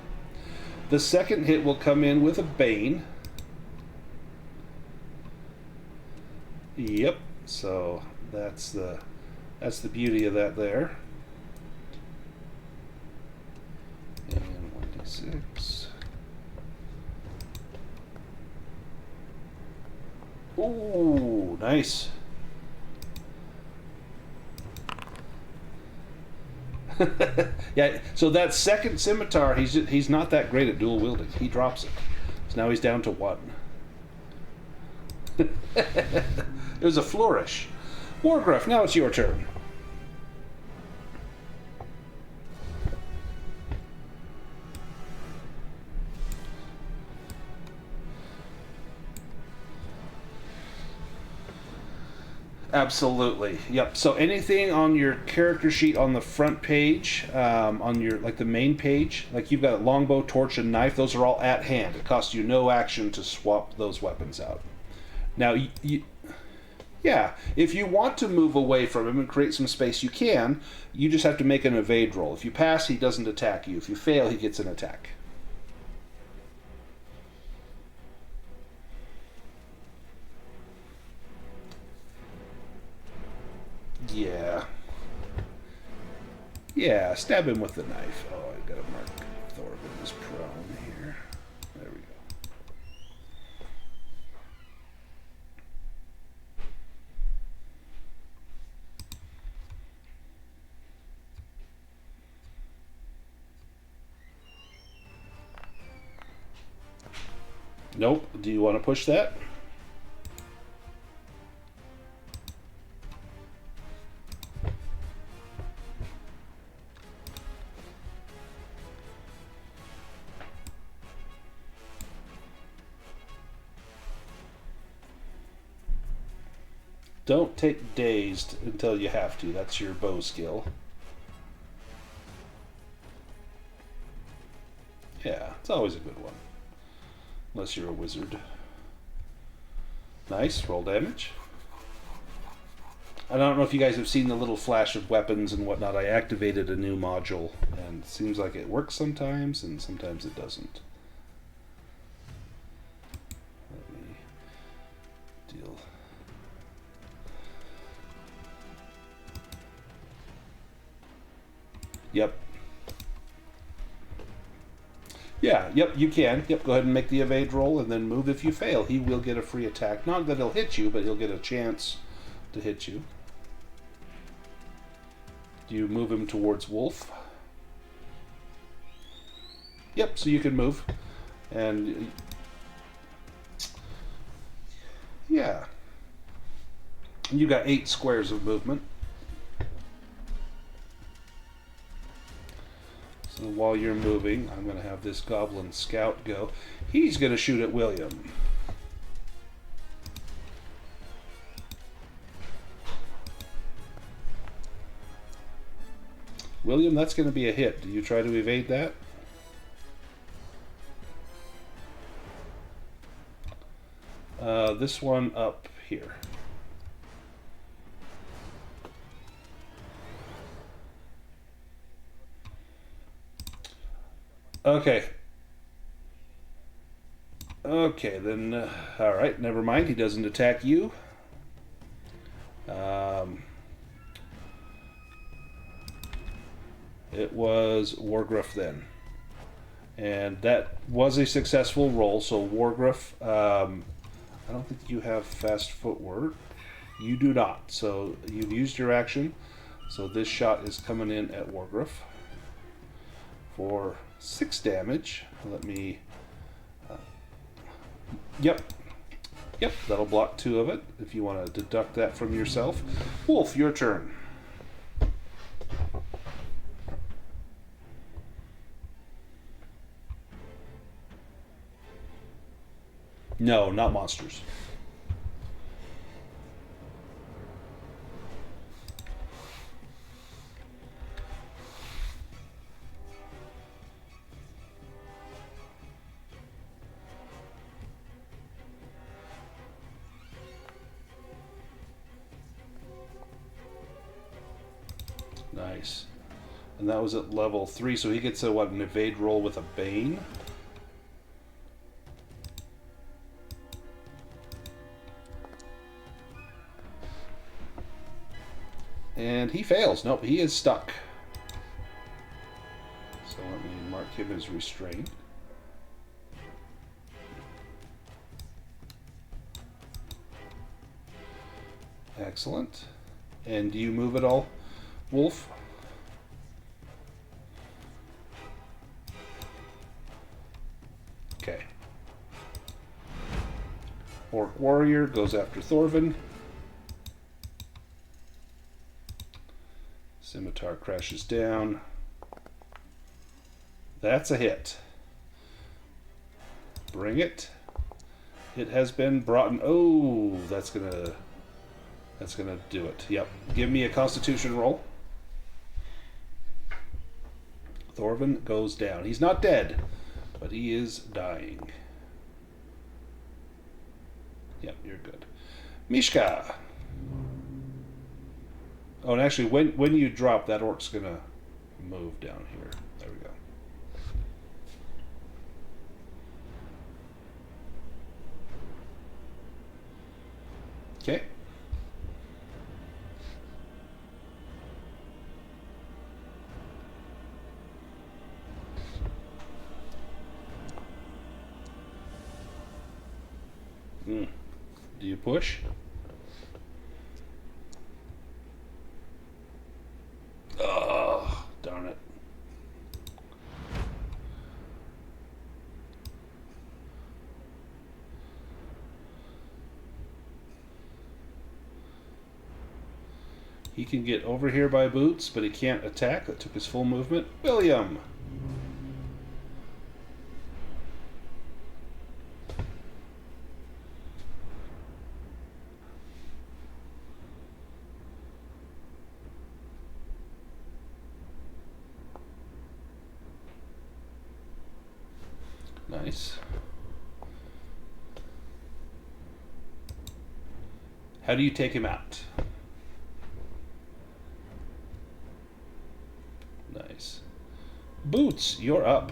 The second hit will come in with a Bane. Yep. So that's the beauty of that there. And 1d6. Ooh, nice. Yeah, so that second scimitar, he's not that great at dual wielding. He drops it. So now he's down to 1. It was a flourish. Wargruff, now it's your turn. Absolutely. Yep. So anything on your character sheet on the front page, on your the main page, like you've got a longbow, torch, and knife. Those are all at hand. It costs you no action to swap those weapons out. Now, yeah, if you want to move away from him and create some space, you can. You just have to make an evade roll. If you pass, he doesn't attack you. If you fail, he gets an attack. Yeah. Yeah, stab him with the knife. Oh, I've got to mark Thorvin as prone here. There we go. Nope. Do you want to push that? Don't take dazed until you have to. That's your bow skill. Yeah, it's always a good one. Unless you're a wizard. Nice, roll damage. I don't know if you guys have seen the little flash of weapons and whatnot. I activated a new module, and it seems like it works sometimes, and sometimes it doesn't. Let me deal. Yep. Yeah, yep, you can. Yep, go ahead and make the evade roll and then move. If you fail, he will get a free attack. Not that he'll hit you, but he'll get a chance to hit you. Do you move him towards Wolf? Yep, so you can move. And yeah. And you got 8 squares of movement. So while you're moving, I'm going to have this goblin scout go. He's going to shoot at William. William, that's going to be a hit. Do you try to evade that? This one up here. Okay. Okay, then, alright, never mind. He doesn't attack you. It was Wargruff then. And that was a successful roll, so Wargruff, I don't think you have fast footwork. You do not, so you've used your action. So this shot is coming in at Wargruff for 6 damage. Let me... Yep, that'll block 2 of it, if you want to deduct that from yourself. Wolf, your turn. No, not monsters. Nice. And that was at level 3, so he gets a, what, an evade roll with a Bane? And he fails. Nope, he is stuck. So let me mark him as restrained. Excellent. And do you move at all, Wolf? Okay. Orc Warrior goes after Thorvin. Scimitar crashes down. That's a hit. Bring it. It has been brought in. Oh, that's gonna do it. Yep. Give me a Constitution roll. Thorvin goes down. He's not dead, but he is dying. Yep, you're good. Mishka. Oh, and actually, when you drop, that orc's gonna move down here. There we go. Okay. Do you push? Oh, darn it. He can get over here by Boots, but he can't attack. That took his full movement. William! Nice. How do you take him out? Nice. Boots, you're up.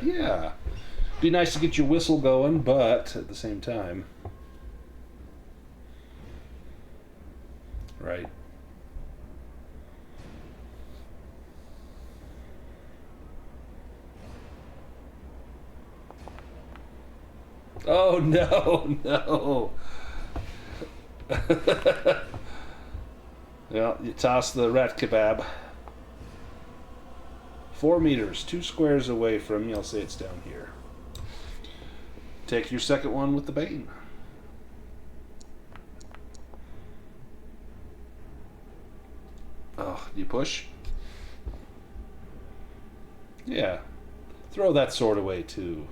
Yeah. Be nice to get your whistle going, but at the same time. Right. Oh no, no. Well, you toss the rat kebab. 4 meters, 2 squares away from me. I'll say it's down here. Take your second one with the Bane. Oh, do you push? Yeah. Throw that sword away too.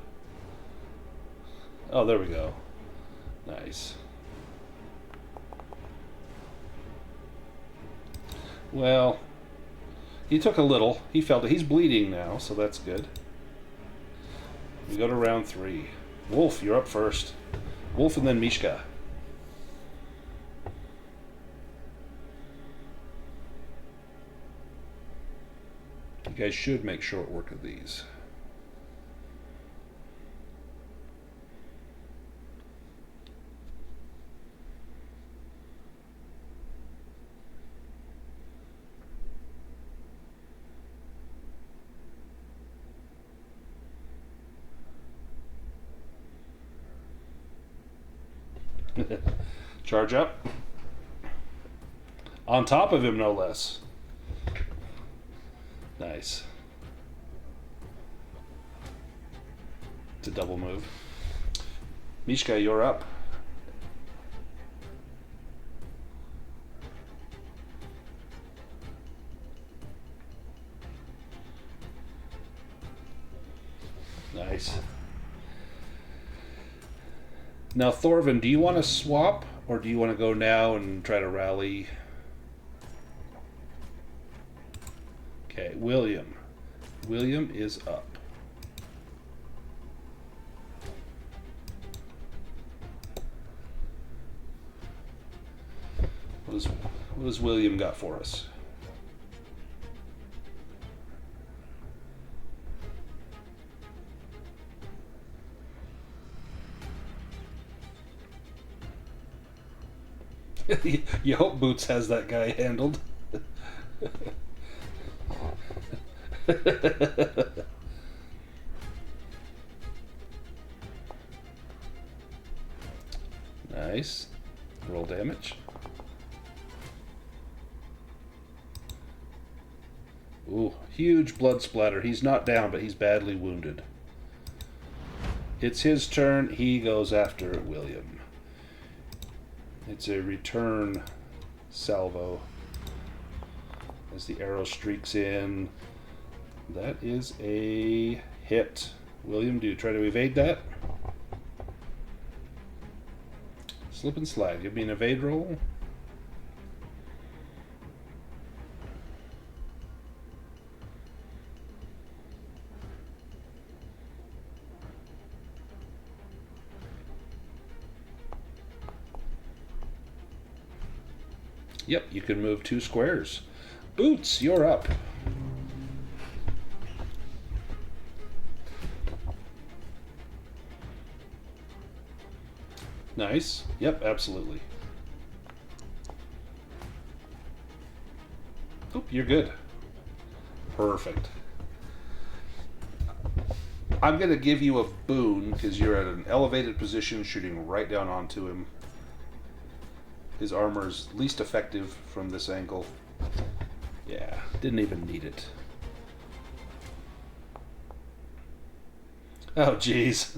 Oh, there we go. Nice. Well, he took a little. He felt it. He's bleeding now, so that's good. We go to round 3. Wolf, you're up first. Wolf and then Mishka. You guys should make short work of these. Charge up. On top of him, no less. Nice. It's a double move. Mishka, you're up. Nice. Now, Thorvin, do you want to swap, or do you want to go now and try to rally? Okay, William. William is up. What has William got for us? You hope Boots has that guy handled. Nice. Roll damage. Ooh, huge blood splatter. He's not down, but he's badly wounded. It's his turn. He goes after William. It's a return salvo as the arrow streaks in. That is a hit. William, do you try to evade that? Slip and slide. Give me an evade roll. Yep, you can move 2 squares. Boots, you're up. Nice. Yep, absolutely. Oop, you're good. Perfect. I'm going to give you a boon because you're at an elevated position shooting right down onto him. His armor's least effective from this angle. Yeah, didn't even need it. Oh, jeez.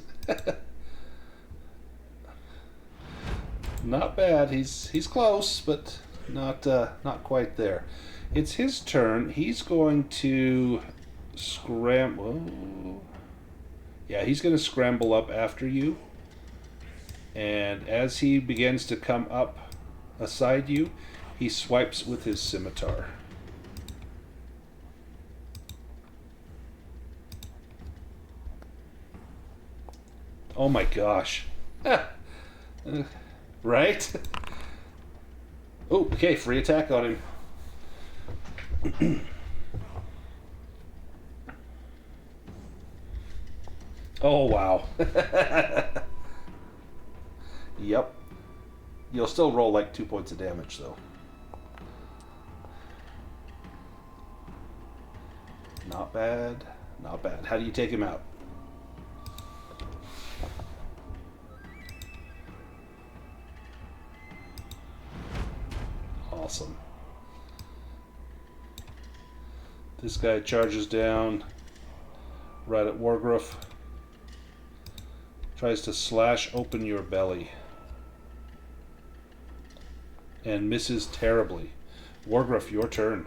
Not bad. He's close, but not quite there. It's his turn. He's going to scramble. Yeah, he's going to scramble up after you. And as he begins to come up aside you, he swipes with his scimitar. Oh my gosh. Right? Oh, okay, free attack on him. Oh, wow. Yep. You'll still roll like 2 points of damage, though. Not bad. Not bad. How do you take him out? Awesome. This guy charges down right at Wargruff. Tries to slash open your belly. And misses terribly. Wargruff, your turn.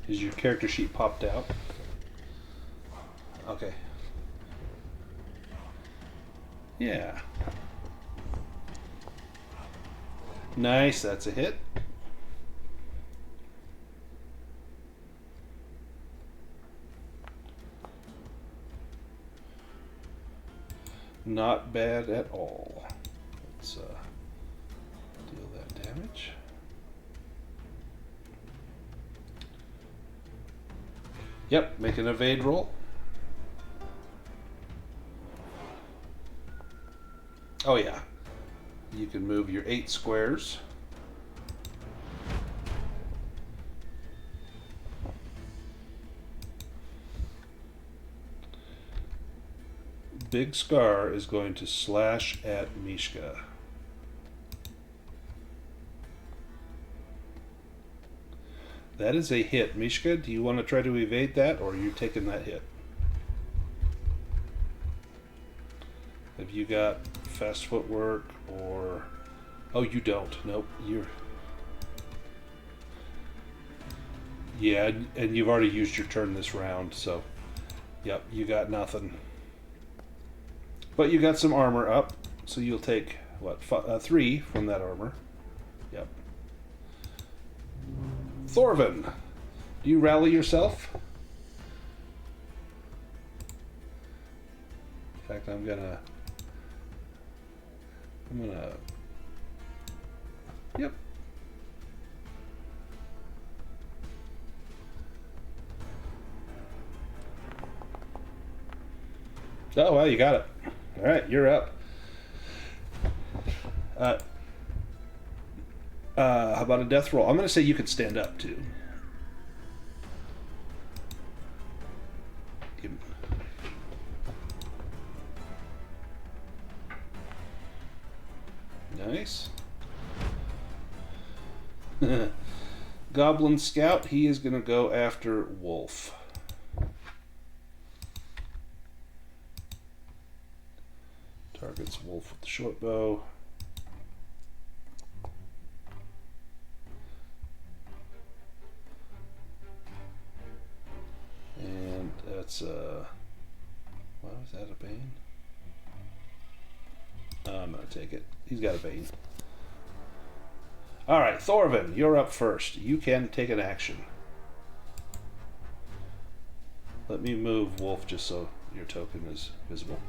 Is your character sheet popped out? Okay. Yeah. Nice, that's a hit. Not bad at all. Let's deal that damage. Yep, make an evade roll. Oh yeah. You can move your 8 squares. big scar is going to slash at Mishka. That is a hit. Mishka, do you want to try to evade that, or are you taking that hit? Have you got fast footwork, or... Oh, you don't. Nope, you're... Yeah, and you've already used your turn this round, so... Yep, you got nothing. But you got some armor up, so you'll take, what, 3 from that armor. Yep. Thorvin, do you rally yourself? In fact, I'm gonna... Yep. Oh, well, you got it. All right, you're up. How about a death roll? I'm going to say you can stand up, too. Nice. Goblin Scout, he is going to go after Wolf. Targets Wolf with the short bow. And that's why was that a bane? I'm gonna take it. He's got a bane. Alright, Thorvin, you're up first. You can take an action. Let me move Wolf just so your token is visible.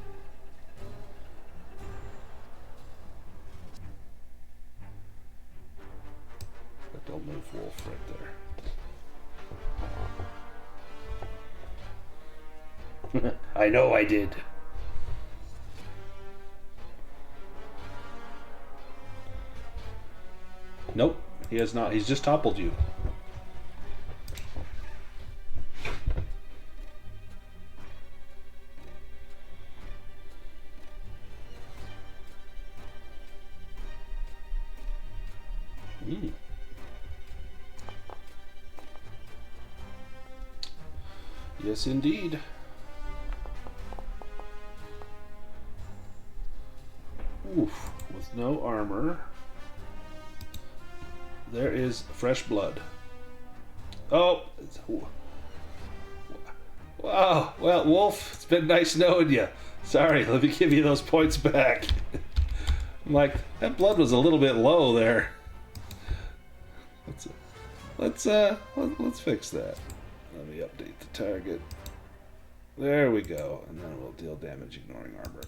But don't move Wolf right there. I know I did. Nope, he has not. He's just toppled you. Yes, indeed. Oof, with no armor. There is fresh blood. Oh! Wow. Well, Wolf, it's been nice knowing you. Sorry, let me give you those points back. I'm like, that blood was a little bit low there. Let's fix that. Let me update the target. There we go. And then we'll deal damage ignoring armor.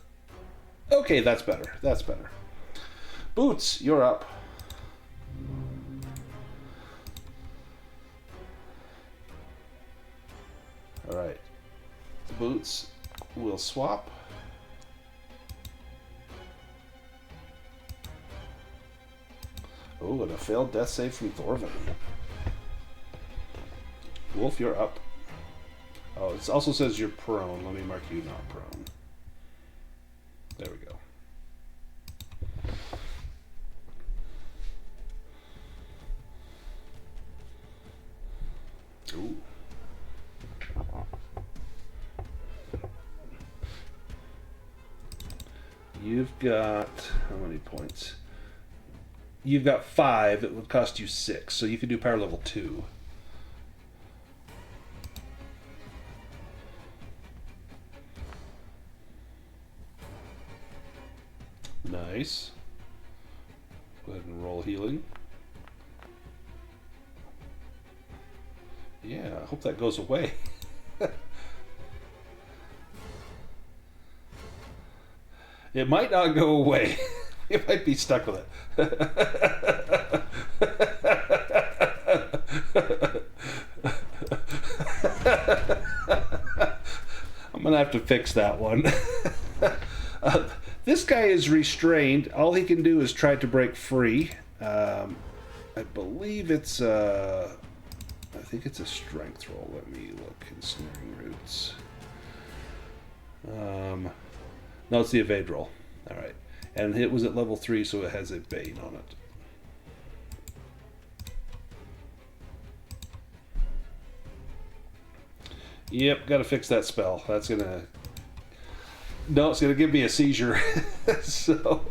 Okay, that's better. That's better. Boots, you're up. Alright. Boots will swap. Oh, and a failed death save from Dwarven. Wolf, you're up. Oh, it also says you're prone. Let me mark you not prone. There we go. Ooh. You've got, how many points? You've got 5. It would cost you 6, so you could do power level 2. Nice. Go ahead and roll healing. Yeah, I hope that goes away. It might not go away. You might be stuck with it. I'm going to have to fix that one. This guy is restrained. All he can do is try to break free. I believe it's I think it's a strength roll. Let me look. Ensnaring roots. No, it's the evade roll. All right. And it was at level 3, so it has a Bane on it. Yep, got to fix that spell. That's going to... No, it's going to give me a seizure. So...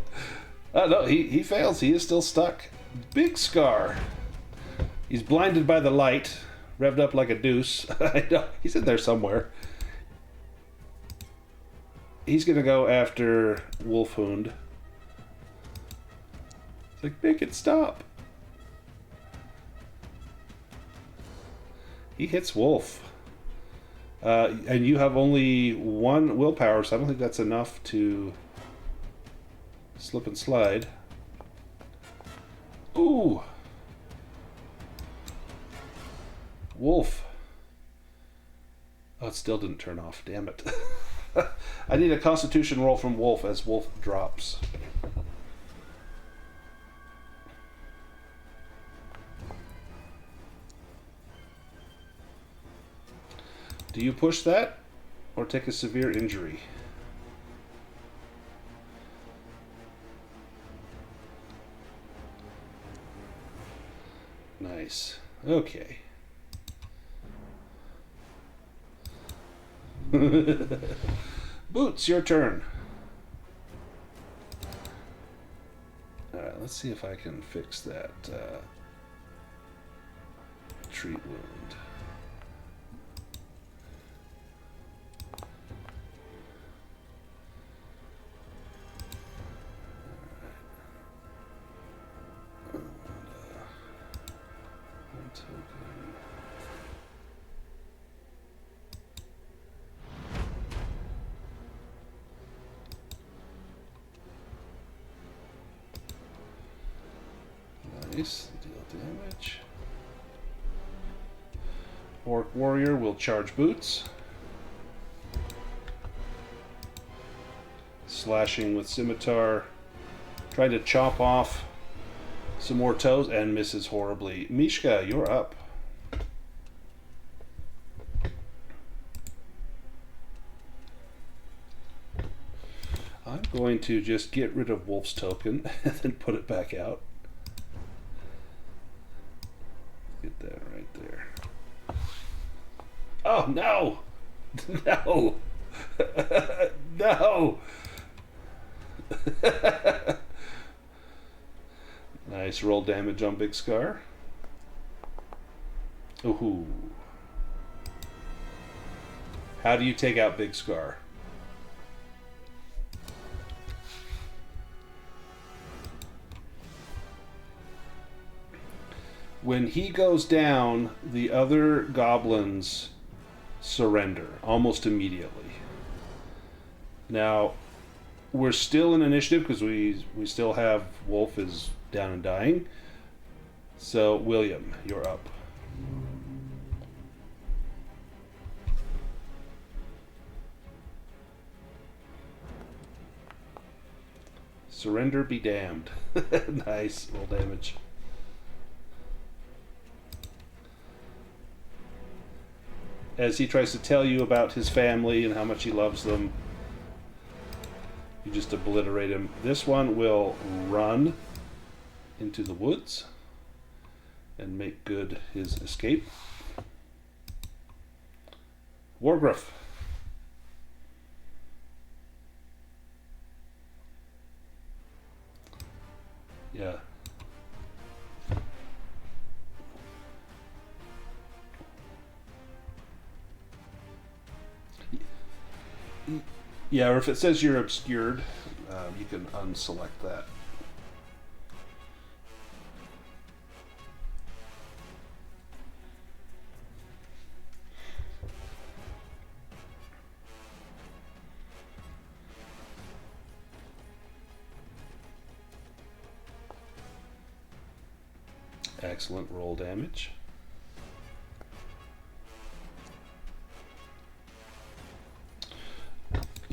no, he fails. He is still stuck. Big Scar. He's blinded by the light. Revved up like a deuce. I know. He's in there somewhere. He's going to go after Wolfhund. It's like, make it stop. He hits Wolf. And you have only 1 willpower, so I don't think that's enough to slip and slide. Ooh. Wolf. Oh, it still didn't turn off. Damn it. I need a Constitution roll from Wolf as Wolf drops. Do you push that or take a severe injury? Nice. Okay. Boots, your turn. Alright, let's see if I can fix that treat wound. Nice, deal damage. Orc Warrior will charge Boots. Slashing with Scimitar. Trying to chop off some more toes and misses horribly. Mishka, you're up. I'm going to just get rid of Wolf's token and then put it back out. Get that right there. Oh, no! No! No! Nice roll damage on Big Scar. Ooh. How do you take out Big Scar? When he goes down, the other goblins surrender almost immediately. Now, we're still in initiative because we still have Wolf is down and dying. So, William, you're up. Surrender be damned. Nice, roll damage. As he tries to tell you about his family and how much he loves them, you just obliterate him. This one will run into the woods and make good his escape. Wargruff. Yeah. Yeah, or if it says you're obscured, you can unselect that. Excellent roll damage.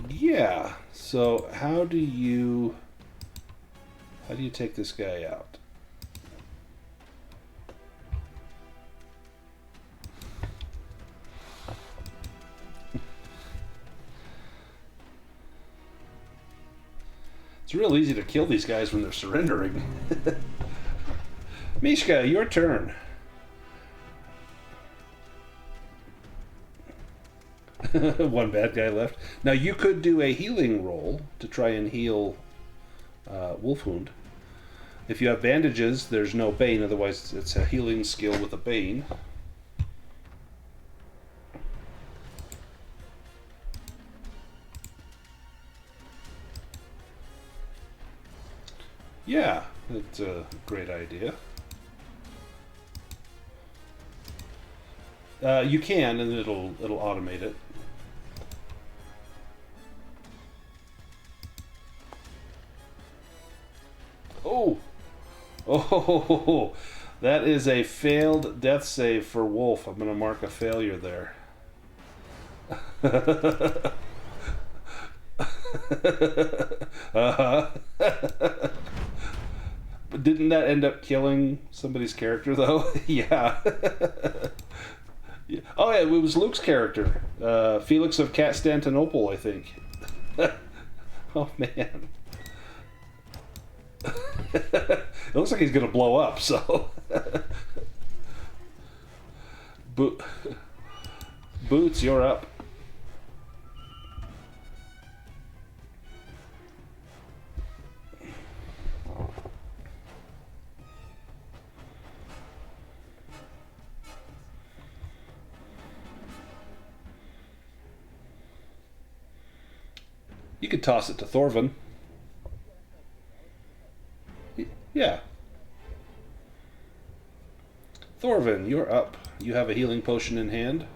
Yeah, so how do you take this guy out? It's real easy to kill these guys when they're surrendering. Mishka, your turn. One bad guy left. Now you could do a healing roll to try and heal Wolfhund. If you have bandages, there's no Bane. Otherwise, it's a healing skill with a Bane. Yeah, that's a great idea. You can, and it'll automate it. Oh! Oh, that is a failed death save for Wolf. I'm going to mark a failure there. But didn't that end up killing somebody's character, though? Yeah. Yeah. Oh, yeah, it was Luke's character. Felix of Constantinople, I think. Oh, man. It looks like he's going to blow up, so... Boots, you're up. You could toss it to Thorvin. Yeah. Thorvin, you're up. You have a healing potion in hand.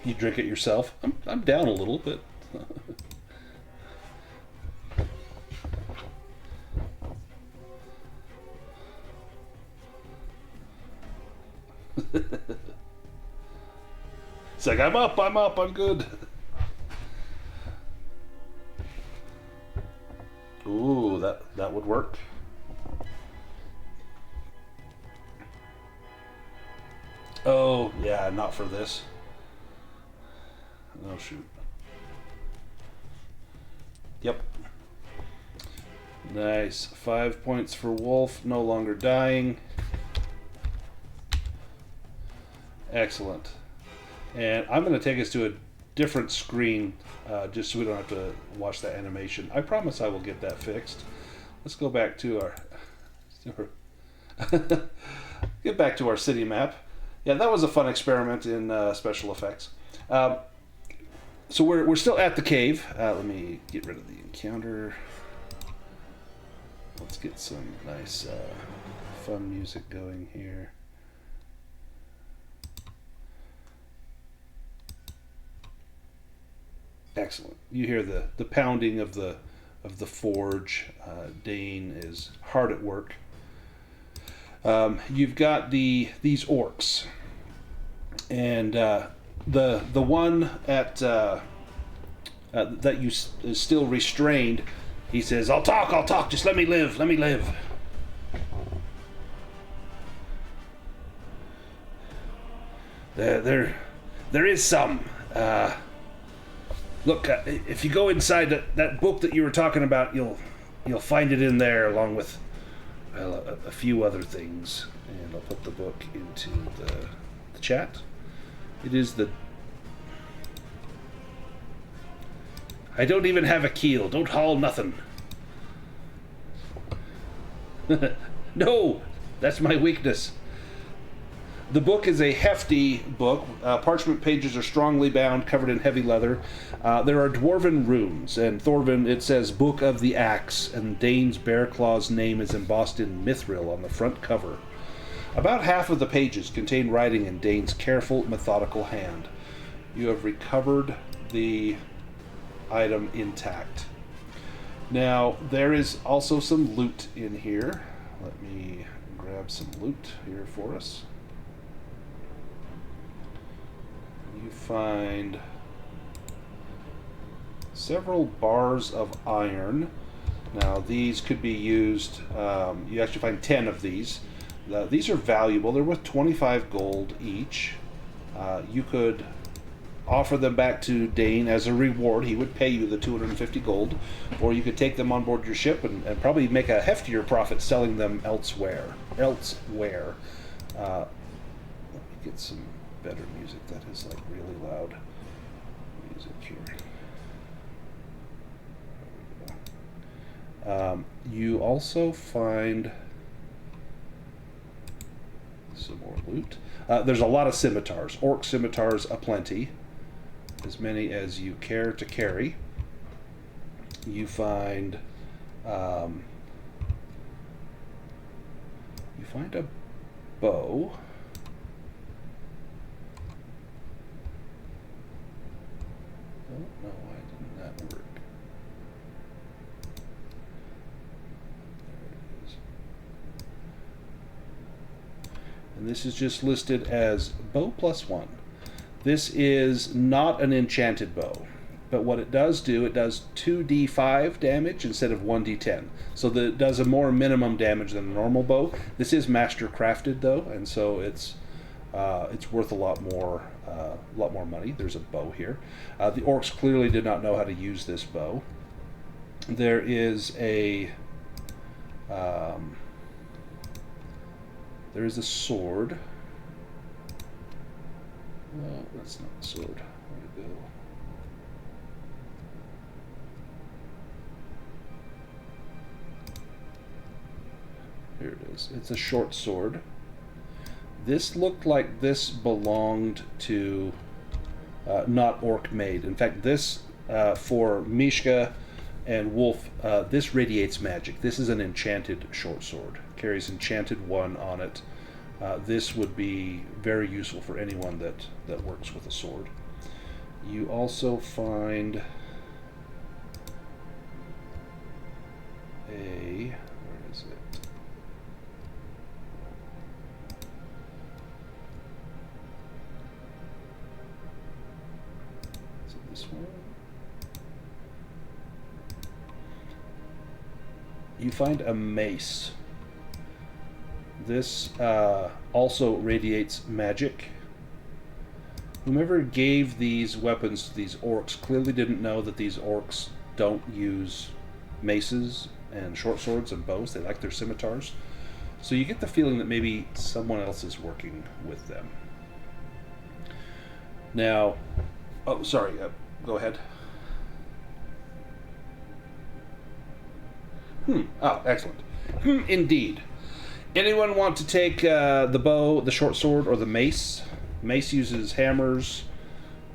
You drink it yourself. I'm down a little bit. It's like, I'm up, I'm good. Ooh, that would work. Oh, yeah, not for this. Oh, shoot. Yep. Nice. 5 points for Wolf, no longer dying. Excellent. And I'm going to take us to a different screen just so we don't have to watch that animation. I promise I will get that fixed. Let's go back to our... get back to our city map. Yeah, that was a fun experiment in special effects. So we're still at the cave. Let me get rid of the encounter. Let's get some nice fun music going here. Excellent. You hear the pounding of the forge. Dane is hard at work. You've got these orcs, and the one at that you is still restrained. He says, I'll talk. Just let me live. There is some. Look, if you go inside that book that you were talking about, you'll find it in there along with a few other things. And I'll put the book into the chat. It is the... I don't even have a keel. Don't haul nothing. No, that's my weakness. The book is a hefty book. Parchment pages are strongly bound, covered in heavy leather. There are Dwarven runes, and Thorvin, it says Book of the Axe, and Dane's Bearclaw's name is embossed in mithril on the front cover. About half of the pages contain writing in Dane's careful, methodical hand. You have recovered the item intact. Now, there is also some loot in here. Let me grab some loot here for us. You find several bars of iron. Now these could be used, you actually find 10 of these. These are valuable. They're worth 25 gold each. You could offer them back to Dane as a reward. He would pay you the 250 gold, or you could take them on board your ship and probably make a heftier profit selling them elsewhere. Let me get some better music. That is like really loud music here. You also find some more loot. There's a lot of scimitars. Orc scimitars aplenty. As many as you care to carry. You find a bow. Oh no, why didn't that work? There it is. And this is just listed as bow +1. This is not an enchanted bow, but what it does do, it does 2d5 damage instead of 1d10. So it does a more minimum damage than a normal bow. This is master crafted though, and so it's worth a lot more money. There's a bow here. The orcs clearly did not know how to use this bow. There is a sword. No, that's not the sword. Where'd it go? Here it is. It's a short sword. This looked like this belonged to not orc made. In fact, this for Mishka and Wolf, this radiates magic. This is an enchanted short sword. Carries enchanted 1 on it. This would be very useful for anyone that works with a sword. You also find where is it? Is it this one? You find a mace. This also radiates magic. Whomever gave these weapons to these orcs clearly didn't know that these orcs don't use maces and short swords and bows. They like their scimitars. So you get the feeling that maybe someone else is working with them. Now, oh, sorry, go ahead. Oh, excellent. Indeed. Anyone want to take the bow, the short sword, or the mace? Mace uses hammers.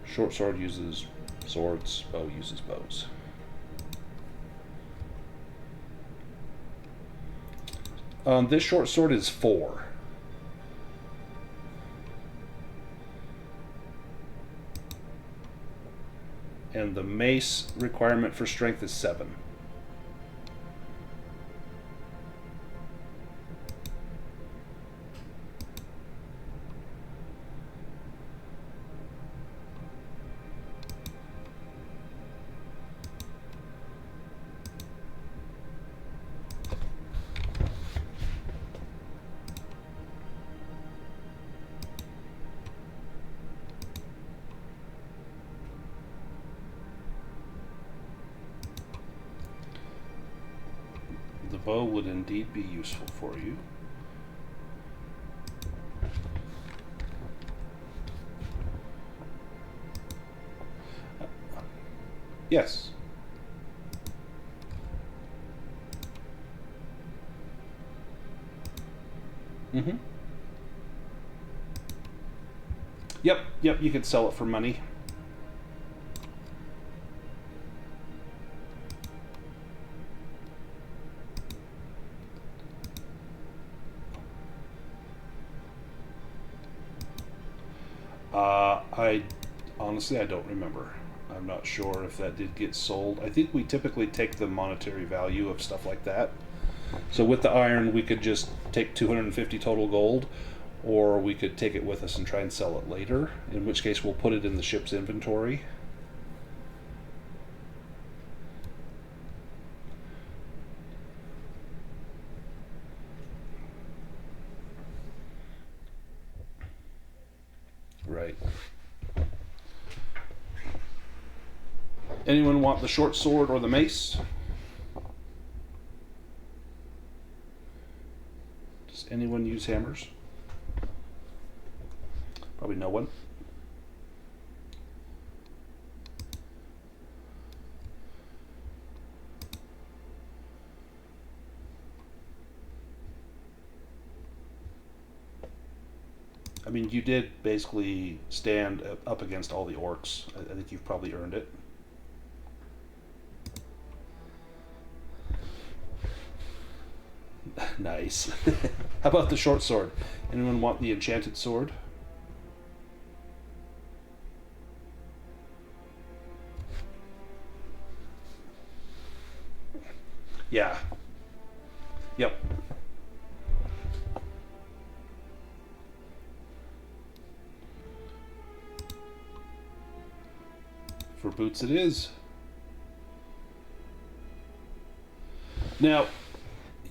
Short sword uses swords. Bow uses bows. This short sword is 4. And the mace requirement for strength is 7. The bow would indeed be useful for you. Yes. Mm-hmm. Yep, you could sell it for money. Honestly, I don't remember. I'm not sure if that did get sold. I think we typically take the monetary value of stuff like that. So with the iron, we could just take 250 total gold, or we could take it with us and try and sell it later, in which case we'll put it in the ship's inventory. Right. Anyone want the short sword or the mace? Does anyone use hammers? Probably no one. I mean, you did basically stand up against all the orcs. I think you've probably earned it. Nice. How about the short sword? Anyone want the enchanted sword? Yeah. Yep. For boots it is. Now,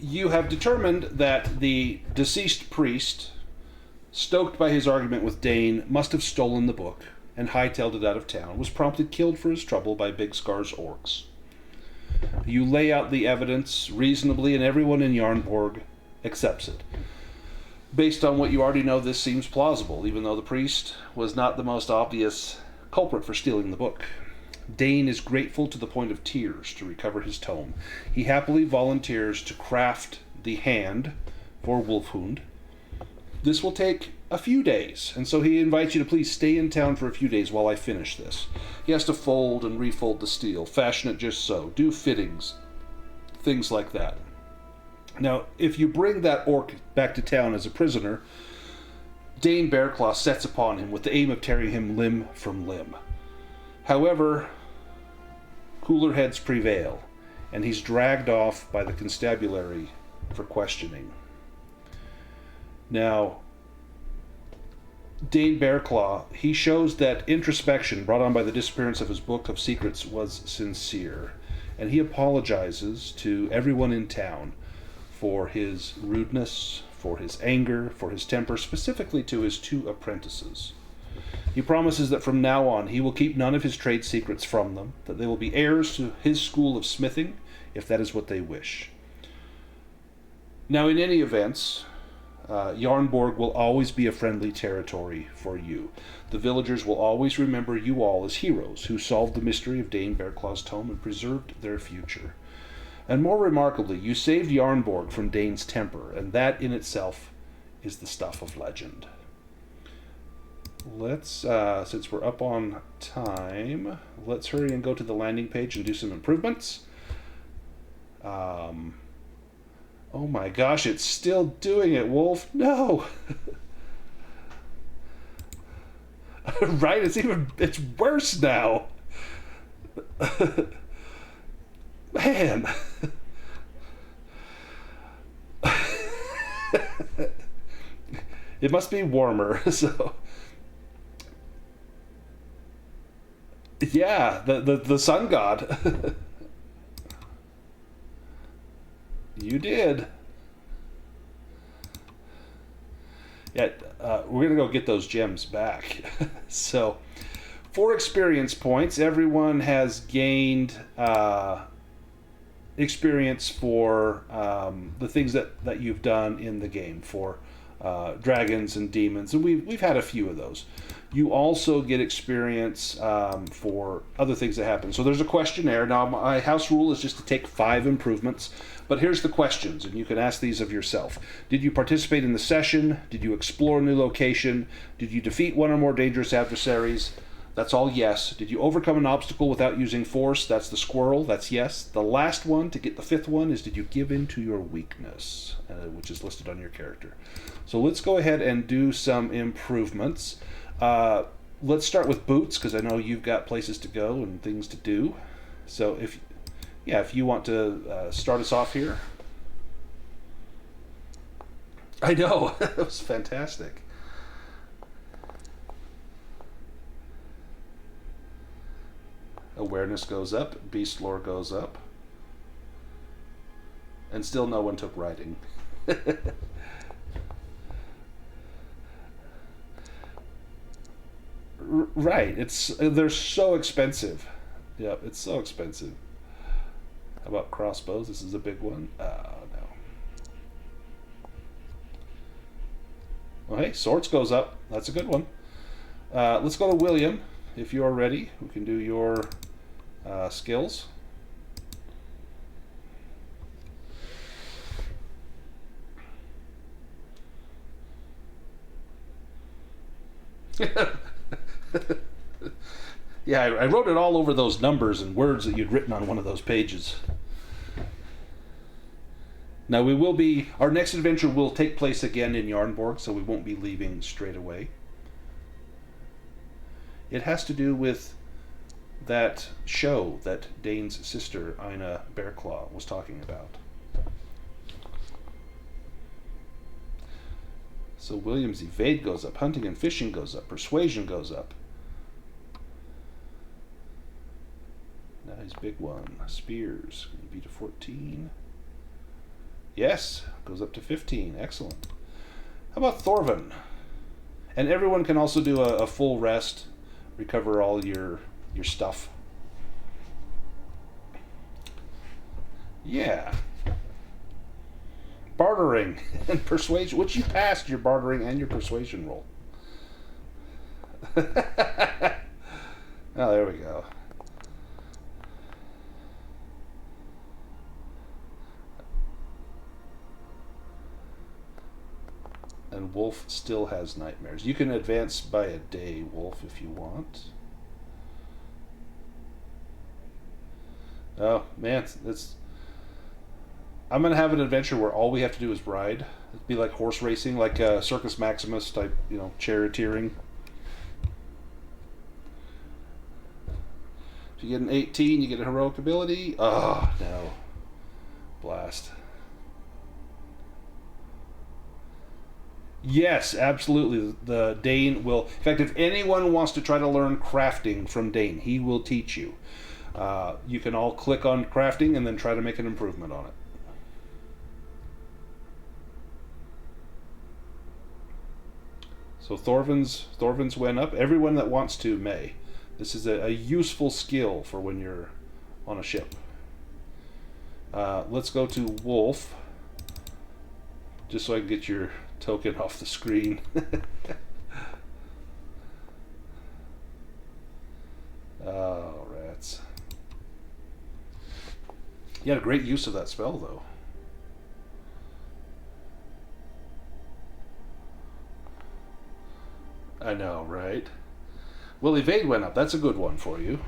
you have determined that the deceased priest, stoked by his argument with Dane, must have stolen the book and hightailed it out of town, was promptly killed for his trouble by Big Scar's orcs. You lay out the evidence reasonably, and everyone in Jarnborg accepts it. Based on what you already know, this seems plausible, even though the priest was not the most obvious culprit for stealing the book. Dane is grateful to the point of tears to recover his tome. He happily volunteers to craft the hand for Wolfhund. This will take a few days, and so he invites you to please stay in town for a few days while I finish this. He has to fold and refold the steel, fashion it just so, do fittings, things like that. Now, if you bring that orc back to town as a prisoner, Dane Bearclaw sets upon him with the aim of tearing him limb from limb. However, cooler heads prevail, and he's dragged off by the constabulary for questioning. Now, Dane Bearclaw, he shows that introspection brought on by the disappearance of his book of secrets was sincere, and he apologizes to everyone in town for his rudeness, for his anger, for his temper, specifically to his 2 apprentices. He promises that from now on he will keep none of his trade secrets from them, that they will be heirs to his school of smithing, if that is what they wish. Now, in any events, Jarnborg will always be a friendly territory for you. The villagers will always remember you all as heroes who solved the mystery of Dane Bearclaw's tome and preserved their future. And more remarkably, you saved Jarnborg from Dane's temper, and that in itself is the stuff of legend. Let's, since we're up on time, let's hurry and go to the landing page and do some improvements. Oh my gosh, it's still doing it, Wolf. No! Right? It's worse now. Man. It must be warmer, so... Yeah, the sun god. You did. Yeah, we're gonna go get those gems back. So, 4 experience points. Everyone has gained experience for the things that you've done in the game for dragons and demons, and we've had a few of those. You also get experience for other things that happen. So there's a questionnaire. Now, my house rule is just to take 5 improvements, but here's the questions, and you can ask these of yourself. Did you participate in the session? Did you explore a new location? Did you defeat one or more dangerous adversaries? That's all yes. Did you overcome an obstacle without using force? That's the squirrel. That's yes. The last one, to get the 5th one, is did you give in to your weakness, which is listed on your character. So let's go ahead and do some improvements. Let's start with boots, because I know you've got places to go and things to do. So if you want to start us off here. I know. That was fantastic. Awareness goes up, beast lore goes up. And still no one took riding. Right, they're so expensive. Yep, it's so expensive. How about crossbows? This is a big one. No. Well, hey, swords goes up. That's a good one. Let's go to William, if you're ready. We can do your skills. Yeah, I wrote it all over those numbers and words that you'd written on one of those pages. Now our next adventure will take place again in Jarnborg, so we won't be leaving straight away. It has to do with that show that Dane's sister, Ina Bearclaw, was talking about. So William's evade goes up, hunting and fishing goes up, persuasion goes up. Now his big one, spears, going to be to 14. Yes, goes up to 15. Excellent. How about Thorvin? And everyone can also do a full rest, recover all your stuff. Yeah. Bartering and persuasion, which you passed your bartering and your persuasion roll. Oh, there we go. And Wolf still has nightmares. You can advance by a day, Wolf, if you want. Oh, man, I'm going to have an adventure where all we have to do is ride. It'd be like horse racing, like Circus Maximus type, charioteering. If you get an 18, you get a heroic ability. Oh, no. Blast. Yes, absolutely. The Dane will... In fact, if anyone wants to try to learn crafting from Dane, he will teach you. You can all click on crafting and then try to make an improvement on it. So Thorvin's went up. Everyone that wants to may. This is a useful skill for when you're on a ship. Let's go to Wolf, just so I can get your token off the screen. Oh, rats. You had a great use of that spell, though. I know, right? Well, evade went up. That's a good one for you.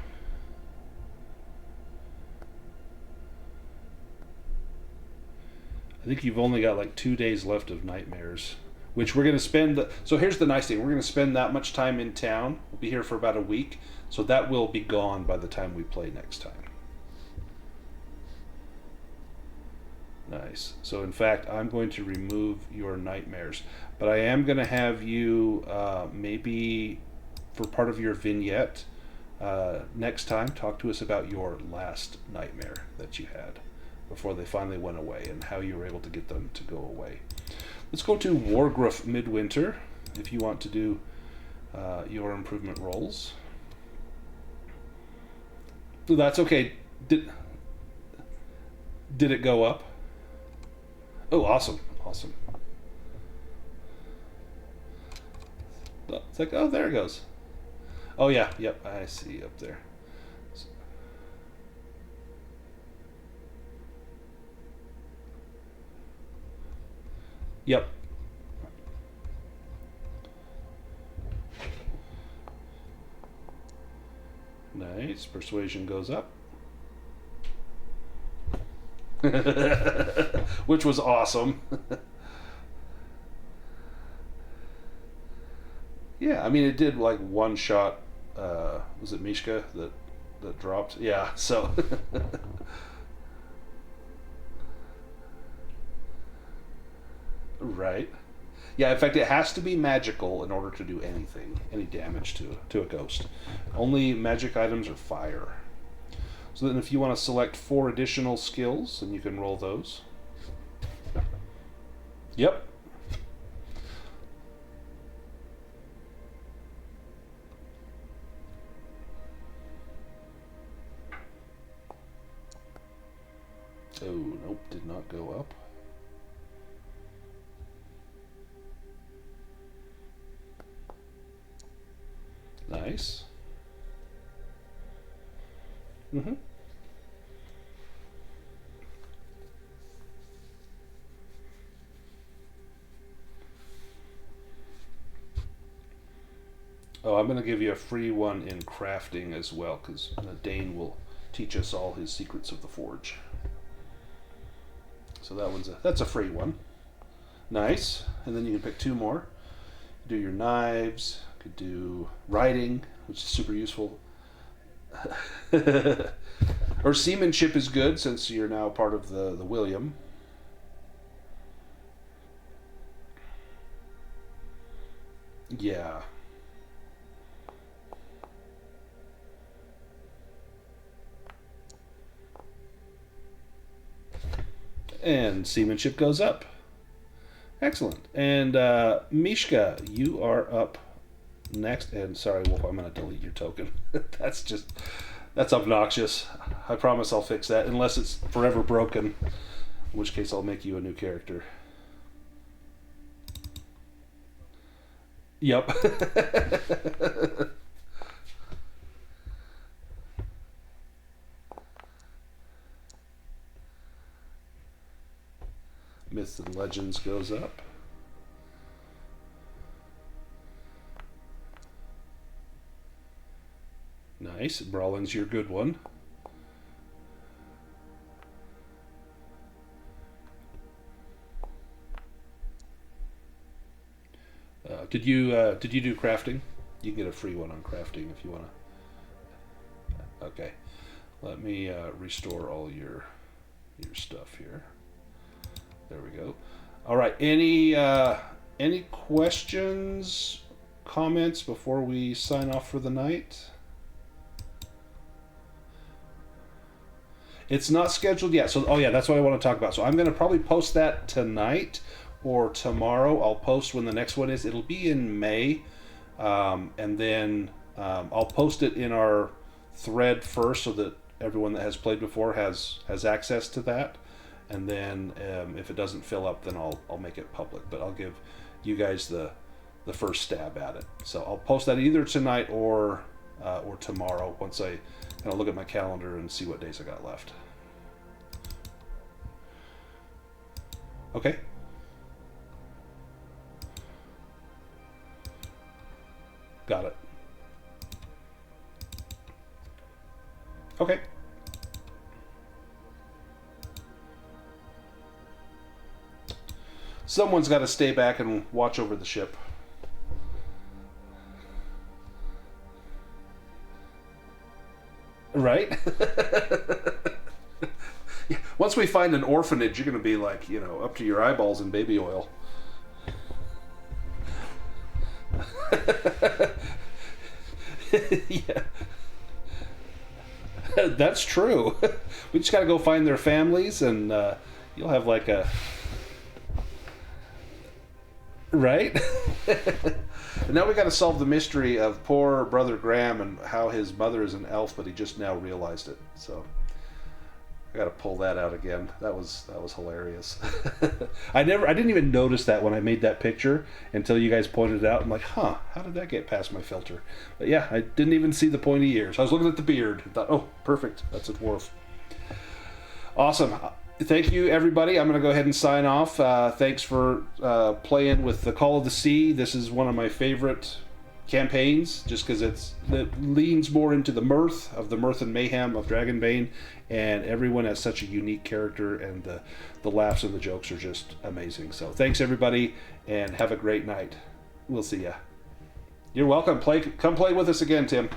I think you've only got like 2 days left of nightmares, which we're going to spend... So here's the nice thing. We're going to spend that much time in town. We'll be here for about a week, so that will be gone by the time we play next time. Nice. So in fact, I'm going to remove your nightmares, but I am going to have you maybe for part of your vignette next time talk to us about your last nightmare that you had before they finally went away and how you were able to get them to go away. Let's go to Wargruff Midwinter if you want to do your improvement rolls. That's okay. Did it go up? Oh, awesome. Awesome. It's like, oh, there it goes. Oh, yeah. Yep, I see up there. Yep. Nice. Persuasion goes up. Which was awesome. Yeah, I mean, it did like one shot. Was it Mishka that dropped? Yeah, so. Right. Yeah, in fact, it has to be magical in order to do anything, any damage to a ghost. Only magic items are fire. So then if you want to select 4 additional skills, then you can roll those. Yep. Oh, nope, did not go up. Nice. Mm-hmm. Oh, I'm going to give you a free one in crafting as well, because Dane will teach us all his secrets of the forge. So that's a free one. Nice. And then you can pick 2 more. Do your knives. Could do writing, which is super useful. Or seamanship is good since you're now part of the William. Yeah. And seamanship goes up. Excellent. And Mishka, you are up next. And sorry, Wolf, I'm going to delete your token. That's obnoxious. I promise I'll fix that, unless it's forever broken, in which case I'll make you a new character. Yep. Myths and Legends goes up. Nice. Brawling's your good one. Did you do crafting? You can get a free one on crafting if you want to. Okay. Let me restore all your stuff here. There we go. All right. Any questions, comments before we sign off for the night? It's not scheduled yet. So, oh yeah, that's what I want to talk about. So I'm going to probably post that tonight or tomorrow. I'll post when the next one is. It'll be in May, and then I'll post it in our thread first so that everyone that has played before has access to that. And then if it doesn't fill up, then I'll make it public. But I'll give you guys the first stab at it. So I'll post that either tonight or tomorrow once I kind of look at my calendar and see what days I got left. Okay. Got it. Okay. Someone's got to stay back and watch over the ship. Right? Yeah. Once we find an orphanage, you're going to be like, up to your eyeballs in baby oil. Yeah. That's true. We just got to go find their families, and you'll have like a... Right? And now we got to solve the mystery of poor Brother Graham and how his mother is an elf, but he just now realized it. So I got to pull that out again. That was hilarious. I didn't even notice that when I made that picture until you guys pointed it out. I'm like, how did that get past my filter? But yeah, I didn't even see the pointy ears. I was looking at the beard and thought, oh, perfect. That's a dwarf. Awesome. Thank you, everybody. I'm going to go ahead and sign off. Thanks for playing with the Call of the Sea. This is one of my favorite campaigns, just because it leans more into the mirth and mayhem of Dragonbane, and everyone has such a unique character, and the laughs and the jokes are just amazing. So thanks, everybody, and have a great night. We'll see ya. You're welcome. Come play with us again, Tim.